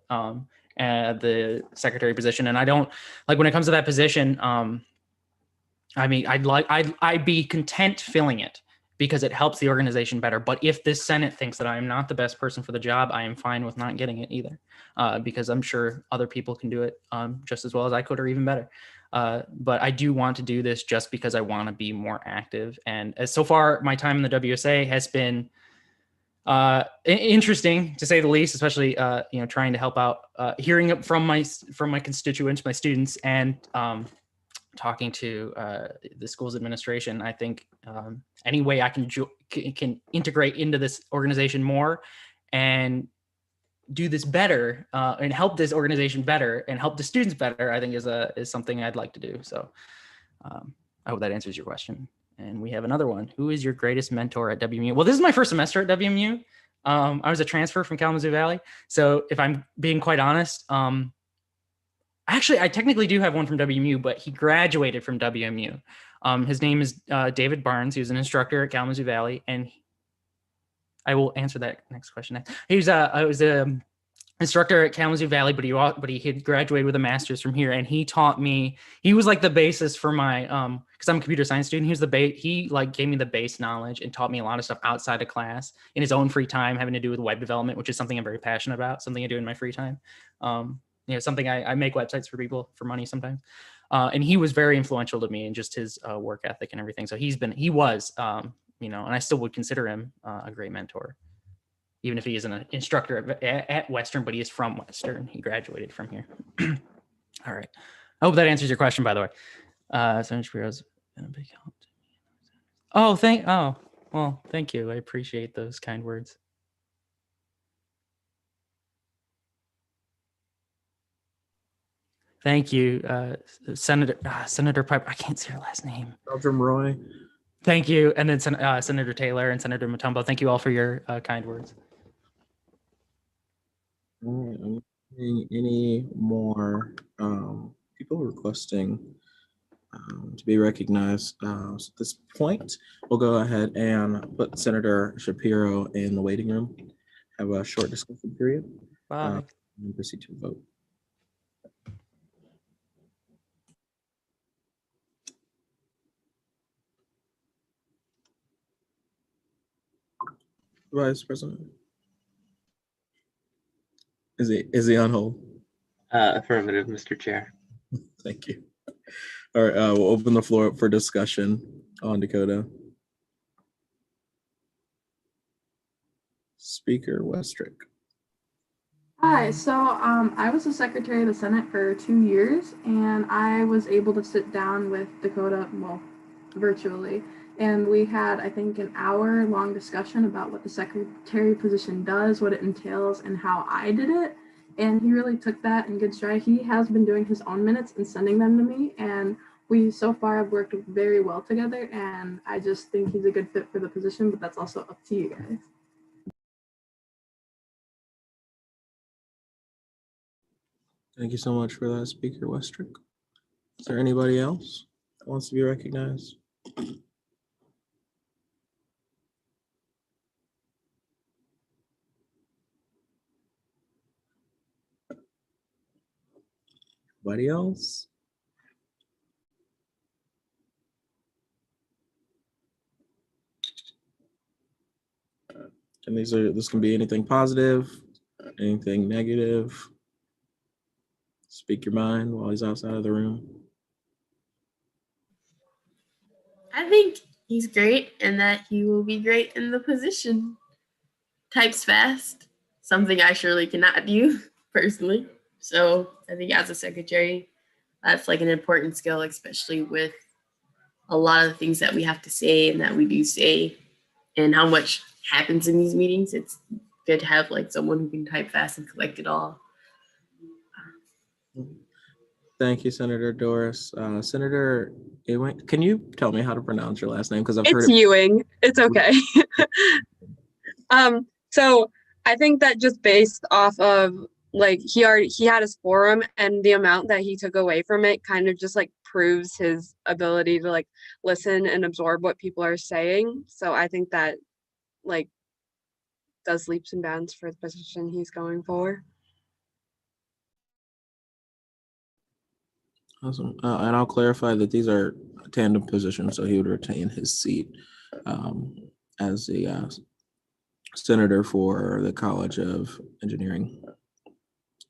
secretary position, and I don't like when it comes to that position. I mean, I'd be content filling it because it helps the organization better. But if this Senate thinks that I am not the best person for the job, I am fine with not getting it either, because I'm sure other people can do it just as well as I could or even better. But I do want to do this just because I want to be more active. And as so far, my time in the WSA has been interesting to say the least, especially trying to help out, hearing it from my constituents, my students, and talking to the school's administration. I think any way I can integrate into this organization more and do this better and help this organization better and help the students better, I think is something I'd like to do. So I hope that answers your question. And we have another one. Who is your greatest mentor at WMU? Well, this is my first semester at WMU. I was a transfer from Kalamazoo Valley. So if I'm being quite honest, actually, I technically do have one from WMU, but he graduated from WMU. His name is David Barnes. He was an instructor at Kalamazoo Valley, and I will answer that next question. He was a instructor at Kalamazoo Valley, but he had graduated with a master's from here, and he taught me. He was like the basis for my because I'm a computer science student. He like gave me the base knowledge and taught me a lot of stuff outside of class in his own free time, having to do with web development, which is something I'm very passionate about. Something I do in my free time. Something I make websites for people for money sometimes. And he was very influential to me in just his work ethic and everything. So he was, and I still would consider him a great mentor, even if he isn't an instructor at Western, but he is from Western. He graduated from here. All right. I hope that answers your question, by the way. Senator Shapiro's been a big help to me. Well, thank you. I appreciate those kind words. Thank you, Senator Piper. I can't see her last name. Belgium Roy. Thank you, and then Senator Taylor and Senator Mutombo. Thank you all for your kind words. All right, I'm seeing any more people requesting to be recognized. So at this point, we'll go ahead and put Senator Shapiro in the waiting room. have a short discussion period. Bye. And proceed to vote. Vice President. Is he on hold? Affirmative, Mr. Chair. Thank you. All right, we'll open the floor up for discussion on Dakota. Speaker Westrick. Hi, so I was the Secretary of the Senate for 2 years, and I was able to sit down with Dakota, well, virtually, and we had, I think, an hour-long discussion about what the secretary position does, what it entails, and how I did it, and he really took that in good stride. He has been doing his own minutes and sending them to me, and we so far have worked very well together, and I just think he's a good fit for the position, but that's also up to you guys. Thank you so much for that, Speaker Westrick. Is there anybody else that wants to be recognized? Anybody else? And this can be anything positive, anything negative. Speak your mind while he's outside of the room. I think he's great and that he will be great in the position. Types fast, something I surely cannot do personally. So I think as a secretary, that's like an important skill, especially with a lot of the things that we have to say and that we do say and how much happens in these meetings. It's good to have like someone who can type fast and collect it all. Thank you, Senator Doris. Senator Ewing, can you tell me how to pronounce your last name? Because I've heard It's it. Ewing. It's okay. So I think that just based off of like he had his forum, and the amount that he took away from it kind of just like proves his ability to like listen and absorb what people are saying. So I think that like does leaps and bounds for the position he's going for. Awesome. And I'll clarify that these are tandem positions, so he would retain his seat as the senator for the College of Engineering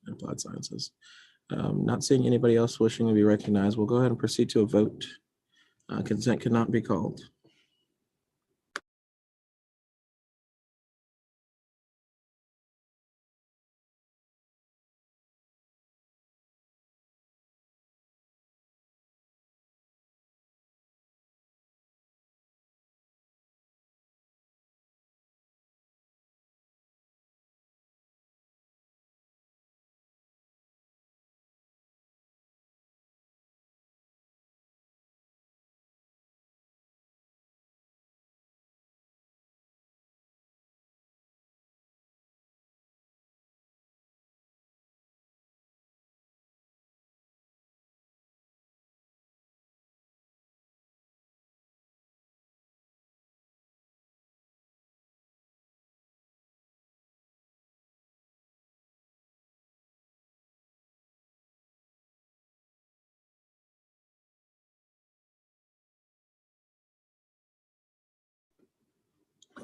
and Applied Sciences. Not seeing anybody else wishing to be recognized, we'll go ahead and proceed to a vote. Consent cannot be called.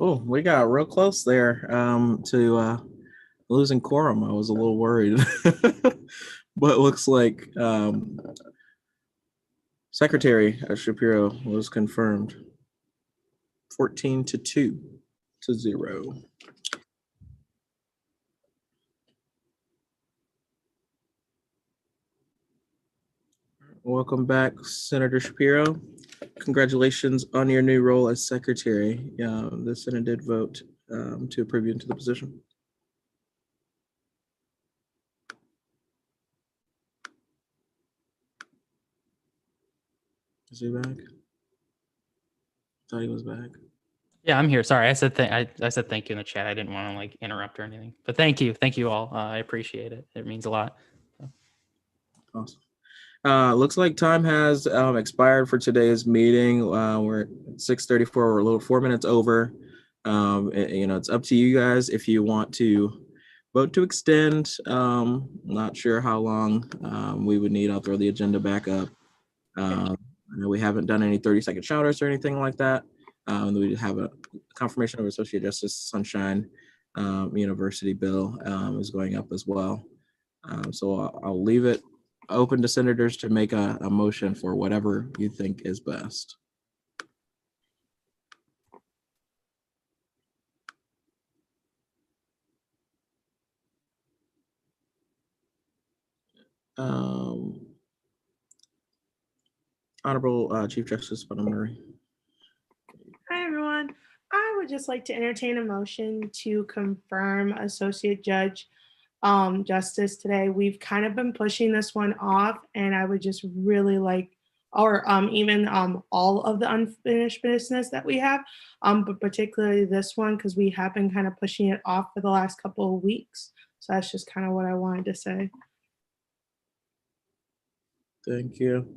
Oh, we got real close there to losing quorum. I was a little worried, but it looks like Secretary Shapiro was confirmed 14-2 to 0. Welcome back, Senator Shapiro. Congratulations on your new role as Secretary. The Senate did vote to approve you into the position. Is he back? Thought he was back. Yeah, I'm here. Sorry, I said thank you in the chat. I didn't want to like interrupt or anything, but thank you all. I appreciate it. It means a lot. Awesome. Looks like time has expired for today's meeting. We're at 6:34. We're a little 4 minutes over. It's up to you guys if you want to vote to extend. Not sure how long we would need. I'll throw the agenda back up. I know we haven't done any 30-second shouters or anything like that. We have a confirmation of Associate Justice Sunshine University bill is going up as well. So I'll leave it open to senators to make a motion for whatever you think is best. Honorable Chief Justice Murray. Hi, everyone. I would just like to entertain a motion to confirm Associate Judge Justice today. We've kind of been pushing this one off, and I would just really like, or even all of the unfinished business that we have, but particularly this one, because we have been kind of pushing it off for the last couple of weeks. So that's just kind of what I wanted to say. Thank you.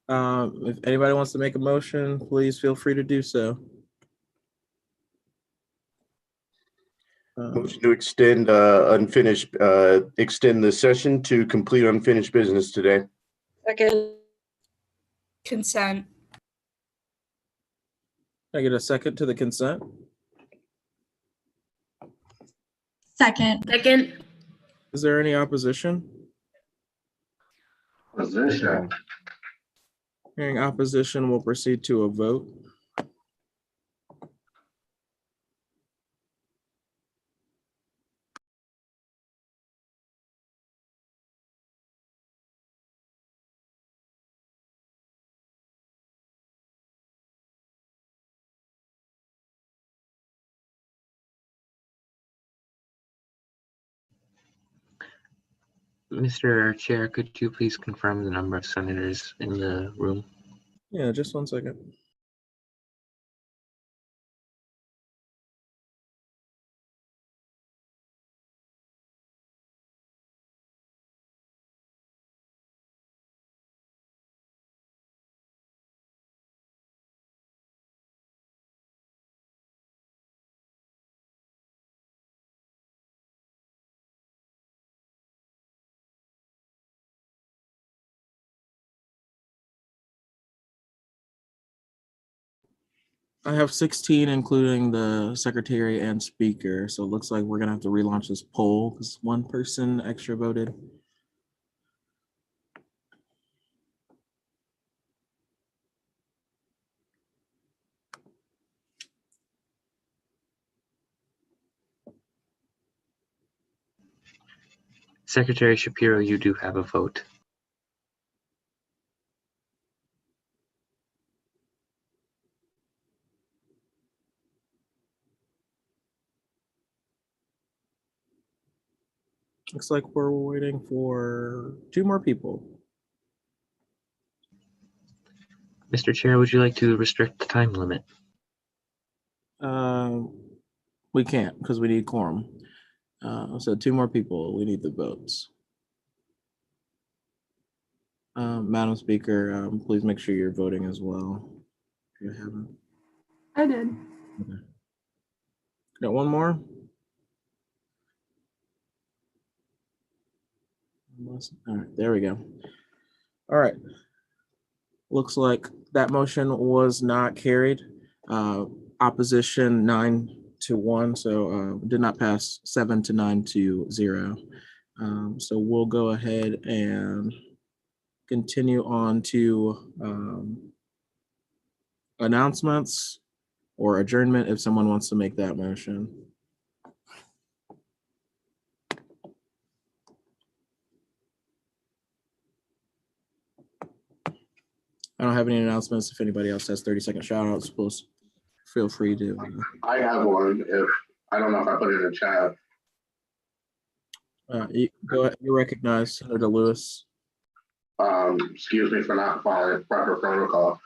If anybody wants to make a motion, please feel free to do so. Motion to extend extend the session to complete unfinished business today. Second. Consent. Can I get a second to the consent? Second. Is there any opposition? Position. Hearing opposition, we'll proceed to a vote. Mr. Chair, could you please confirm the number of senators in the room? Yeah, just 1 second. I have 16, including the secretary and speaker. So it looks like we're gonna have to relaunch this poll because one person extra voted. Secretary Shapiro, you do have a vote. Looks like we're waiting for 2 more people. Mr. Chair, would you like to restrict the time limit? We can't because we need quorum. So 2 more people, we need the votes. Madam Speaker, please make sure you're voting as well. If you haven't. I did. Okay. Got 1 more? All right, there we go. All right. Looks like that motion was not carried. Opposition 9-1, so did not pass 7-9-0. So we'll go ahead and continue on to announcements or adjournment if someone wants to make that motion. I don't have any announcements. If anybody else has 30-second shout outs, please feel free to. I have one. If I don't know if I put it in the chat. Go ahead. You recognize Senator Lewis. Excuse me for not following proper protocol.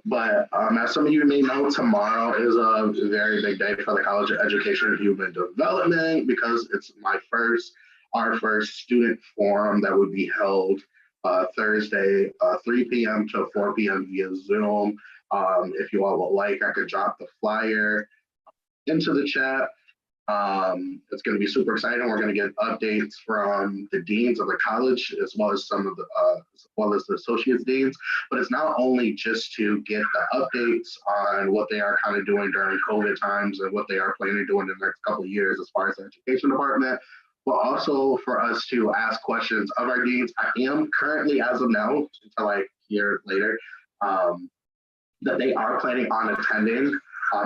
But as some of you may know, tomorrow is a very big day for the College of Education and Human Development because it's our first student forum that would be held Thursday, 3 p.m. to 4 p.m. via Zoom. If you all would like, I could drop the flyer into the chat. It's going to be super exciting. We're going to get updates from the deans of the college, as well as some of the, as well as the associates deans. But it's not only just to get the updates on what they are kind of doing during COVID times and what they are planning to do in the next couple of years as far as the education department, but also for us to ask questions of our deans. I am currently, as of now, until I hear later, that they are planning on attending.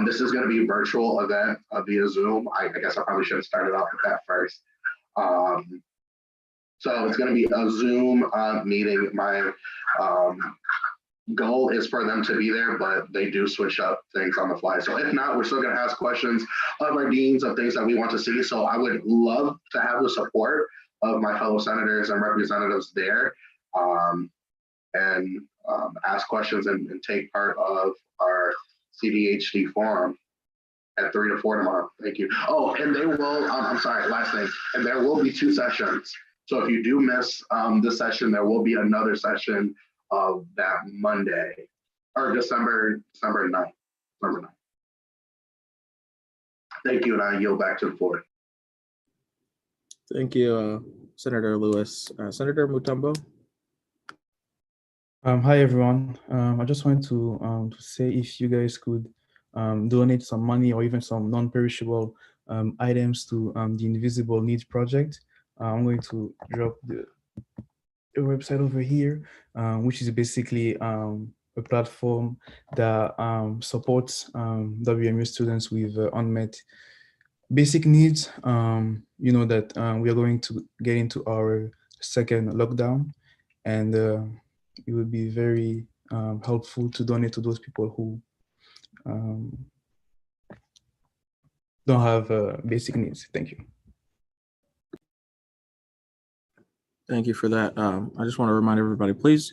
This is going to be a virtual event via Zoom. I guess I probably should have started off with that first. So it's going to be a Zoom meeting. My goal is for them to be there, but they do switch up things on the fly. So if not, we're still going to ask questions of our deans of things that we want to see. So I would love to have the support of my fellow senators and representatives there, and ask questions and take part of our CDHD forum at 3 to 4 tomorrow. Thank you. Oh, and they will, I'm sorry, last thing, and there will be 2 sessions. So if you do miss this session, there will be another session of that Monday, or December 9th. Thank you, and I yield back to the floor. Thank you, Senator Lewis. Senator Mutombo. Hi everyone. I just wanted to say if you guys could donate some money or even some non-perishable items to the Invisible Needs Project. I'm going to drop the website over here, which is basically a platform that supports WMU students with unmet basic needs. You know that we are going to get into our second lockdown, and it would be very helpful to donate to those people who don't have basic needs. Thank you. Thank you for that. I just want to remind everybody, please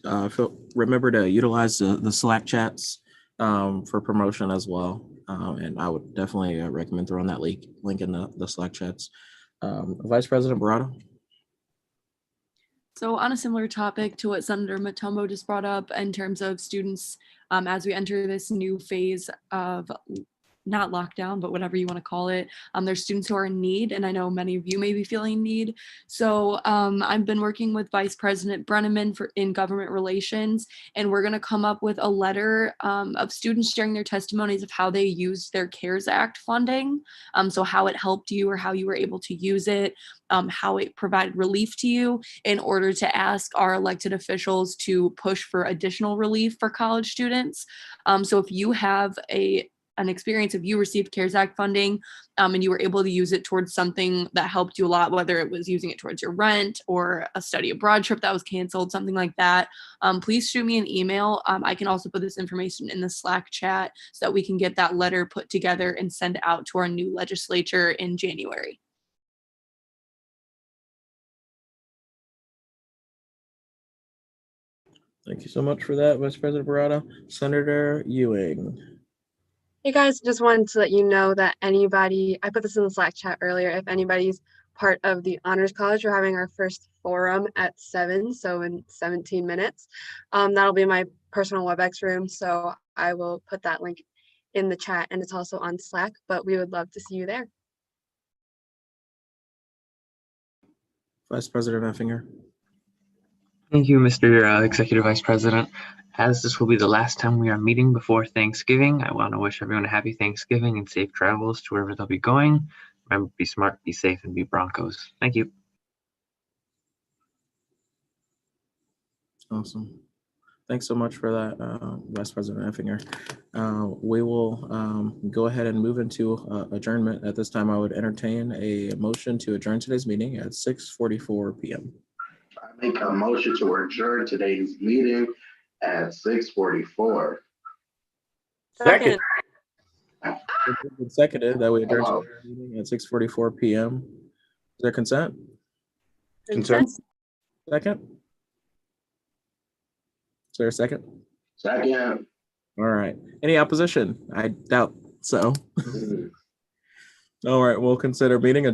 remember to utilize the Slack chats for promotion as well. And I would definitely recommend throwing that link in the Slack chats. Vice President Barada. So on a similar topic to what Senator Mutombo just brought up in terms of students, as we enter this new phase of not lockdown, but whatever you want to call it, there's students who are in need, and I know many of you may be feeling need. So I've been working with Vice President Brenneman in government relations, and we're going to come up with a letter of students sharing their testimonies of how they used their CARES Act funding. So how it helped you or how you were able to use it, how it provided relief to you, in order to ask our elected officials to push for additional relief for college students. So if you have an experience of you received CARES Act funding and you were able to use it towards something that helped you a lot, whether it was using it towards your rent or a study abroad trip that was canceled, something like that, please shoot me an email. I can also put this information in the Slack chat so that we can get that letter put together and send out to our new legislature in January. Thank you so much for that, Vice President Barada. Senator Ewing. Hey guys, just wanted to let you know that anybody, I put this in the Slack chat earlier, if anybody's part of the Honors College, we're having our first forum at 7, so in 17 minutes. That'll be my personal WebEx room, so I will put that link in the chat, and it's also on Slack, but we would love to see you there. Vice President Effinger. Thank you, Mr. Executive Vice President. As this will be the last time we are meeting before Thanksgiving, I want to wish everyone a happy Thanksgiving and safe travels to wherever they'll be going. Remember, be smart, be safe, and be Broncos. Thank you. Awesome. Thanks so much for that, Vice President Effinger. We will go ahead and move into adjournment. At this time, I would entertain a motion to adjourn today's meeting at 6:44 p.m. I make a motion to adjourn today's meeting at 6:44. Second. Seconded that we adjourn today's meeting at 6:44 p.m. Is there consent? Consent. Second? Is there a second? Second. All right. Any opposition? I doubt so. All right, we'll consider meeting adjourned.